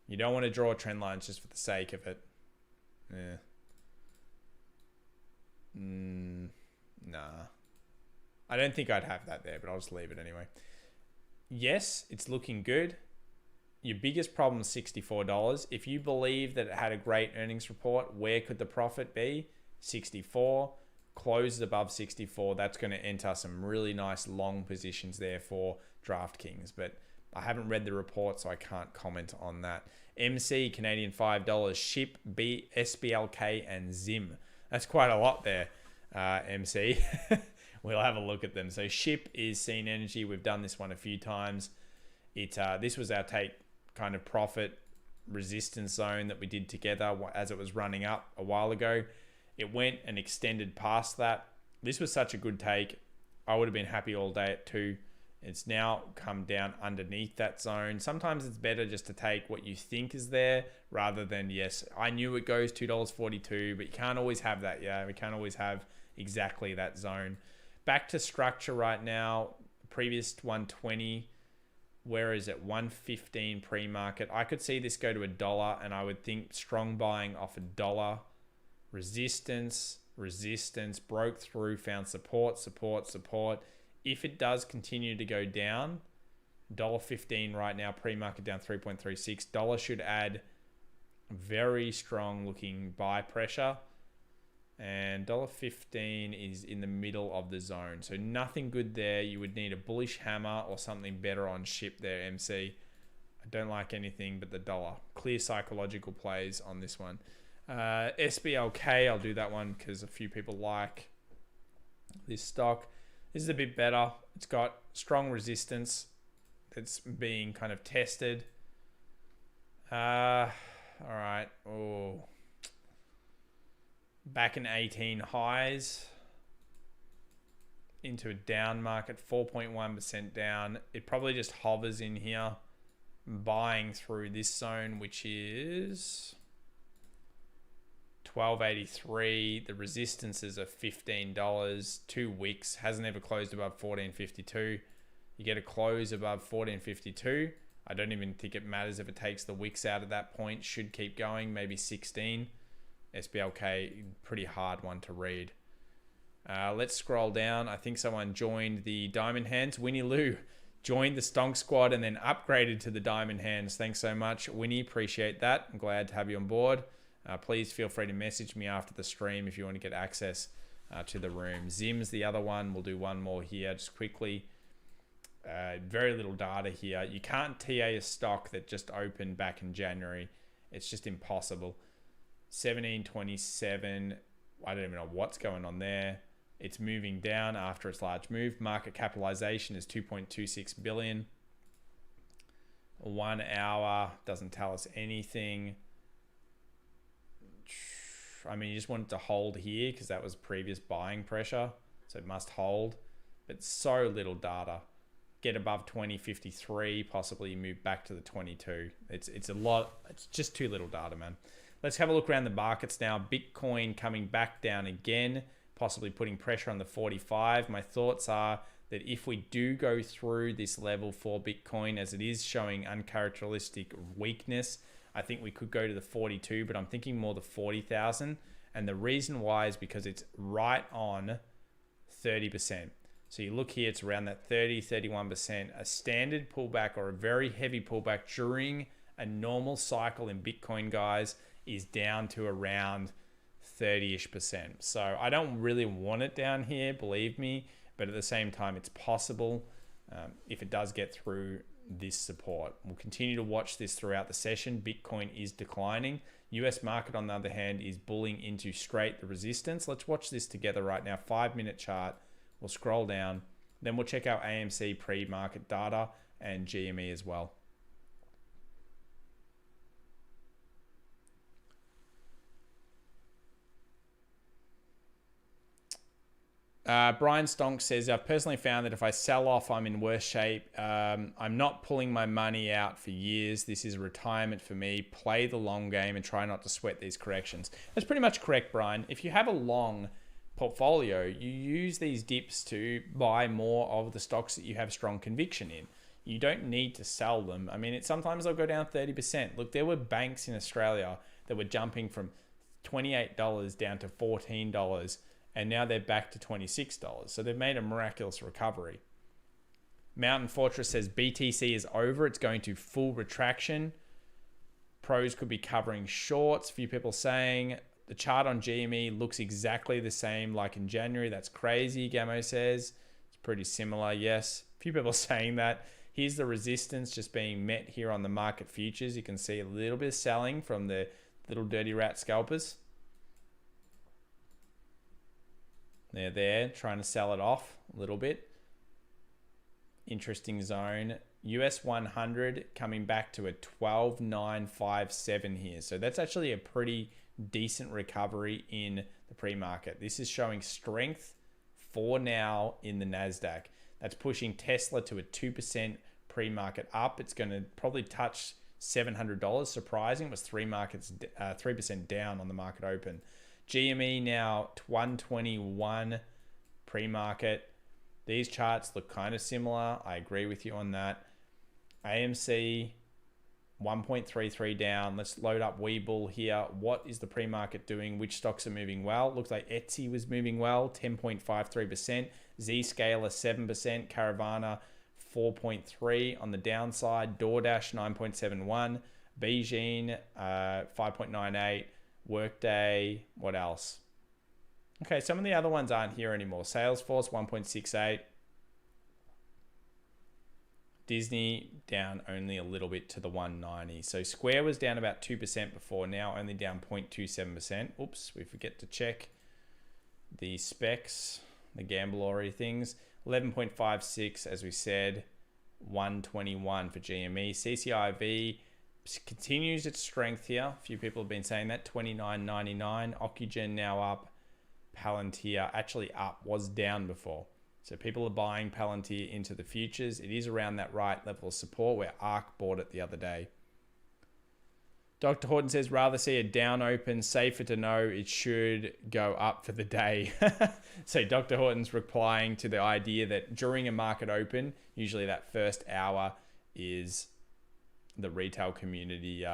You don't want to draw trend lines just for the sake of it. Yeah. Nah. I don't think I'd have that there, but I'll just leave it anyway. Yes, it's looking good. Your biggest problem is $64. If you believe that it had a great earnings report, where could the profit be? 64. Closes above 64. That's going to enter some really nice long positions there for DraftKings. But I haven't read the report, so I can't comment on that. MC, Canadian $5. SHIP, SBLK, and ZIM. That's quite a lot there, MC. We'll have a look at them. So SHIP is Scene Energy. We've done this one a few times. This was our take kind of profit resistance zone that we did together as it was running up a while ago. It went and extended past that. This was such a good take. I would have been happy all day at 2. It's now come down underneath that zone. Sometimes it's better just to take what you think is there rather than, yes, I knew it goes $2.42, but you can't always have that. Yeah, we can't always have exactly that zone. Back to structure right now. Previous 120. Where is it? 115 pre-market. I could see this go to $1, and I would think strong buying off $1 resistance, resistance, broke through, found support, support, support. If it does continue to go down, $1.15 right now, pre-market down 3.36. Dollar should add very strong looking buy pressure. And $1.15 is in the middle of the zone. So nothing good there. You would need a bullish hammer or something better on ship there, MC. I don't like anything but the dollar. Clear psychological plays on this one. SBLK, I'll do that one because a few people like this stock. This is a bit better. It's got strong resistance that's being kind of tested. All right. Oh. Back in 18 highs into a down market, 4.1% down. It probably just hovers in here, buying through this zone, which is 12.83. The resistances are $15. 2 wicks, hasn't ever closed above 14.52. You get a close above 14.52. I don't even think it matters if it takes the wicks out at that point. Should keep going, maybe 16. SBLK, pretty hard one to read. Let's scroll down. I think someone joined the Diamond Hands. Winnie Lou joined the Stonk Squad and then upgraded to the Diamond Hands. Thanks so much, Winnie. Appreciate that. I'm glad to have you on board. Please feel free to message me after the stream if you want to get access to the room. Zim's the other one. We'll do one more here just quickly. Very little data here. You can't TA a stock that just opened back in January. It's just impossible. 1727. I don't even know what's going on there. It's moving down after its large move. Market capitalization is 2.26 billion. 1 hour doesn't tell us anything. I mean, you just want it to hold here because that was previous buying pressure, so it must hold. But so little data. Get above 2053, possibly move back to the 22. It's a lot. It's just too little data, man. Let's have a look around the markets now. Bitcoin coming back down again, possibly putting pressure on the 45. My thoughts are that if we do go through this level for Bitcoin, as it is showing uncharacteristic weakness, I think we could go to the 42, but I'm thinking more the 40,000. And the reason why is because it's right on 30%. So you look here, it's around that 30, 31%. A standard pullback or a very heavy pullback during a normal cycle in Bitcoin, guys, is down to around 30-ish%. So I don't really want it down here, believe me, but at the same time, it's possible if it does get through this support. We'll continue to watch this throughout the session. Bitcoin is declining. US market, on the other hand, is bulling into straight the resistance. Let's watch this together right now. 5-minute chart. We'll scroll down. Then we'll check out AMC pre-market data and GME as well. Brian Stonk says, I've personally found that if I sell off, I'm in worse shape. I'm not pulling my money out for years. This is retirement for me. Play the long game and try not to sweat these corrections. That's pretty much correct, Brian. If you have a long portfolio, you use these dips to buy more of the stocks that you have strong conviction in. You don't need to sell them. I mean, sometimes they'll go down 30%. Look, there were banks in Australia that were jumping from $28 down to $14. And now they're back to $26. So they've made a miraculous recovery. Mountain Fortress says BTC is over. It's going to full retraction. Pros could be covering shorts. A few people saying the chart on GME looks exactly the same like in January. That's crazy, Gamo says. It's pretty similar, yes. A few people saying that. Here's the resistance just being met here on the market futures. You can see a little bit of selling from the little dirty rat scalpers. They're there trying to sell it off a little bit. Interesting zone. US 100 coming back to a 12,957 here. So that's actually a pretty decent recovery in the pre-market. This is showing strength for now in the Nasdaq. That's pushing Tesla to a 2% pre-market up. It's going to probably touch $700. Surprising. It was 3% down on the market open. GME now 121 pre-market. These charts look kind of similar. I agree with you on that. AMC 1.33 down. Let's load up Webull here. What is the pre-market doing? Which stocks are moving well? Looks like Etsy was moving well, 10.53%. Zscaler 7%. Caravana 4.3 on the downside. DoorDash 9.71. Beijing 5.98. Workday. What else? Okay, some of the other ones aren't here anymore. Salesforce 1.68. Disney down only a little bit to the 190. So Square was down about 2% before, now only down 0.27%. Oops, we forget to check the specs, the gamblery things. 11.56, as we said, 121 for GME. CCIV continues its strength here. A few people have been saying that, 29.99. Ocugen now up. Palantir actually up, was down before. So people are buying Palantir into the futures. It is around that right level of support where ARK bought it the other day. Dr. Horton says, rather see a down open, safer to know it should go up for the day. So Dr. Horton's replying to the idea that during a market open, usually that first hour is the retail community,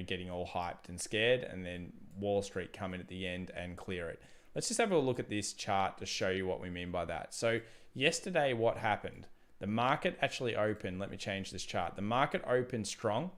getting all hyped and scared, and then Wall Street come in at the end and clear it. Let's just have a look at this chart to show you what we mean by that. So yesterday, what happened? The market actually opened. Let me change this chart. The market opened strong,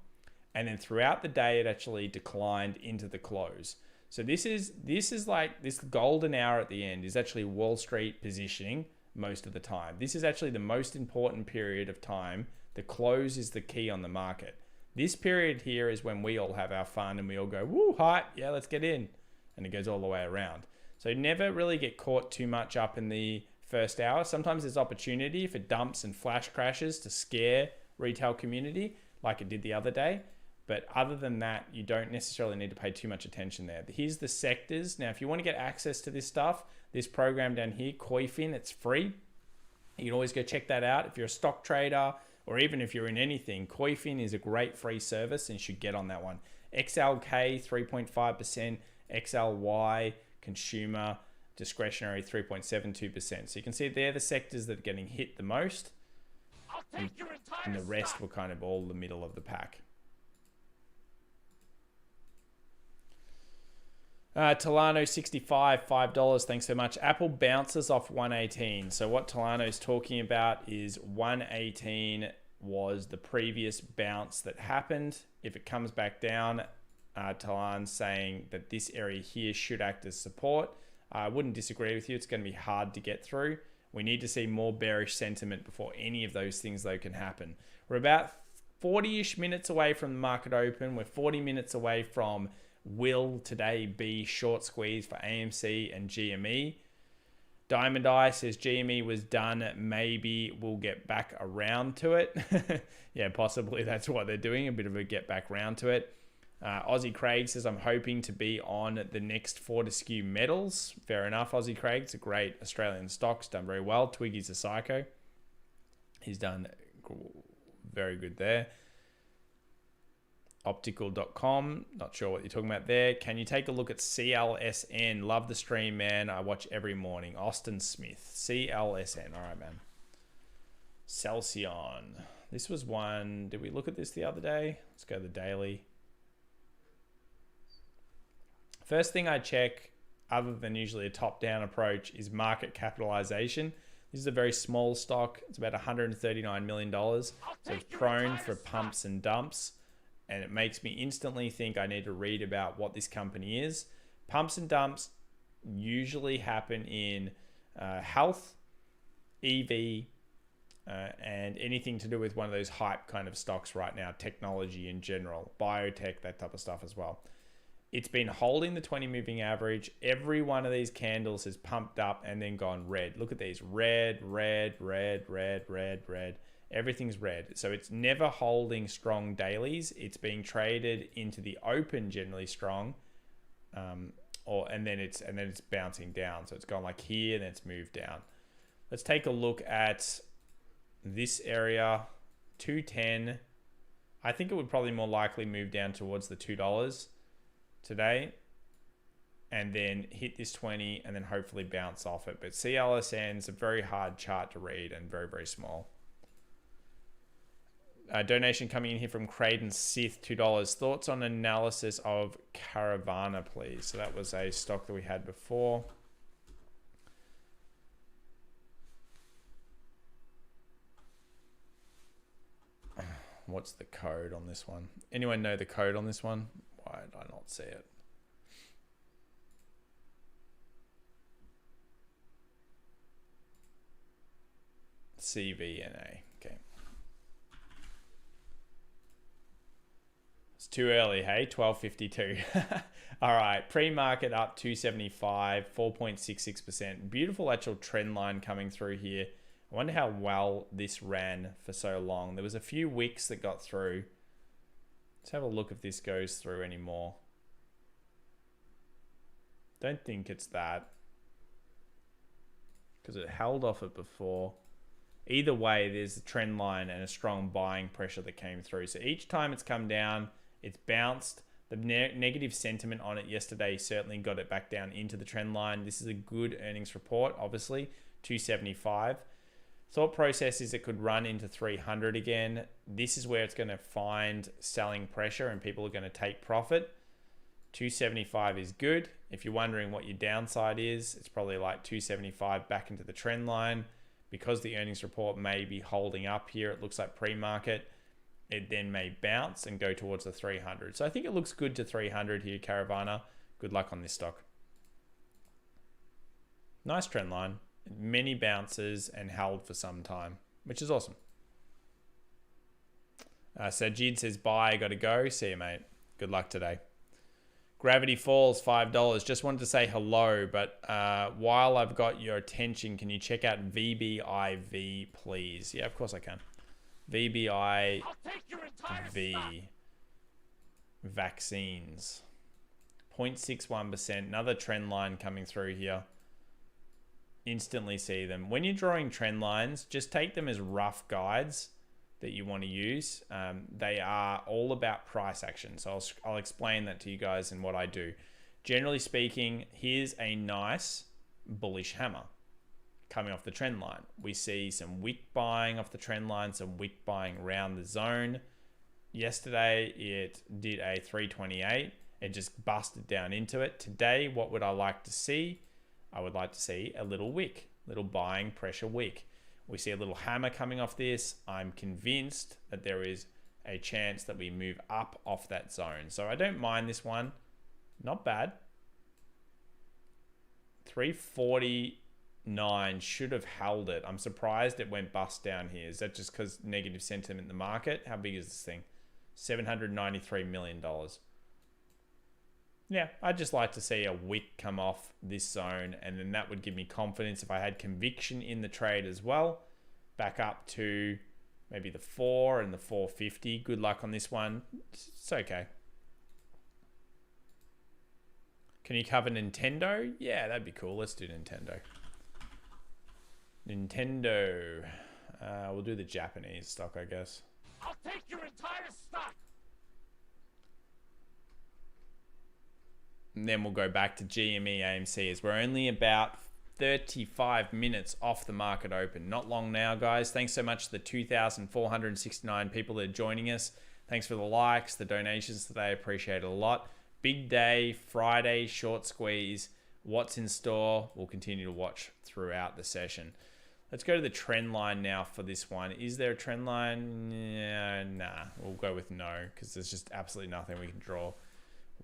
and then throughout the day, it actually declined into the close. So this is like this golden hour at the end is actually Wall Street positioning most of the time. This is actually the most important period of time. The close is the key on the market. This period here is when we all have our fun and we all go, woo, hype, yeah, let's get in. And it goes all the way around. So never really get caught too much up in the first hour. Sometimes there's opportunity if it dumps and flash crashes to scare retail community like it did the other day. But other than that, you don't necessarily need to pay too much attention there. Here's the sectors. Now, if you want to get access to this stuff, this program down here, Koifin, it's free. You can always go check that out. If you're a stock trader or even if you're in anything, Koifin is a great free service and you should get on that one. XLK, 3.5%. XLY, consumer, discretionary, 3.72%. So you can see they're the sectors that are getting hit the most. And the rest were kind of all the middle of the pack. Talano 65, $5. Thanks so much. Apple bounces off 118. So what Talano's talking about is 118 was the previous bounce that happened. If it comes back down, Talan's saying that this area here should act as support. I wouldn't disagree with you. It's going to be hard to get through. We need to see more bearish sentiment before any of those things though can happen. We're about 40-ish minutes away from the market open. We're 40 minutes away from will today be short squeeze for AMC and GME. Diamond Eye says GME was done. Maybe we'll get back around to it. Yeah, possibly that's what they're doing. A bit of a get back round to it. Aussie Craig says, I'm hoping to be on the next Fortescue Metals. Fair enough, Aussie Craig. It's a great Australian stock. It's done very well. Twiggy's a psycho. He's done very good there. Optical.com. Not sure what you're talking about there. Can you take a look at CLSN? Love the stream, man. I watch every morning. Austin Smith. CLSN. All right, man. Celsion. This was one. Did we look at this the other day? Let's go to the daily. First thing I check, other than usually a top-down approach, is market capitalization. This is a very small stock. It's about $139 million. So it's prone for pumps and dumps. And it makes me instantly think I need to read about what this company is. Pumps and dumps usually happen in health, EV, and anything to do with one of those hype kind of stocks right now, technology in general, biotech, that type of stuff as well. It's been holding the 20 moving average. Every one of these candles has pumped up and then gone red. Look at these, red, red, red, red, red, red. Everything's red. So it's never holding strong dailies. It's being traded into the open generally strong, and then it's bouncing down. So it's gone like here and then it's moved down. Let's take a look at this area, 210. I think it would probably more likely move down towards the $2 today and then hit this 20 and then hopefully bounce off it. But CLSN is a very hard chart to read and very, very small. Donation coming in here from Creighton Sith, $2. Thoughts on analysis of Caravana, please. So that was a stock that we had before. What's the code on this one? Anyone know the code on this one? Why did I not see it? CVNA. Okay. It's too early, hey? 12:52. All right. Pre-market up 275, 4.66%. Beautiful actual trend line coming through here. I wonder how well this ran for so long. There was a few wicks that got through. Let's have a look if this goes through anymore. Don't think it's that, because it held off it before. Either way, there's a trend line and a strong buying pressure that came through. So each time it's come down, it's bounced. The negative sentiment on it yesterday certainly got it back down into the trend line. This is a good earnings report, obviously, 275. Thought process is it could run into 300 again. This is where it's going to find selling pressure and people are going to take profit. 275 is good. If you're wondering what your downside is, it's probably like 275 back into the trend line. Because the earnings report may be holding up here, it looks like pre-market, it then may bounce and go towards the 300. So I think it looks good to 300 here, Caravana. Good luck on this stock. Nice trend line. Many bounces and held for some time, which is awesome. Sajid says, bye, got to go. See you, mate. Good luck today. Gravity Falls, $5. Just wanted to say hello, but while I've got your attention, can you check out VBIV, please? Yeah, of course I can. VBIV vaccines. 0.61%. Another trend line coming through here. Instantly see them. When you're drawing trend lines, just take them as rough guides that you want to use. They are all about price action. So I'll explain that to you guys and what I do. Generally speaking, here's a nice bullish hammer coming off the trend line. We see some wick buying off the trend line, some wick buying around the zone. Yesterday, it did a 328. It just busted down into it. Today, what would I like to see? I would like to see a little wick, little buying pressure wick. We see a little hammer coming off this. I'm convinced that there is a chance that we move up off that zone. So I don't mind this one. Not bad. 349 should have held it. I'm surprised it went bust down here. Is that just because negative sentiment in the market? How big is this thing? $793 million. Yeah, I'd just like to see a wick come off this zone, and then that would give me confidence if I had conviction in the trade as well. Back up to maybe the 4 and the 450. Good luck on this one. It's okay. Can you cover Nintendo? Yeah, that'd be cool. Let's do Nintendo. Nintendo. We'll do the Japanese stock, I guess. I'll take your entire stock. And then we'll go back to GME AMC as we're only about 35 minutes off the market open. Not long now, guys. Thanks so much to the 2,469 people that are joining us. Thanks for the likes, the donations today. Appreciate it a lot. Big day, Friday, short squeeze. What's in store? We'll continue to watch throughout the session. Let's go to the trend line now for this one. Is there a trend line? Yeah, nah. We'll go with no, because there's just absolutely nothing we can draw.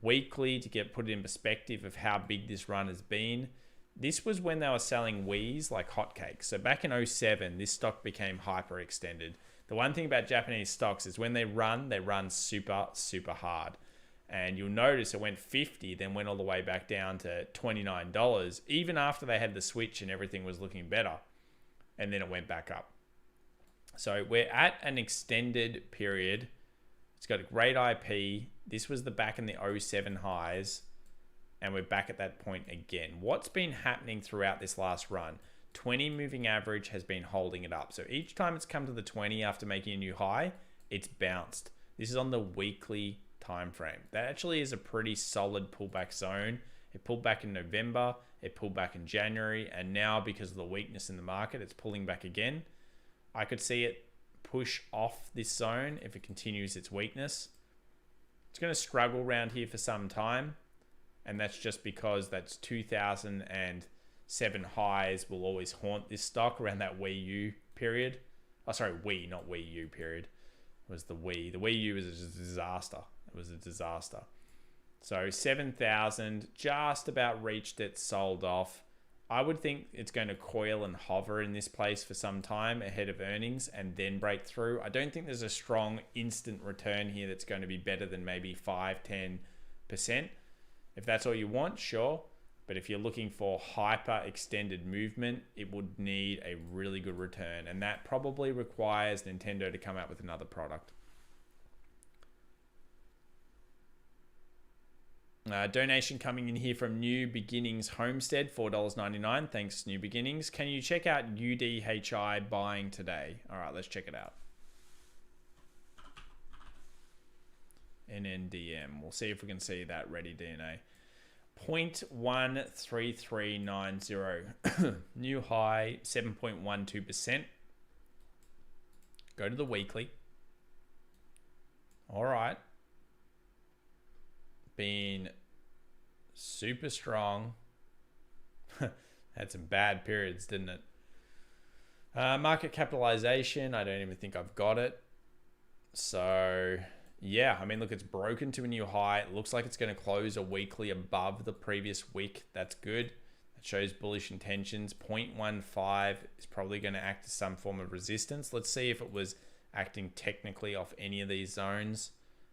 Weekly, to put it in perspective of how big this run has been. This was when they were selling Wii's like hotcakes. So back in 07, this stock became hyper extended. The one thing about Japanese stocks is when they run super, super hard. And you'll notice it went 50, then went all the way back down to $29, even after they had the switch and everything was looking better. And then it went back up. So we're at an extended period. It's got a great IP. This was the back in the 07 highs, and we're back at that point again. What's been happening throughout this last run? 20 moving average has been holding it up. So each time it's come to the 20 after making a new high, it's bounced. This is on the weekly time frame. That actually is a pretty solid pullback zone. It pulled back in November, it pulled back in January, and now because of the weakness in the market, it's pulling back again. I could see it push off this zone if it continues its weakness. It's going to struggle around here for some time, and that's just because that's 2007 highs will always haunt this stock around that WU period. Oh, sorry, not WU period. It was the Wii. The Wii U was a disaster. It was a disaster. So 7,000, just about reached it, sold off. I would think it's going to coil and hover in this place for some time ahead of earnings and then break through. I don't think there's a strong instant return here that's going to be better than maybe 5-10%. If that's all you want, sure. But if you're looking for hyper extended movement, it would need a really good return. And that probably requires Nintendo to come out with another product. Donation coming in here from New Beginnings Homestead, $4.99. Thanks, New Beginnings. Can you check out UDHI buying today? All right, let's check it out. NNDM. We'll see if we can see that ready DNA. 0.13390. New high, 7.12%. Go to the weekly. All right. Been super strong. Had some bad periods, didn't it? Market capitalization, I don't even think I've got it. So yeah, I mean, look, it's broken to a new high. It looks like it's going to close a weekly above the previous wick. That's good. That shows bullish intentions. 0.15 is probably going to act as some form of resistance. Let's see if it was acting technically off any of these zones.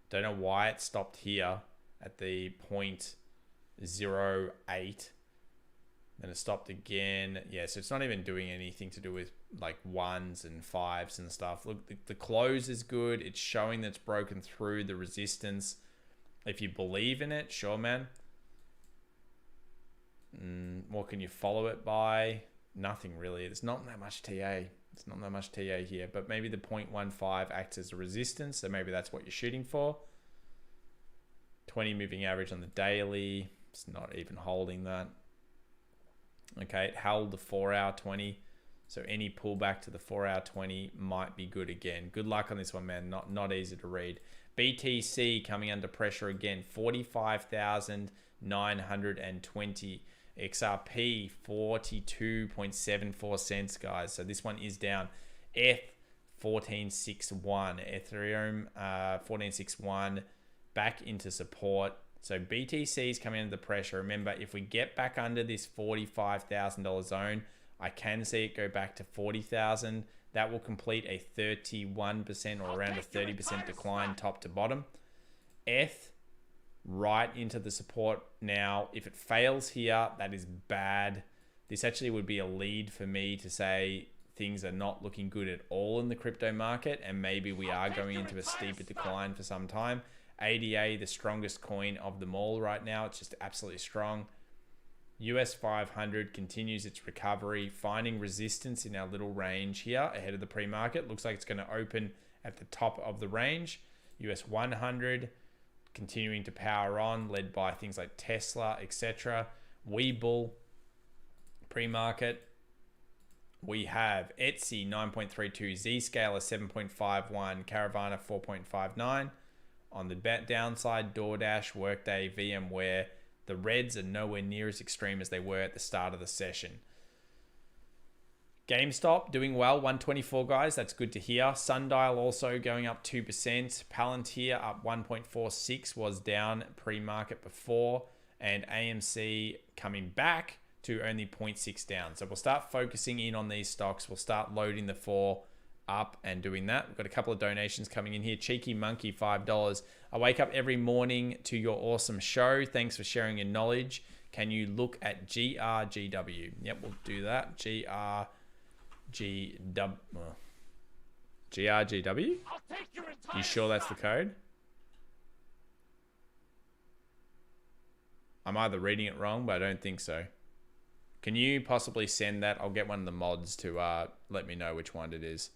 Don't know why it stopped here at the 0.08. Then it stopped again. Yeah, so it's not even doing anything to do with like 1s and 5s and stuff. Look, the close is good. It's showing that it's broken through the resistance. If you believe in it, sure, man. What can you follow it by? Nothing really. There's not that much TA. It's not that much TA here, but maybe the 0.15 acts as a resistance, so maybe that's what you're shooting for. 20 moving average on the daily. It's not even holding that. Okay, it held the 4-hour 20. So any pullback to the 4-hour 20 might be good again. Good luck on this one, man. Not easy to read. BTC coming under pressure again. 45,920. XRP 42.74 cents, guys. So this one is down. ETH 1461. Ethereum 1461 back into support. So BTC is coming under the pressure. Remember, if we get back under this $45,000 zone, I can see it go back to 40,000. That will complete a 31% or around a 30% decline top to bottom. ETH right into the support now. If it fails here, that is bad. This actually would be a lead for me to say things are not looking good at all in the crypto market, and maybe we are going into a steeper decline for some time. ADA, the strongest coin of them all right now. It's just absolutely strong. US 500 continues its recovery, finding resistance in our little range here ahead of the pre-market. Looks like it's going to open at the top of the range. US 100 continuing to power on, led by things like Tesla, etc. Webull pre-market. We have Etsy 9.32, Zscaler 7.51, Caravana 4.59. On the downside, DoorDash, Workday, VMware. The reds are nowhere near as extreme as they were at the start of the session. GameStop doing well, 124, guys. That's good to hear. Sundial also going up 2%. Palantir up 1.46, was down pre-market before. And AMC coming back to only 0.6 down. So we'll start focusing in on these stocks. We'll start loading the 4 up and doing that. We've got a couple of donations coming in here. Cheeky Monkey, $5. I wake up every morning to your awesome show. Thanks for sharing your knowledge. Can you look at GRGW? Yep, we'll do that. GRGW. GRGW? You sure that's the code? I'm either reading it wrong, but I don't think so. Can you possibly send that? I'll get one of the mods to let me know which one it is.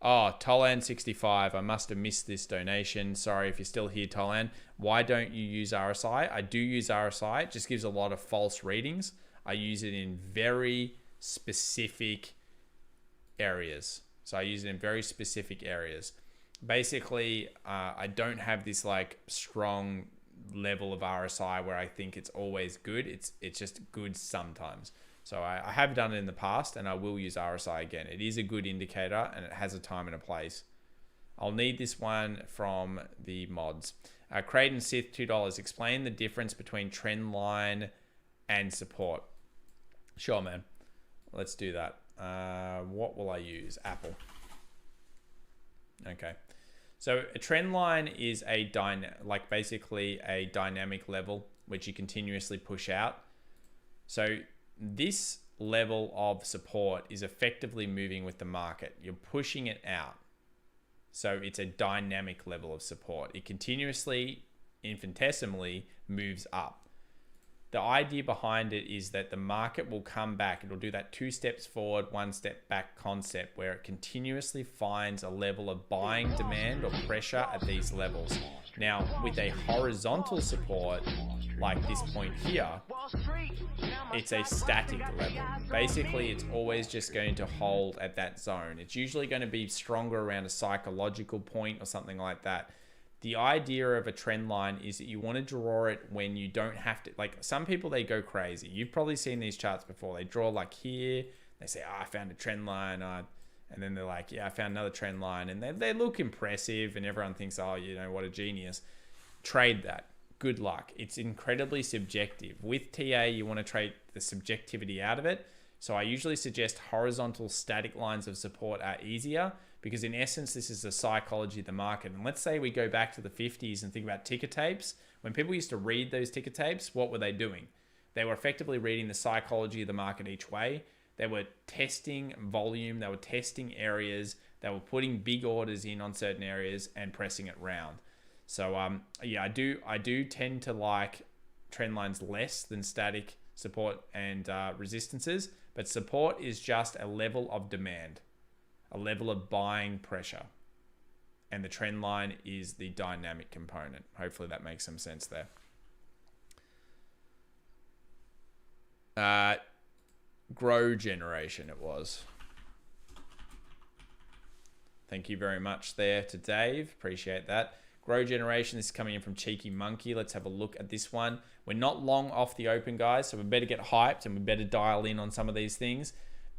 Oh, Tolan65, I must have missed this donation. Sorry if you're still here, Tolan. Why don't you use RSI? I do use RSI. It just gives a lot of false readings. I use it in very specific areas. So I use it in very specific areas. Basically, I don't have this like strong level of RSI where I think it's always good. It's just good sometimes. So I have done it in the past, and I will use RSI again. It is a good indicator, and it has a time and a place. I'll need this one from the mods. Creighton Sith, $2. Explain the difference between trend line and support. Sure, man. Let's do that. What will I use? Apple. Okay. So a trend line is basically a dynamic level which you continuously push out. So this level of support is effectively moving with the market. You're pushing it out. So it's a dynamic level of support. It continuously, infinitesimally moves up. The idea behind it is that the market will come back. It'll do that 2 steps forward, 1 step back concept where it continuously finds a level of buying demand or pressure at these levels. Now, with a horizontal support like this point here, it's a static level. Basically, it's always just going to hold at that zone. It's usually going to be stronger around a psychological point or something like that. The idea of a trend line is that you want to draw it when you don't have to. Like some people, they go crazy. You've probably seen these charts before. They draw like here. They say, I found a trend line. And then they're like, yeah, I found another trend line. And they look impressive and everyone thinks, oh, what a genius. Trade that. Good luck. It's incredibly subjective. With TA, you want to trade the subjectivity out of it. So I usually suggest horizontal static lines of support are easier, because in essence, this is the psychology of the market. And let's say we go back to the 50s and think about ticker tapes. When people used to read those ticker tapes, what were they doing? They were effectively reading the psychology of the market each way. They were testing volume. They were testing areas. They were putting big orders in on certain areas and pressing it round. So yeah, I do tend to like trend lines less than static support and resistances, but support is just a level of demand, a level of buying pressure, and the trend line is the dynamic component. Hopefully that makes some sense there. Grow generation it was. Thank you very much there to Dave. Appreciate that. Grow generation is coming in from Cheeky Monkey. Let's have a look at this one. We're not long off the open, guys, so we better get hyped and we better dial in on some of these things.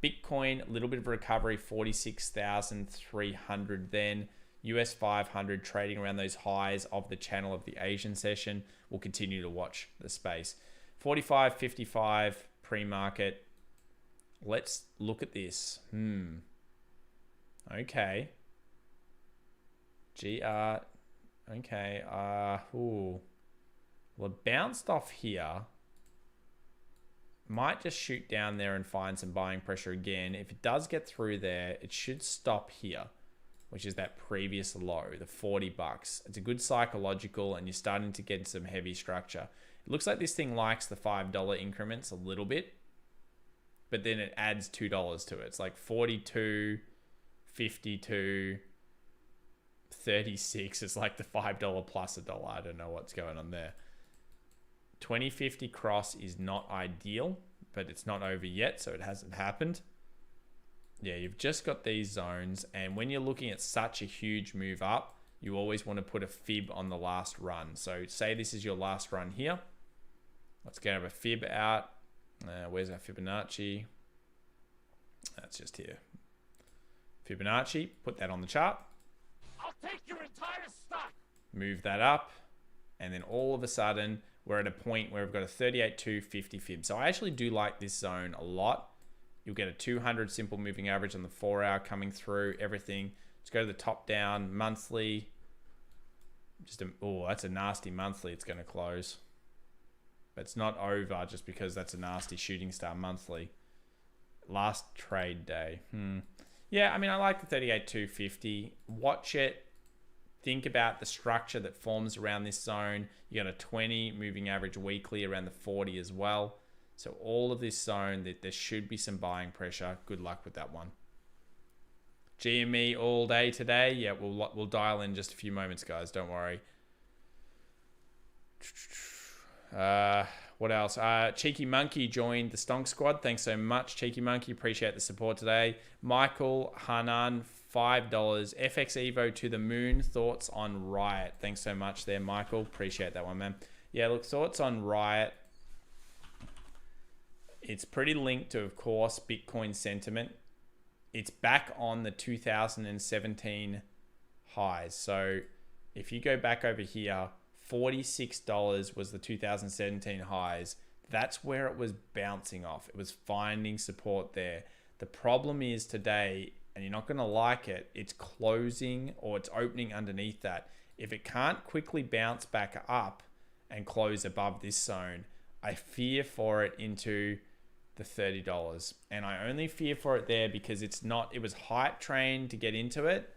Bitcoin, a little bit of recovery, 46,300 then. US 500 trading around those highs of the channel of the Asian session. We'll continue to watch the space. 45.55 pre-market. Let's look at this. Okay. GR. Okay. Well, it bounced off here. Might just shoot down there and find some buying pressure again. If it does get through there, it should stop here, which is that previous low, the 40 bucks. It's a good psychological, and you're starting to get some heavy structure. It looks like this thing likes the $5 increments a little bit, but then it adds $2 to it. It's like 42, 52, 36. It's like the $5 plus $1. I don't know what's going on there. 2050 cross is not ideal, but it's not over yet, so it hasn't happened. Yeah, you've just got these zones, and when you're looking at such a huge move up, you always want to put a fib on the last run. So say this is your last run here. Let's get a fib out. Where's our Fibonacci? That's just here. Fibonacci, put that on the chart. I'll take your entire stock. Move that up, and then all of a sudden, we're at a point where we've got a 38.250 fib. So I actually do like this zone a lot. You'll get a 200 simple moving average on the 4 hour coming through, everything. Let's go to the top down, monthly. Oh, that's a nasty monthly it's going to close. But it's not over just because that's a nasty shooting star monthly. Last trade day. Yeah, I mean, I like the 38.250. Watch it. Think about the structure that forms around this zone. You got a 20 moving average weekly around the 40 as well. So all of this zone, there should be some buying pressure. Good luck with that one. GME all day today. Yeah, we'll dial in just a few moments, guys. Don't worry. What else? Cheeky Monkey joined the Stonk Squad. Thanks so much, Cheeky Monkey. Appreciate the support today. Michael Hanan $5. FX Evo to the moon. Thoughts on Riot? Thanks so much there, Michael. Appreciate that one, man. Yeah, look, thoughts on Riot. It's pretty linked to, of course, Bitcoin sentiment. It's back on the 2017 highs. So if you go back over here, $46 was the 2017 highs. That's where it was bouncing off. It was finding support there. The problem is today, and you're not going to like it, it's closing or it's opening underneath that. If it can't quickly bounce back up and close above this zone, I fear for it into the $30. And I only fear for it there because it was hype train to get into it.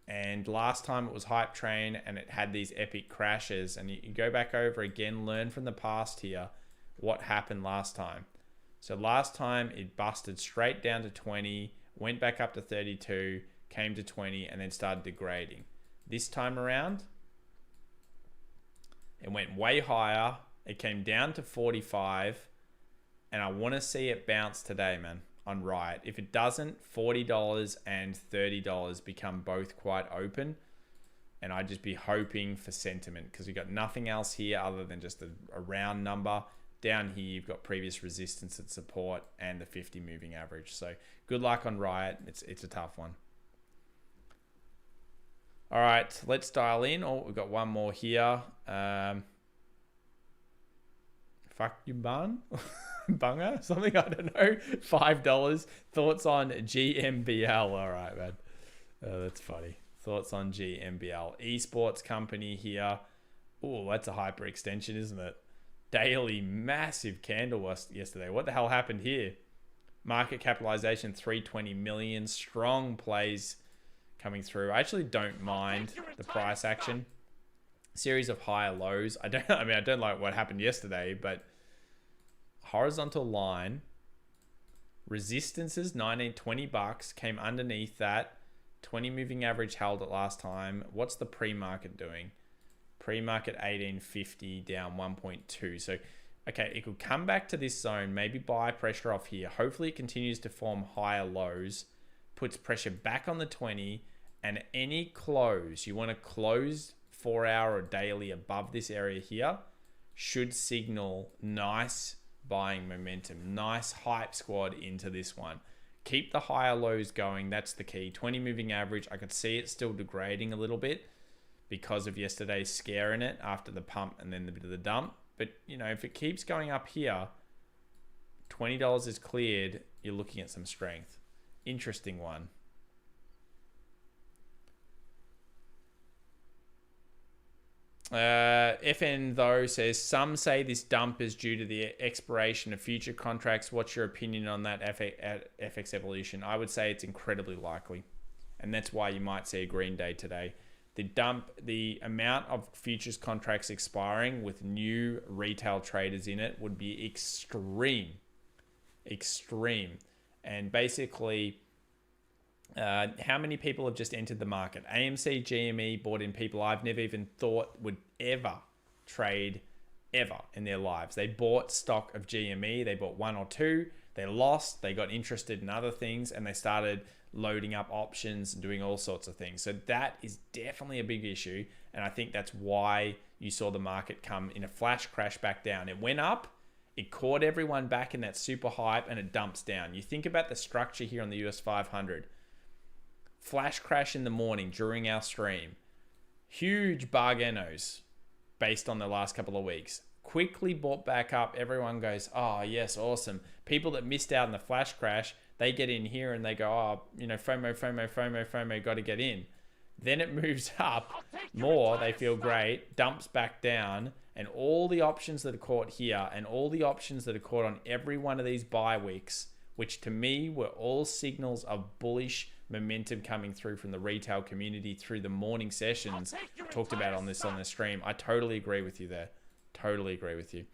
And last time it was hype train and it had these epic crashes. And you go back over again, learn from the past here what happened last time. So last time it busted straight down to 20, went back up to 32, came to 20, and then started degrading. This time around, it went way higher. It came down to 45, and I want to see it bounce today, man, on Riot. If it doesn't, $40 and $30 become both quite open, and I'd just be hoping for sentiment because we've got nothing else here other than just a round number. Down here, you've got previous resistance and support and the 50 moving average. So good luck on Riot. It's a tough one. All right, let's dial in. Oh, we've got one more here. Fuck you, bun. Bunga? Something, I don't know. $5. Thoughts on GMBL. All right, man. That's funny. Thoughts on GMBL. Esports company here. Oh, that's a hyper extension, isn't it? Daily massive candle was yesterday. What the hell happened here? Market capitalization 320 million. Strong plays coming through. I actually don't mind the price action. Series of higher lows. I don't like what happened yesterday, but horizontal line resistances 19-20 bucks came underneath that. 20 moving average held it last time. What's the pre-market doing? Pre-market 1850 down 1.2. So, okay, it could come back to this zone, maybe buy pressure off here. Hopefully it continues to form higher lows, puts pressure back on the 20, and any close, you want to close 4 hour or daily above this area here, should signal nice buying momentum, nice hype squad into this one. Keep the higher lows going. That's the key. 20 moving average. I could see it still degrading a little bit because of yesterday's scare in it after the pump and then the bit of the dump. But, you know, if it keeps going up here, $20 is cleared, you're looking at some strength. Interesting one. FN, though, says, some say this dump is due to the expiration of future contracts. What's your opinion on that FX evolution? I would say it's incredibly likely. And that's why you might see a green day today. The amount of futures contracts expiring with new retail traders in it would be extreme. And basically, how many people have just entered the market? AMC, GME bought in people I've never even thought would ever trade ever in their lives. They bought stock of GME. They bought one or two. They lost. They got interested in other things, and they started loading up options and doing all sorts of things. So that is definitely a big issue. And I think that's why you saw the market come in a flash crash back down. It went up, it caught everyone back in that super hype, and it dumps down. You think about the structure here on the US 500. Flash crash in the morning during our stream. Huge barganos based on the last couple of weeks. Quickly bought back up. Everyone goes, oh, yes, awesome. People that missed out on the flash crash, they get in here and they go, oh, you know, FOMO, got to get in. Then it moves up more. They feel great, dumps back down, and all the options that are caught here and all the options that are caught on every one of these buy weeks, which to me were all signals of bullish momentum coming through from the retail community through the morning sessions talked about on this stream. I totally agree with you there. Totally agree with you.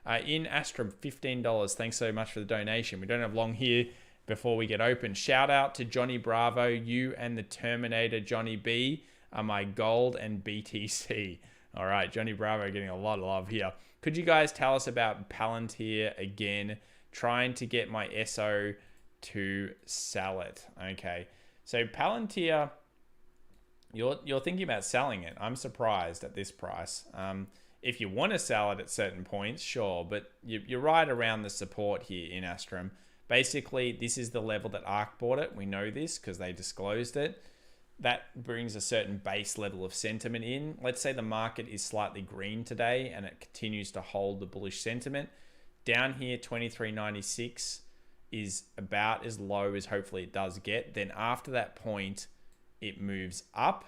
In Astrum, $15. Thanks so much for the donation. We don't have long here before we get open. Shout out to Johnny Bravo. You and the Terminator Johnny B are my gold and BTC. All right, Johnny Bravo getting a lot of love here. Could you guys tell us about Palantir again? Trying to get my SO to sell it. Okay. So Palantir, you're thinking about selling it. I'm surprised at this price. If you want to sell it at certain points, sure, but you're right around the support here in Astrum. Basically, this is the level that ARK bought it. We know this because they disclosed it. That brings a certain base level of sentiment in. Let's say the market is slightly green today and it continues to hold the bullish sentiment. Down here, 23.96 is about as low as hopefully it does get. Then after that point, it moves up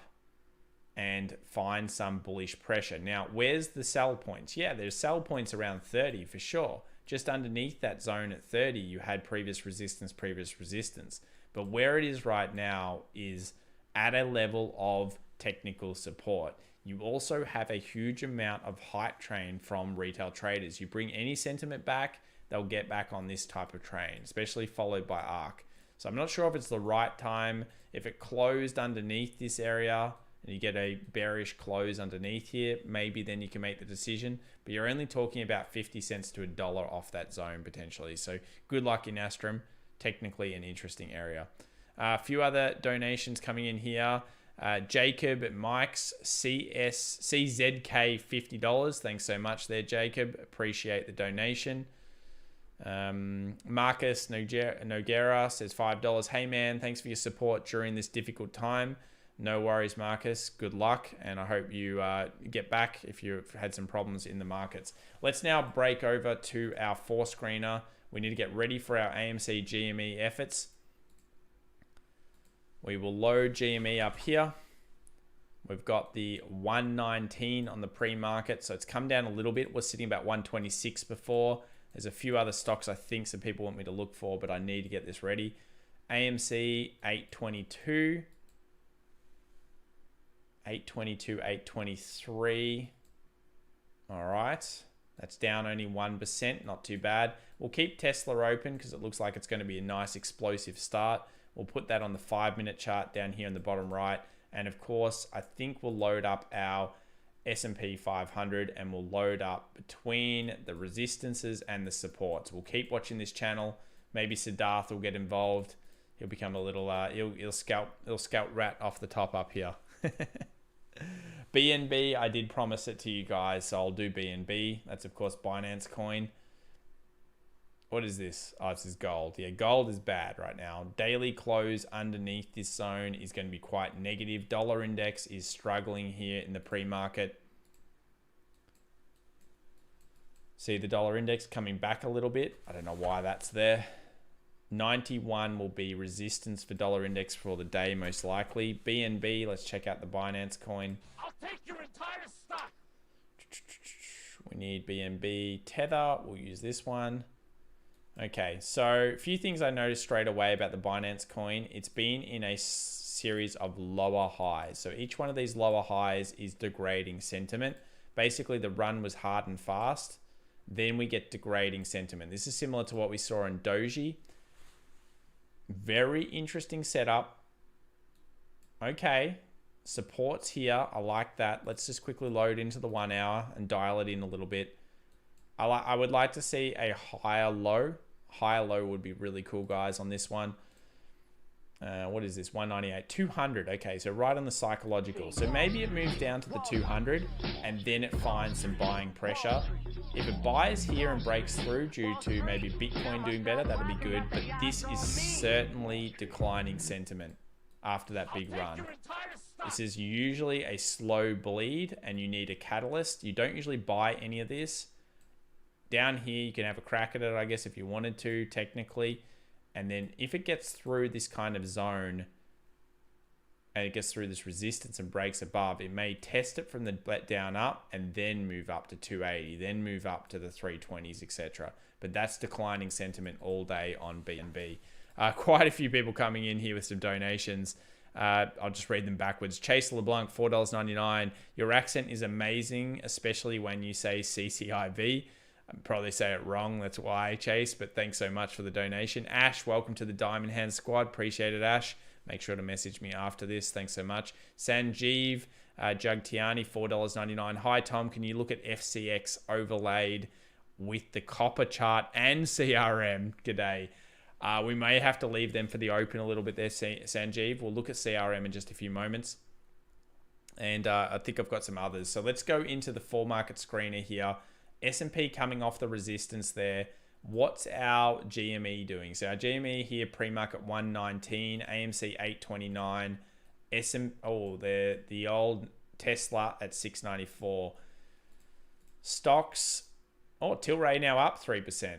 and finds some bullish pressure. Now, where's the sell points? Yeah, there's sell points around 30 for sure. Just underneath that zone at 30, you had previous resistance. But where it is right now is at a level of technical support. You also have a huge amount of hype train from retail traders. You bring any sentiment back, they'll get back on this type of train, especially followed by ARK. So I'm not sure if it's the right time. If it closed underneath this area and you get a bearish close underneath here, maybe then you can make the decision. But you're only talking about 50 cents to $1 off that zone potentially. So good luck in Astrum. Technically an interesting area. A few other donations coming in here. Jacob at Mike's CZK $50. Thanks so much there, Jacob. Appreciate the donation. Marcus Noguera says $5. Hey man, thanks for your support during this difficult time. No worries, Marcus. Good luck, and I hope you get back if you've had some problems in the markets. Let's now break over to our 4-screener. We need to get ready for our AMC GME efforts. We will load GME up here. We've got the 119 on the pre-market, so it's come down a little bit. We're sitting about 126 before. There's a few other stocks I think some people want me to look for, but I need to get this ready. AMC 822. 822, 823. All right. That's down only 1%. Not too bad. We'll keep Tesla open because it looks like it's going to be a nice explosive start. We'll put that on the 5-minute chart down here in the bottom right. And of course, I think we'll load up our S&P 500 and we'll load up between the resistances and the supports. We'll keep watching this channel. Maybe Siddharth will get involved. He'll become a little, he'll scout rat off the top up here. BNB, I did promise it to you guys, so I'll do BNB. That's of course Binance coin. What is this? Oh, this is gold. Yeah, gold is bad right now. Daily close underneath this zone is going to be quite negative. Dollar index is struggling here in the pre-market. See the dollar index coming back a little bit. I don't know why that's there. 91 will be resistance for dollar index for the day, most likely. BNB, let's check out the Binance coin. I'll take your entire stock. We need BNB. Tether, we'll use this one. Okay, so a few things I noticed straight away about the Binance coin. It's been in a series of lower highs. So each one of these lower highs is degrading sentiment. Basically, the run was hard and fast. Then we get degrading sentiment. This is similar to what we saw in Doji. Very interesting setup. Okay, supports here. I like that. Let's just quickly load into the 1 hour and dial it in a little bit. I would like to see a higher low. Higher low would be really cool, guys, on this one. What is this? 198, 200. Okay, so right on the psychological. So maybe it moves down to the 200 and then it finds some buying pressure. If it buys here and breaks through due to maybe Bitcoin doing better, that'll be good. But this is certainly declining sentiment after that big run. This is usually a slow bleed and you need a catalyst. You don't usually buy any of this. Down here, you can have a crack at it, I guess, if you wanted to, technically. And then if it gets through this kind of zone and it gets through this resistance and breaks above, it may test it from the down up and then move up to 280, then move up to the 320s, etc. But that's declining sentiment all day on BNB. Quite a few people coming in here with some donations. I'll just read them backwards. Chase LeBlanc, $4.99. Your accent is amazing, especially when you say CCIV. I probably say it wrong. That's why, Chase. But thanks so much for the donation. Ash, welcome to the Diamond Hand Squad. Appreciate it, Ash. Make sure to message me after this. Thanks so much. Sanjeev Jagtiani, $4.99. Hi, Tom. Can you look at FCX overlaid with the copper chart and CRM? G'day. We may have to leave them for the open a little bit there, Sanjeev. We'll look at CRM in just a few moments. And I think I've got some others. So let's go into the 4-market screener here. S&P coming off the resistance there. What's our GME doing? So our GME here, pre-market 119, AMC 829, the old Tesla at 694. Stocks, Tilray now up 3%.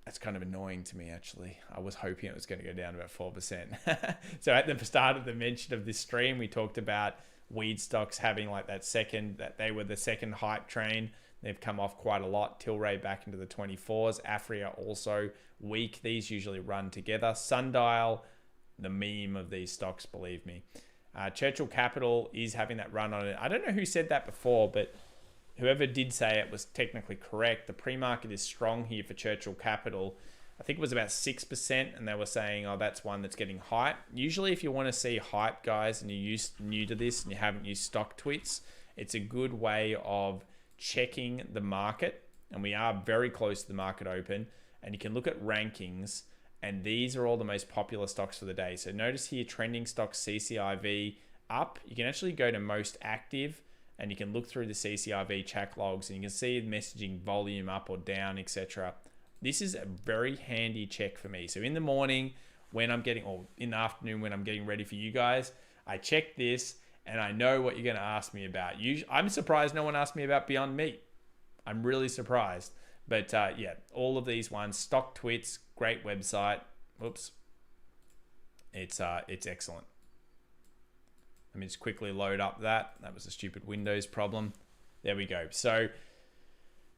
That's kind of annoying to me, actually. I was hoping it was going to go down about 4%. So at the start of the mention of this stream, we talked about weed stocks having like that they were the second hype train. They've come off quite a lot. Tilray back into the 24s. Afria also weak. These usually run together. Sundial, the meme of these stocks, believe me. Churchill Capital is having that run on it. I don't know who said that before, but whoever did say it was technically correct. The pre-market is strong here for Churchill Capital. I think it was about 6%, and they were saying, that's one that's getting hype. Usually if you want to see hype, guys, and you're new to this and you haven't used stock tweets, it's a good way of checking the market, and we are very close to the market open, and you can look at rankings, and these are all the most popular stocks for the day. So notice here, trending stocks CCIV up. You can actually go to most active, and you can look through the CCIV chat logs, and you can see the messaging volume up or down, etc. This is a very handy check for me. So in the morning when I'm getting, or in the afternoon when I'm getting ready for you guys, I check this and I know what you're going to ask me about. I'm surprised no one asked me about Beyond Meat. I'm really surprised. But yeah, all of these ones, Stock Twits, great website. Oops. It's excellent. Let me just quickly load up that. That was a stupid Windows problem. There we go. So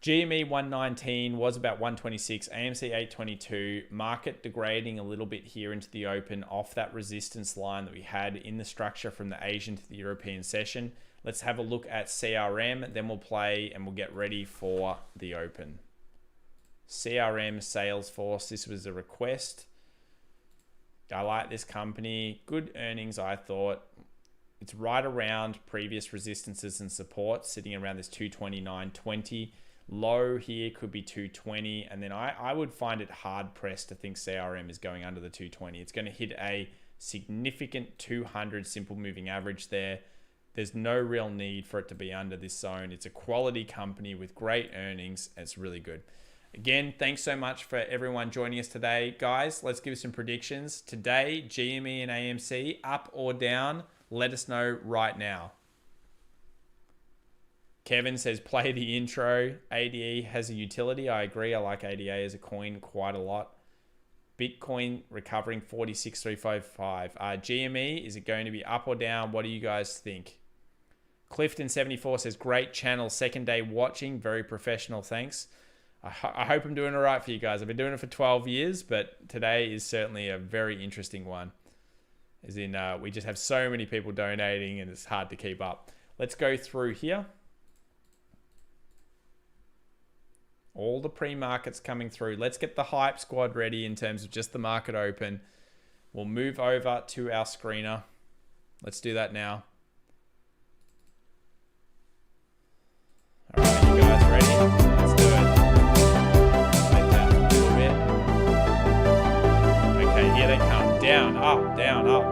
GME 119 was about 126, AMC 822, market degrading a little bit here into the open off that resistance line that we had in the structure from the Asian to the European session. Let's have a look at CRM, then we'll play and we'll get ready for the open. CRM Salesforce, this was a request. I like this company, good earnings I thought. It's right around previous resistances and supports, sitting around this 229.20. Low here could be 220, and then I would find it hard pressed to think CRM is going under the 220. It's going to hit a significant 200 simple moving average there. There's no real need for it to be under this zone. It's a quality company with great earnings. It's really good. Again, thanks so much for everyone joining us today. Guys, let's give some predictions. Today, GME and AMC, up or down? Let us know right now. Kevin says, play the intro. ADE has a utility. I agree. I like ADA as a coin quite a lot. Bitcoin recovering 46,355. GME, is it going to be up or down? What do you guys think? Clifton74 says, great channel. Second day watching. Very professional. Thanks. I hope I'm doing all right for you guys. I've been doing it for 12 years, but today is certainly a very interesting one. As in, we just have so many people donating and it's hard to keep up. Let's go through here. All the pre-markets coming through. Let's get the hype squad ready in terms of just the market open. We'll move over to our screener. Let's do that now. All right, you guys ready? Let's do it. Let down a little bit. Okay, here they come. Down, up.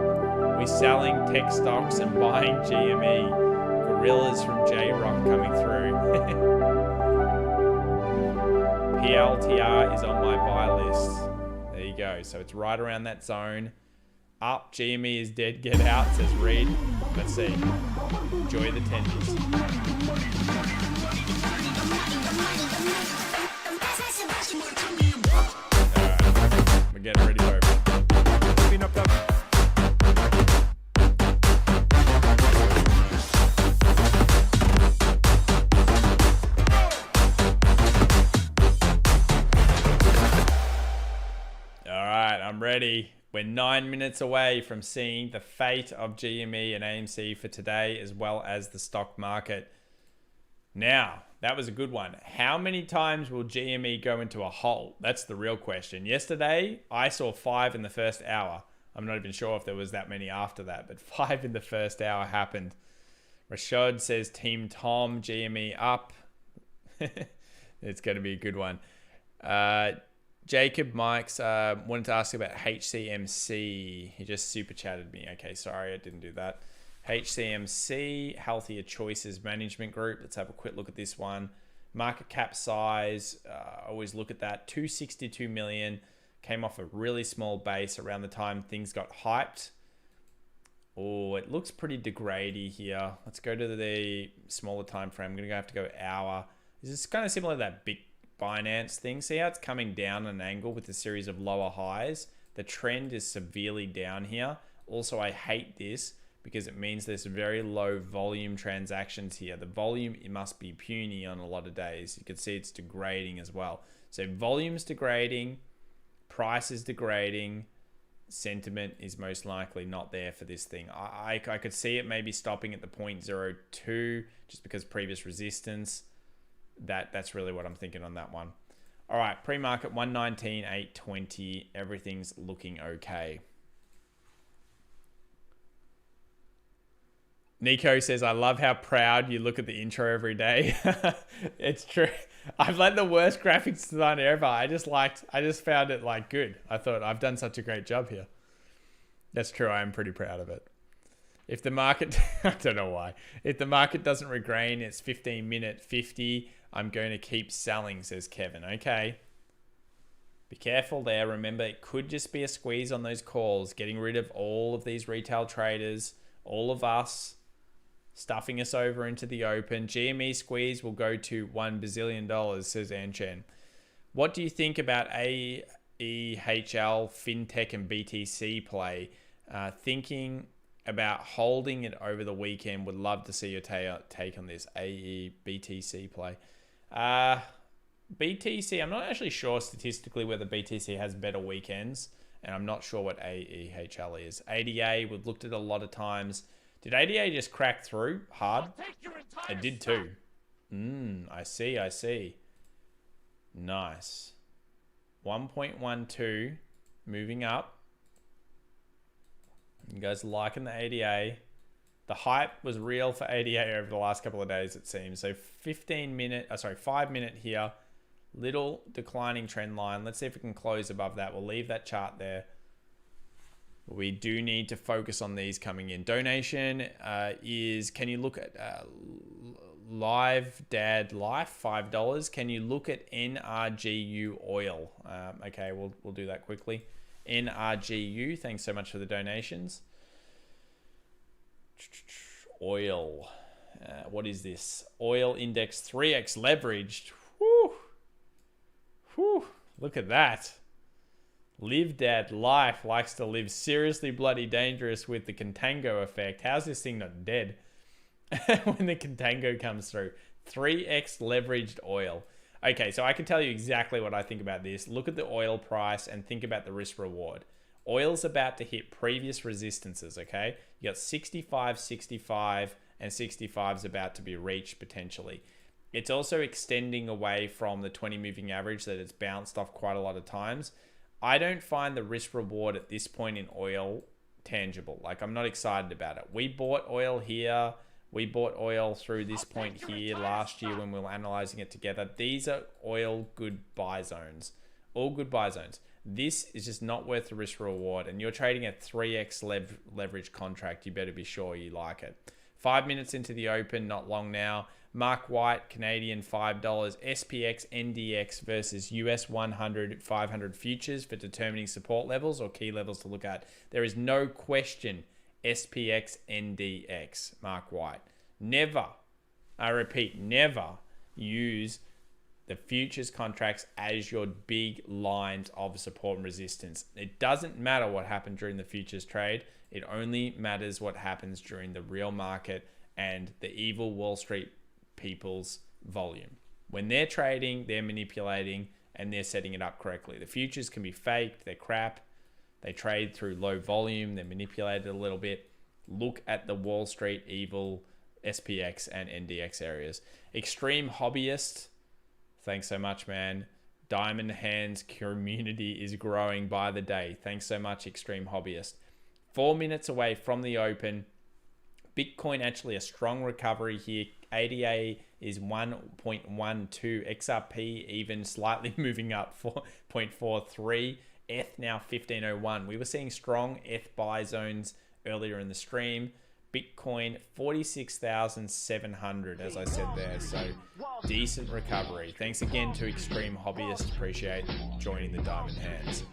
We're selling tech stocks and buying GME. Gorillas from J-Rock coming through. PLTR is on my buy list. There you go. So it's right around that zone. Up, GME is dead. Get out, says Reed. Let's see. Enjoy the tendies. Alright, we're getting ready for it. I'm ready. We're 9 minutes away from seeing the fate of GME and AMC for today, as well as the stock market. Now, that was a good one. How many times will GME go into a hole? That's the real question. Yesterday, I saw 5 in the first hour. I'm not even sure if there was that many after that, but 5 in the first hour happened. Rashad says, Team Tom, GME up. It's going to be a good one. Jacob Mikes wanted to ask about HCMC. He just super chatted me. Okay, sorry, I didn't do that. HCMC, Healthier Choices Management Group. Let's have a quick look at this one. Market cap size, always look at that. 262 million. Came off a really small base around the time things got hyped. Oh, it looks pretty degrady here. Let's go to the smaller time frame. I'm going to have to go hour. This is kind of similar to that big Binance thing. See how it's coming down an angle with a series of lower highs? The trend is severely down here. Also, I hate this because it means there's very low volume transactions here. The volume, it must be puny on a lot of days. You can see it's degrading as well. So volume's degrading, price is degrading, sentiment is most likely not there for this thing. I could see it maybe stopping at the 0.02 just because previous resistance. That's really what I'm thinking on that one. All right, pre-market 119.820. Everything's looking okay. Nico says, I love how proud you look at the intro every day. It's true. I've let the worst graphics designer ever. I just found it like good. I thought I've done such a great job here. That's true. I am pretty proud of it. If the market, I don't know why. If the market doesn't regain its 15-minute 50, I'm going to keep selling, says Kevin. Okay. Be careful there. Remember, it could just be a squeeze on those calls, getting rid of all of these retail traders, all of us, stuffing us over into the open. GME squeeze will go to $1 bazillion, says Anchen. What do you think about AEHL, FinTech, and BTC play? Thinking about holding it over the weekend. Would love to see your take on this BTC play. BTC, I'm not actually sure statistically whether BTC has better weekends, and I'm not sure what AEHL is. ADA, we've looked at a lot of times. Did ADA just crack through hard? It did too. I see. Nice. 1.12, moving up. You guys liking the ADA. The hype was real for ADA over the last couple of days, it seems. So 5 minute here. Little declining trend line. Let's see if we can close above that. We'll leave that chart there. We do need to focus on these coming in. Donation is, can you look at Live Dad Life, $5. Can you look at NRGU oil? Okay, we'll do that quickly. NRGU, thanks so much for the donations. Oil. What is this? Oil index 3x leveraged. Whew. Look at that. Live Dad Life likes to live seriously bloody dangerous with the contango effect. How's this thing not dead when the contango comes through? 3x leveraged oil. Okay, so I can tell you exactly what I think about this. Look at the oil price and think about the risk reward. Oil's about to hit previous resistances, okay? You got 65, 65, and 65 is about to be reached potentially. It's also extending away from the 20 moving average that it's bounced off quite a lot of times. I don't find the risk reward at this point in oil tangible. Like, I'm not excited about it. We bought oil here. We bought oil through this point here last year when we were analyzing it together. These are oil good buy zones. All good buy zones. This is just not worth the risk reward. And you're trading a 3x leverage contract. You better be sure you like it. 5 minutes into the open, not long now. Mark White, Canadian, $5. SPX, NDX versus US 100, 500 futures for determining support levels or key levels to look at. There is no question SPX, NDX, Mark White. Never, I repeat, never use the futures contracts as your big lines of support and resistance. It doesn't matter what happened during the futures trade. It only matters what happens during the real market and the evil Wall Street people's volume. When they're trading, they're manipulating, and they're setting it up correctly. The futures can be faked, they're crap, they trade through low volume, they're manipulated a little bit. Look at the Wall Street evil SPX and NDX areas. Extreme Hobbyist, thanks so much, man. Diamond Hands community is growing by the day. Thanks so much, Extreme Hobbyist. 4 minutes away from the open. Bitcoin actually a strong recovery here. ADA is 1.12. XRP even slightly moving up, 4.43. ETH now 1501. We were seeing strong ETH buy zones earlier in the stream. Bitcoin 46,700, as I said there. So decent recovery. Thanks again to Extreme Hobbyist. Appreciate joining the Diamond Hands.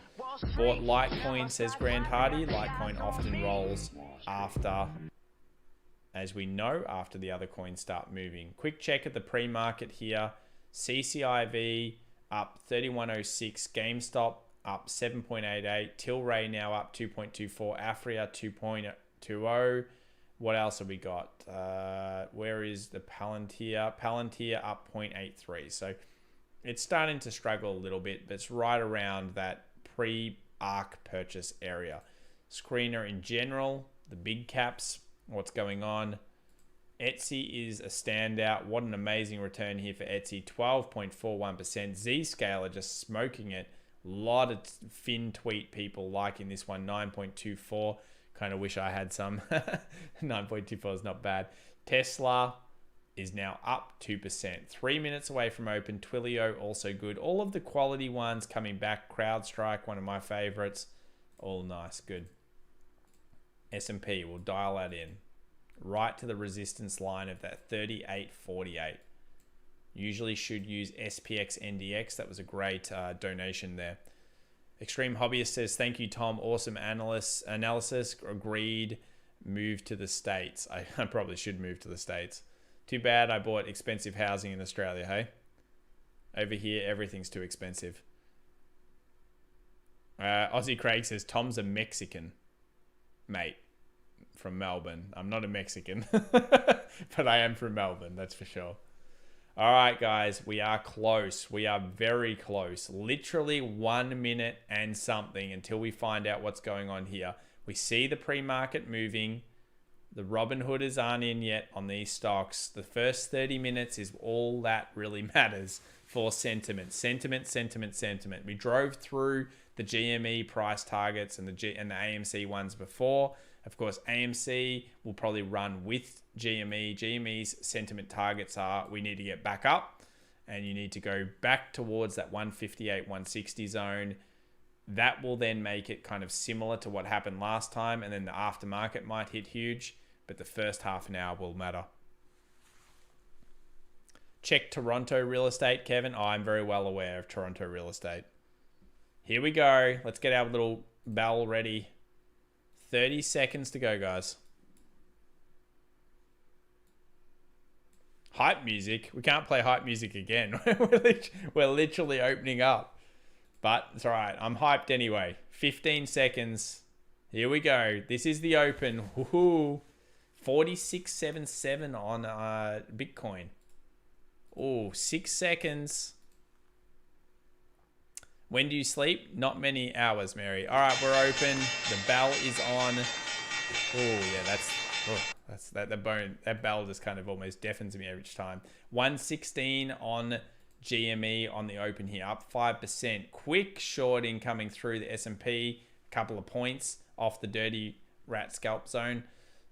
Bought Litecoin, says Grand Hardy. Litecoin often rolls after, as we know, after the other coins start moving. Quick check at the pre-market here. CCIV up 3106. GameStop up 7.88. Tilray now up 2.24. Afria 2.20. What else have we got? Where is the Palantir? Palantir up 0.83. So it's starting to struggle a little bit, but it's right around that pre-ARC purchase area. Screener in general, the big caps, what's going on? Etsy is a standout. What an amazing return here for Etsy. 12.41%. Zscaler just smoking it. A lot of fin tweet people liking this one. 9.24. Kind of wish I had some. 9.24 is not bad. Tesla is now up 2%. 3 minutes away from open. Twilio also good. All of the quality ones coming back. CrowdStrike, one of my favorites. All nice, good. S&P, we'll dial that in. Right to the resistance line of that 38.48. Usually should use SPX NDX. That was a great donation there. Extreme Hobbyist says, thank you, Tom. Awesome analysis. Agreed. Move to the States. I probably should move to the States. Too bad I bought expensive housing in Australia, hey? Over here, everything's too expensive. Aussie Craig says, Tom's a Mexican, mate, from Melbourne. I'm not a Mexican, but I am from Melbourne, that's for sure. All right, guys, we are close. We are very close. Literally 1 minute and something until we find out what's going on here. We see the pre-market moving. The Robinhooders aren't in yet on these stocks. The first 30 minutes is all that really matters for sentiment. Sentiment. We drove through the GME price targets and the AMC ones before. Of course, AMC will probably run with GME. GME's sentiment targets are we need to get back up and you need to go back towards that 158, 160 zone. That will then make it kind of similar to what happened last time, and then the aftermarket might hit huge, but the first half an hour will matter. Check Toronto real estate, Kevin. Oh, I'm very well aware of Toronto real estate. Here we go. Let's get our little bell ready. 30 seconds to go, guys. Hype music. We can't play hype music again. We're literally opening up. But it's all right. I'm hyped anyway. 15 seconds. Here we go. This is the open. Woohoo. 46.77 on Bitcoin. Oh, 6 seconds. When do you sleep? Not many hours, Mary. All right, we're open. The bell is on. Oh, yeah, that bell just kind of almost deafens me each time. 116 on GME on the open here, up 5%. Quick shorting coming through the S&P, a couple of points off the dirty rat scalp zone.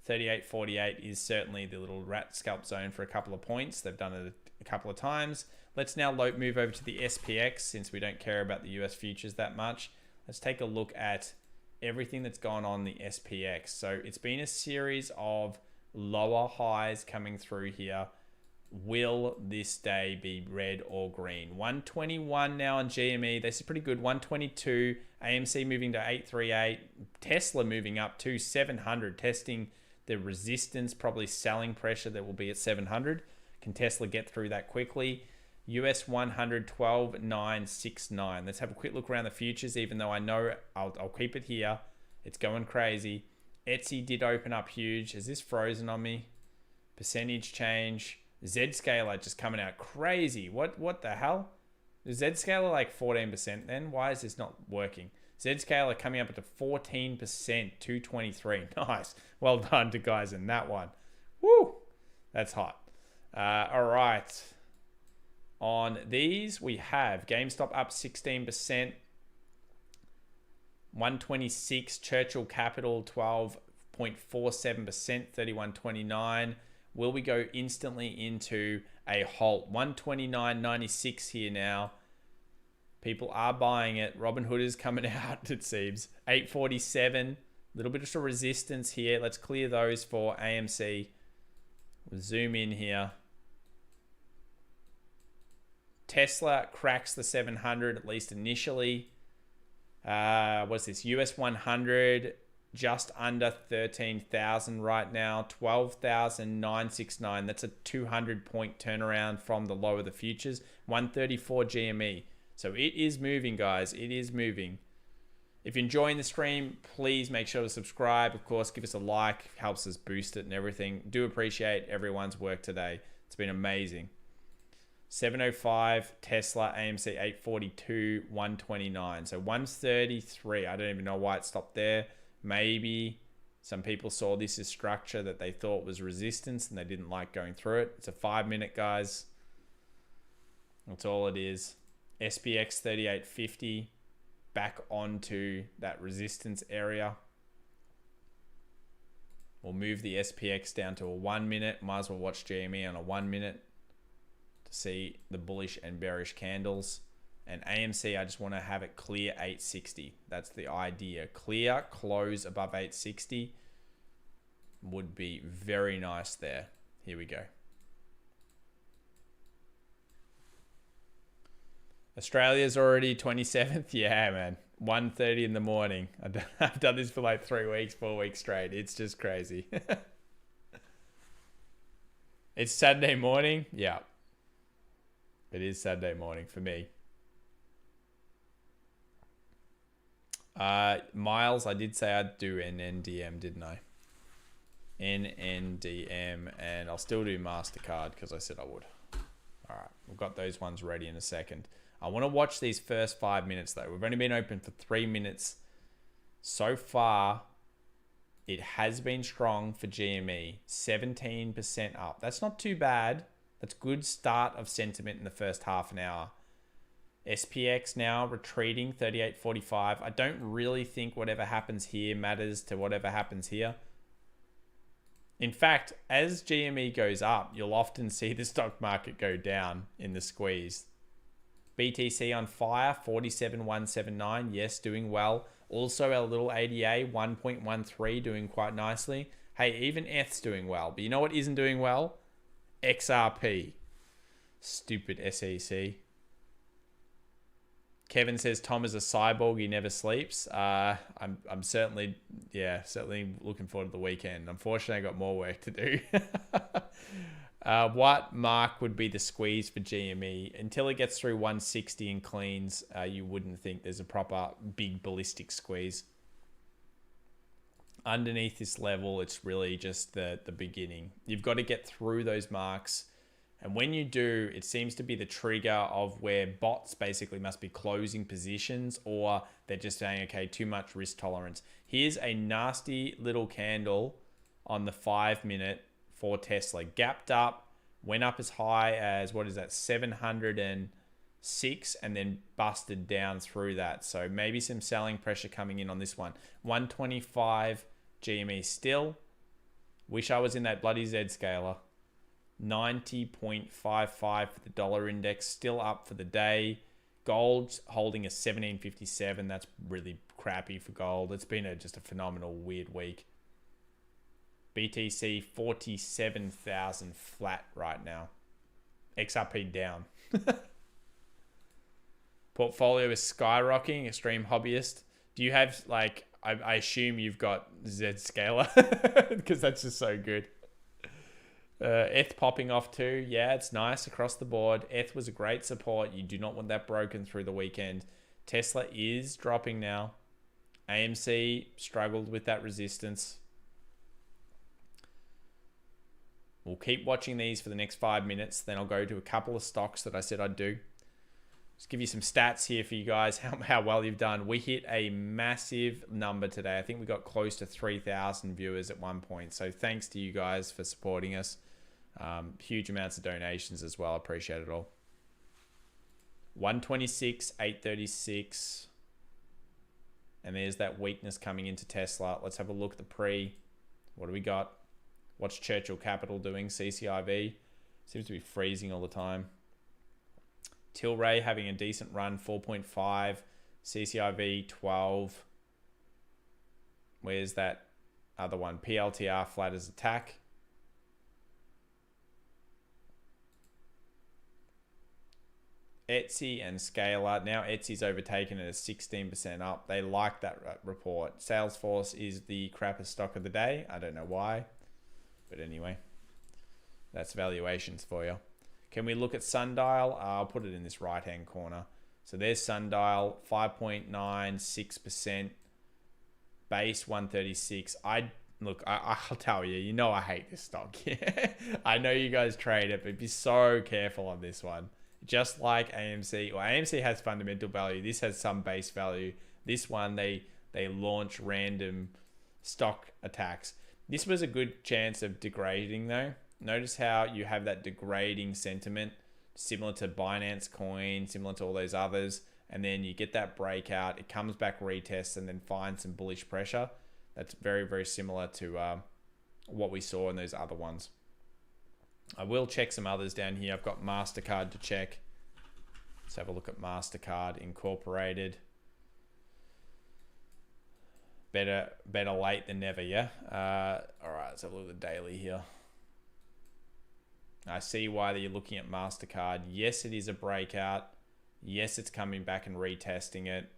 38.48 is certainly the little rat scalp zone for a couple of points. They've done it a couple of times. Let's now move over to the SPX since we don't care about the US futures that much. Let's take a look at everything that's gone on the SPX. So it's been a series of lower highs coming through here. Will this day be red or green? 121 now on GME. This is pretty good. 122. AMC moving to 838. Tesla moving up to 700, testing the resistance, probably selling pressure that will be at 700. Can Tesla get through that quickly? US 100, 12,969. Let's have a quick look around the futures, even though I know I'll keep it here. It's going crazy. Etsy did open up huge. Is this frozen on me? Percentage change. Zscaler just coming out crazy. What the hell? Is Zscaler like 14% then? Why is this not working? Zscaler coming up to 14%, 223. Nice. Well done to guys in that one. Woo! That's hot. All right. On these, we have GameStop up 16%. 126. Churchill Capital 12.47%, 31.29. Will we go instantly into a halt? 129.96 here now. People are buying it. Robinhood is coming out, it seems. 847. A little bit of resistance here. Let's clear those for AMC. We'll zoom in here. Tesla cracks the 700, at least initially. What's this? US 100, just under 13,000 right now. 12,969. That's a 200-point turnaround from the low of the futures. 134 GME. So it is moving, guys. It is moving. If you're enjoying the stream, please make sure to subscribe. Of course, give us a like. Helps us boost it and everything. Do appreciate everyone's work today. It's been amazing. 705, Tesla, AMC 842, 129. So 133. I don't even know why it stopped there. Maybe some people saw this as structure that they thought was resistance and they didn't like going through it. It's a 5-minute, guys. That's all it is. SPX 3850. Back onto that resistance area. We'll move the SPX down to a 1-minute. Might as well watch GME on a 1-minute to see the bullish and bearish candles. And AMC, I just want to have it clear 860. That's the idea. Clear, close above 860 would be very nice there. Here we go. Australia's already 27th. Yeah, man. 1:30 in the morning. I've done this for like 3 weeks, 4 weeks straight. It's just crazy. It's Saturday morning. Yeah. It is Saturday morning for me. Miles, I did say I'd do an NDM, didn't I? NNDM, and I'll still do MasterCard because I said I would. All right. We've got those ones ready in a second. I want to watch these first 5 minutes though. We've only been open for 3 minutes. So far, it has been strong for GME. 17% up. That's not too bad. That's good start of sentiment in the first half an hour. SPX now retreating 38.45. I don't really think whatever happens here matters to whatever happens here. In fact, as GME goes up, you'll often see the stock market go down in the squeeze. BTC on fire, 47,179. Yes, doing well. Also, our little ADA, 1.13, doing quite nicely. Hey, even ETH's doing well. But you know what isn't doing well? XRP. Stupid SEC. Kevin says Tom is a cyborg. He never sleeps. I'm certainly looking forward to the weekend. Unfortunately, I got more work to do. What mark would be the squeeze for GME? Until it gets through 160 and cleans, you wouldn't think there's a proper big ballistic squeeze. Underneath this level, it's really just the beginning. You've got to get through those marks. And when you do, it seems to be the trigger of where bots basically must be closing positions, or they're just saying, okay, too much risk tolerance. Here's a nasty little candle on the 5-minute for Tesla. Gapped up, went up as high as, 706, and then busted down through that. So maybe some selling pressure coming in on this one. 125 GME still. Wish I was in that bloody Z scaler. 90.55 for the dollar index, still up for the day. Gold's holding a 1757. That's really crappy for gold. It's been just a phenomenal weird week. BTC 47,000 flat right now. XRP down. Portfolio is skyrocketing. Extreme hobbyist. Do you have I assume you've got Z scaler because that's just so good. ETH popping off too. Yeah, it's nice across the board. ETH was a great support. You do not want that broken through the weekend. Tesla is dropping now. AMC struggled with that resistance. We'll keep watching these for the next 5 minutes. Then I'll go to a couple of stocks that I said I'd do. Just give you some stats here for you guys, how well you've done. We hit a massive number today. I think we got close to 3,000 viewers at one point. So thanks to you guys for supporting us. Huge amounts of donations as well. Appreciate it all. 126, 836. And there's that weakness coming into Tesla. Let's have a look at the pre. What do we got? What's Churchill Capital doing? CCIV seems to be freezing all the time. Tilray having a decent run, 4.5. CCIV 12. Where's that other one? PLTR flat as attack. Etsy and Scalar. Now Etsy's overtaken it at 16% up. They like that report. Salesforce is the crappiest stock of the day. I don't know why. But anyway, that's valuations for you. Can we look at Sundial? I'll put it in this right-hand corner. So there's Sundial, 5.96%. Base 136. I'll tell you, you know I hate this stock. I know you guys trade it, but be so careful on this one. Just like AMC, or AMC has fundamental value. This has some base value. This one, they launch random stock attacks. This was a good chance of degrading though. Notice how you have that degrading sentiment, similar to Binance Coin, similar to all those others. And then you get that breakout. It comes back, retests, and then finds some bullish pressure. That's very, very similar to what we saw in those other ones. I will check some others down here. I've got MasterCard to check. Let's have a look at MasterCard Incorporated. Better late than never, yeah? All right, let's have a look at the daily here. I see why you're looking at MasterCard. Yes, it is a breakout. Yes, it's coming back and retesting it.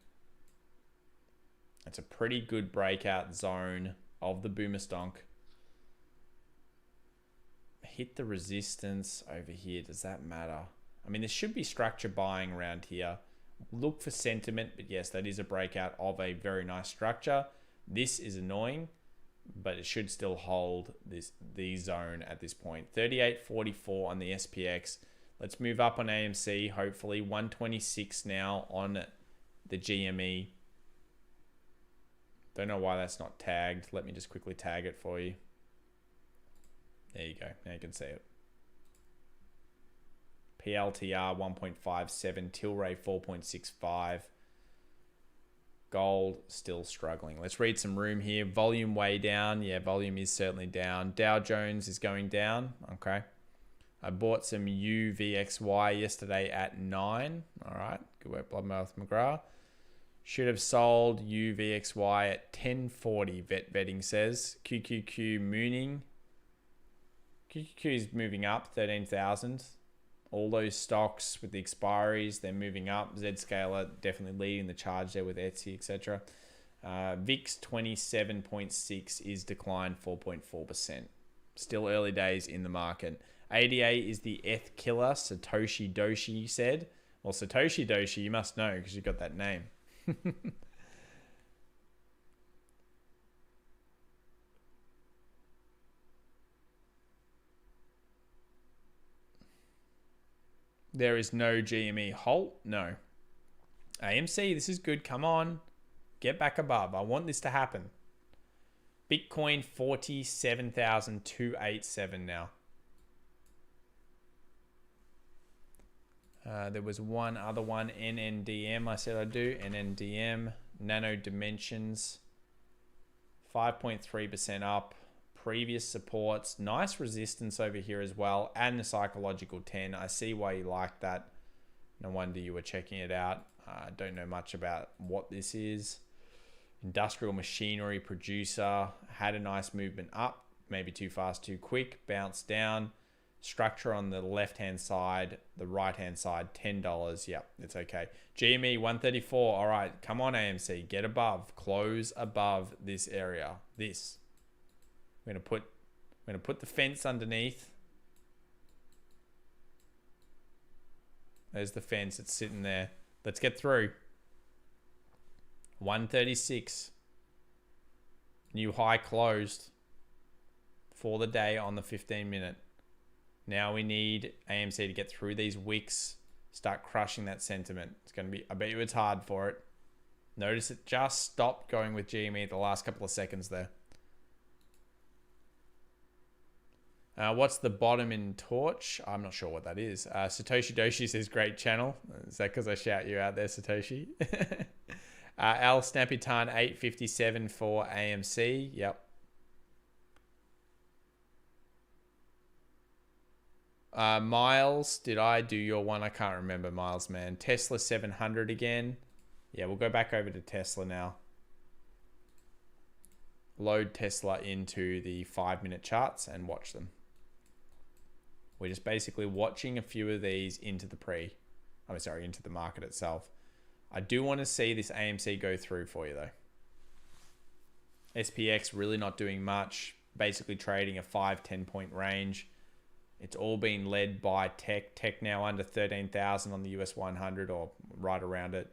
It's a pretty good breakout zone of the boomer stonk. Hit the resistance over here. Does that matter? I mean, there should be structure buying around here. Look for sentiment, but yes, that is a breakout of a very nice structure. This is annoying, but it should still hold the zone at this point. 38.44 on the SPX. Let's move up on AMC, hopefully. 126 now on the GME. Don't know why that's not tagged. Let me just quickly tag it for you. There you go. Now you can see it. PLTR 1.57. Tilray 4.65. Gold still struggling. Let's read some room here. Volume way down. Yeah, volume is certainly down. Dow Jones is going down. Okay. I bought some UVXY yesterday at 9. All right. Good work, Bloodmouth McGrath. Should have sold UVXY at 1040, Vet Betting says. QQQ mooning. QQQ is moving up, 13,000. All those stocks with the expiries, they're moving up. Zscaler definitely leading the charge there with Etsy, etc. VIX 27.6 is declined 4.4%. Still early days in the market. ADA is the ETH killer, Satoshi Doshi said. Well, Satoshi Doshi, you must know because you got that name. There is no GME halt. No. AMC, this is good. Come on. Get back above. I want this to happen. Bitcoin 47,287 now. There was one other one, NNDM. I said I do. NNDM, Nano Dimensions, 5.3% up. Previous supports, nice resistance over here as well, and the psychological 10. I see why you like that. No wonder you were checking it out. I don't know much about what this is. Industrial machinery producer had a nice movement up, maybe too fast, too quick, bounced down. Structure on the left-hand side, the right-hand side, $10. Yep, it's okay. GME 134. All right, come on, AMC, get above, close above this area. This. We're gonna put the fence underneath. There's the fence. It's sitting there. Let's get through. 136. New high closed for the day on the 15-minute. Now we need AMC to get through these wicks, start crushing that sentiment. It's going to be, I bet you it's hard for it. Notice it just stopped going with GME at the last couple of seconds there. What's the bottom in Torch? I'm not sure what that is. Satoshi Doshi says great channel. Is that because I shout you out there, Satoshi? Al Snapitan 857 for AMC. Yep. Miles, did I do your one? I can't remember, Miles, man. Tesla 700 again. Yeah, we'll go back over to Tesla now. Load Tesla into the 5-minute charts and watch them. We're just basically watching a few of these into the into the market itself. I do want to see this AMC go through for you though. SPX really not doing much, basically trading a 5-10 point range. It's all been led by tech. Tech now under 13,000 on the US 100 or right around it.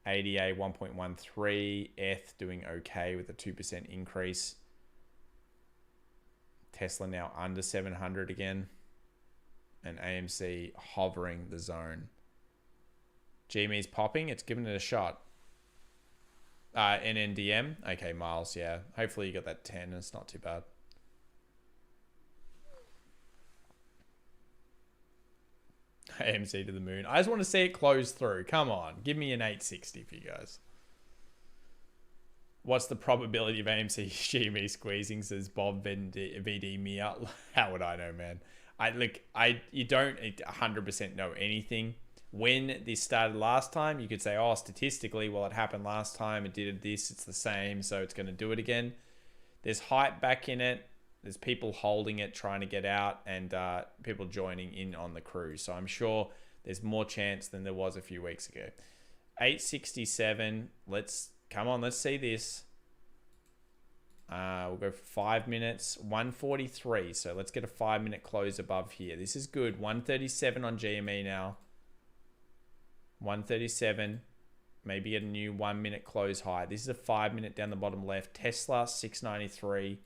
ADA 1.13. ETH doing okay with a 2% increase. Tesla now under 700 again. And AMC hovering the zone. GME's popping. It's giving it a shot. NNDM. Okay, Miles, yeah. Hopefully you got that 10. It's not too bad. AMC to the moon. I just want to see it close through. Come on. Give me an 860 for you guys. What's the probability of AMC GME squeezing, says Bob VD Mia? How would I know, man? You don't 100% know anything. When this started last time, you could say, oh, statistically, well, it happened last time. It did this. It's the same. So it's going to do it again. There's hype back in it. There's people holding it, trying to get out, and people joining in on the cruise. So I'm sure there's more chance than there was a few weeks ago. 867. Come on. Let's see this. We'll go for 5 minutes. 143. So let's get a 5-minute close above here. This is good. 137 on GME now. 137. Maybe get a new 1-minute close high. This is a 5-minute down the bottom left. Tesla 693.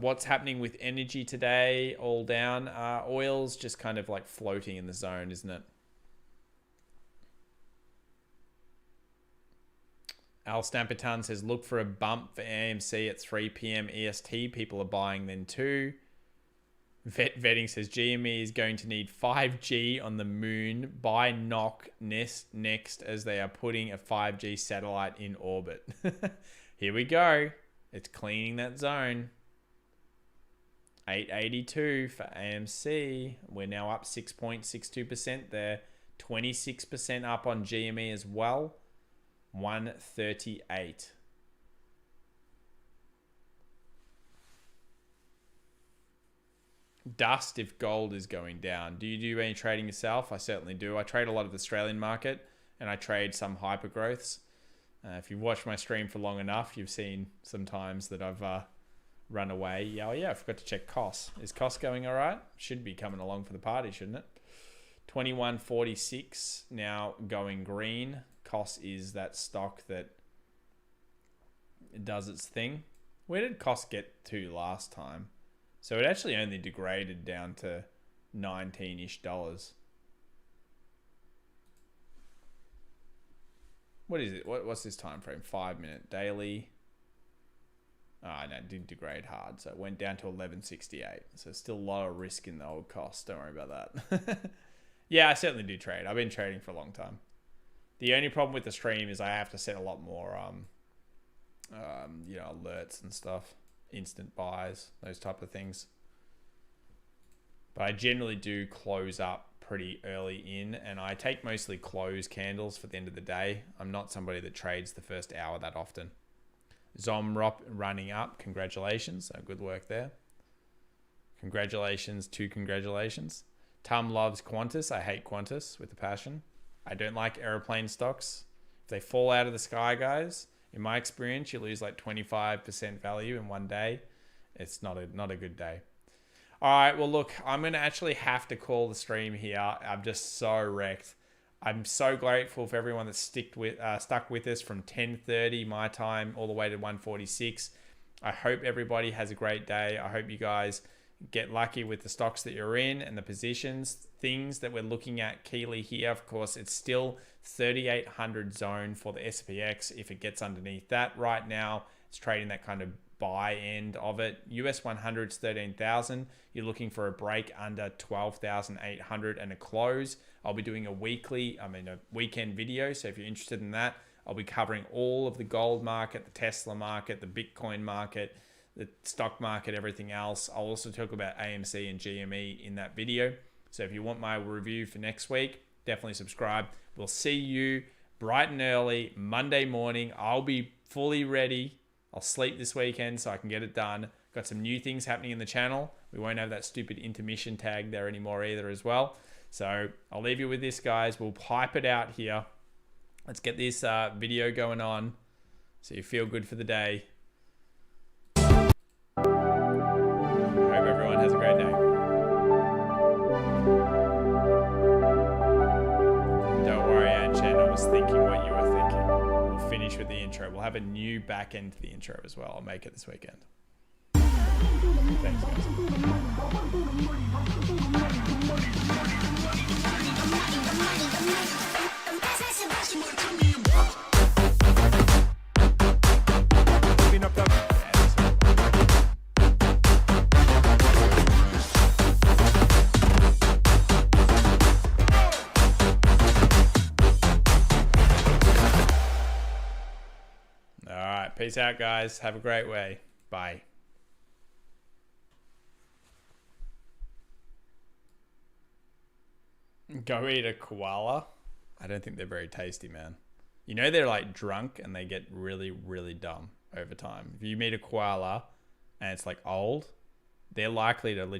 What's happening with energy today? All down. Oil's just kind of like floating in the zone, isn't it? Al Stamperton says, look for a bump for AMC at 3 p.m. EST. People are buying then too. Vetting says, GME is going to need 5G on the moon. Buy knock next as they are putting a 5G satellite in orbit. Here we go. It's cleaning that zone. 882 for AMC. We're now up 6.62% there. 26% up on GME as well. 138. Dust if gold is going down. Do you do any trading yourself? I certainly do. I trade a lot of the Australian market and I trade some hypergrowths. If you've watched my stream for long enough, you've seen some times that I've run away. Oh yeah, I forgot to check COS. Is COS going all right? Should be coming along for the party, shouldn't it? 21.46 now going green. COS is that stock that does its thing. Where did COS get to last time? So it actually only degraded down to $19-ish. What is it? What's this time frame? 5-minute daily. No, it didn't degrade hard. So it went down to 11.68. So still a lot of risk in the old cost. Don't worry about that. Yeah, I certainly do trade. I've been trading for a long time. The only problem with the stream is I have to set a lot more, alerts and stuff. Instant buys, those type of things. But I generally do close up pretty early in, and I take mostly close candles for the end of the day. I'm not somebody that trades the first hour that often. Zomrop running up. Congratulations. So good work there. Congratulations. Tom loves Qantas. I hate Qantas with a passion. I don't like airplane stocks. If they fall out of the sky, guys, in my experience, you lose like 25% value in one day. It's not a good day. All right, well, look, I'm going to actually have to call the stream here. I'm just so wrecked. I'm so grateful for everyone that stuck with us from 10:30 my time all the way to 1:46. I hope everybody has a great day. I hope you guys get lucky with the stocks that you're in and the positions. Things that we're looking at keenly here, of course, it's still 3,800 zone for the SPX. If it gets underneath that right now, it's trading that kind of buy end of it. US 100's 13,000. You're looking for a break under 12,800 and a close. I'll be doing a weekend video. So if you're interested in that, I'll be covering all of the gold market, the Tesla market, the Bitcoin market, the stock market, everything else. I'll also talk about AMC and GME in that video. So if you want my review for next week, definitely subscribe. We'll see you bright and early Monday morning. I'll be fully ready. I'll sleep this weekend so I can get it done. Got some new things happening in the channel. We won't have that stupid intermission tag there anymore either as well. So I'll leave you with this, guys. We'll pipe it out here. Let's get this video going on so you feel good for the day. Hope everyone has a great day. Don't worry, Anshan. I was thinking what you were thinking. We'll finish with the intro. We'll have a new back end to the intro as well. I'll make it this weekend. Thanks, guys. All right, peace out, guys. Have a great way. Bye. Go eat a koala. I don't think they're very tasty, man. You know they're like drunk and they get really, really dumb over time. If you meet a koala and it's like old, they're likely to literally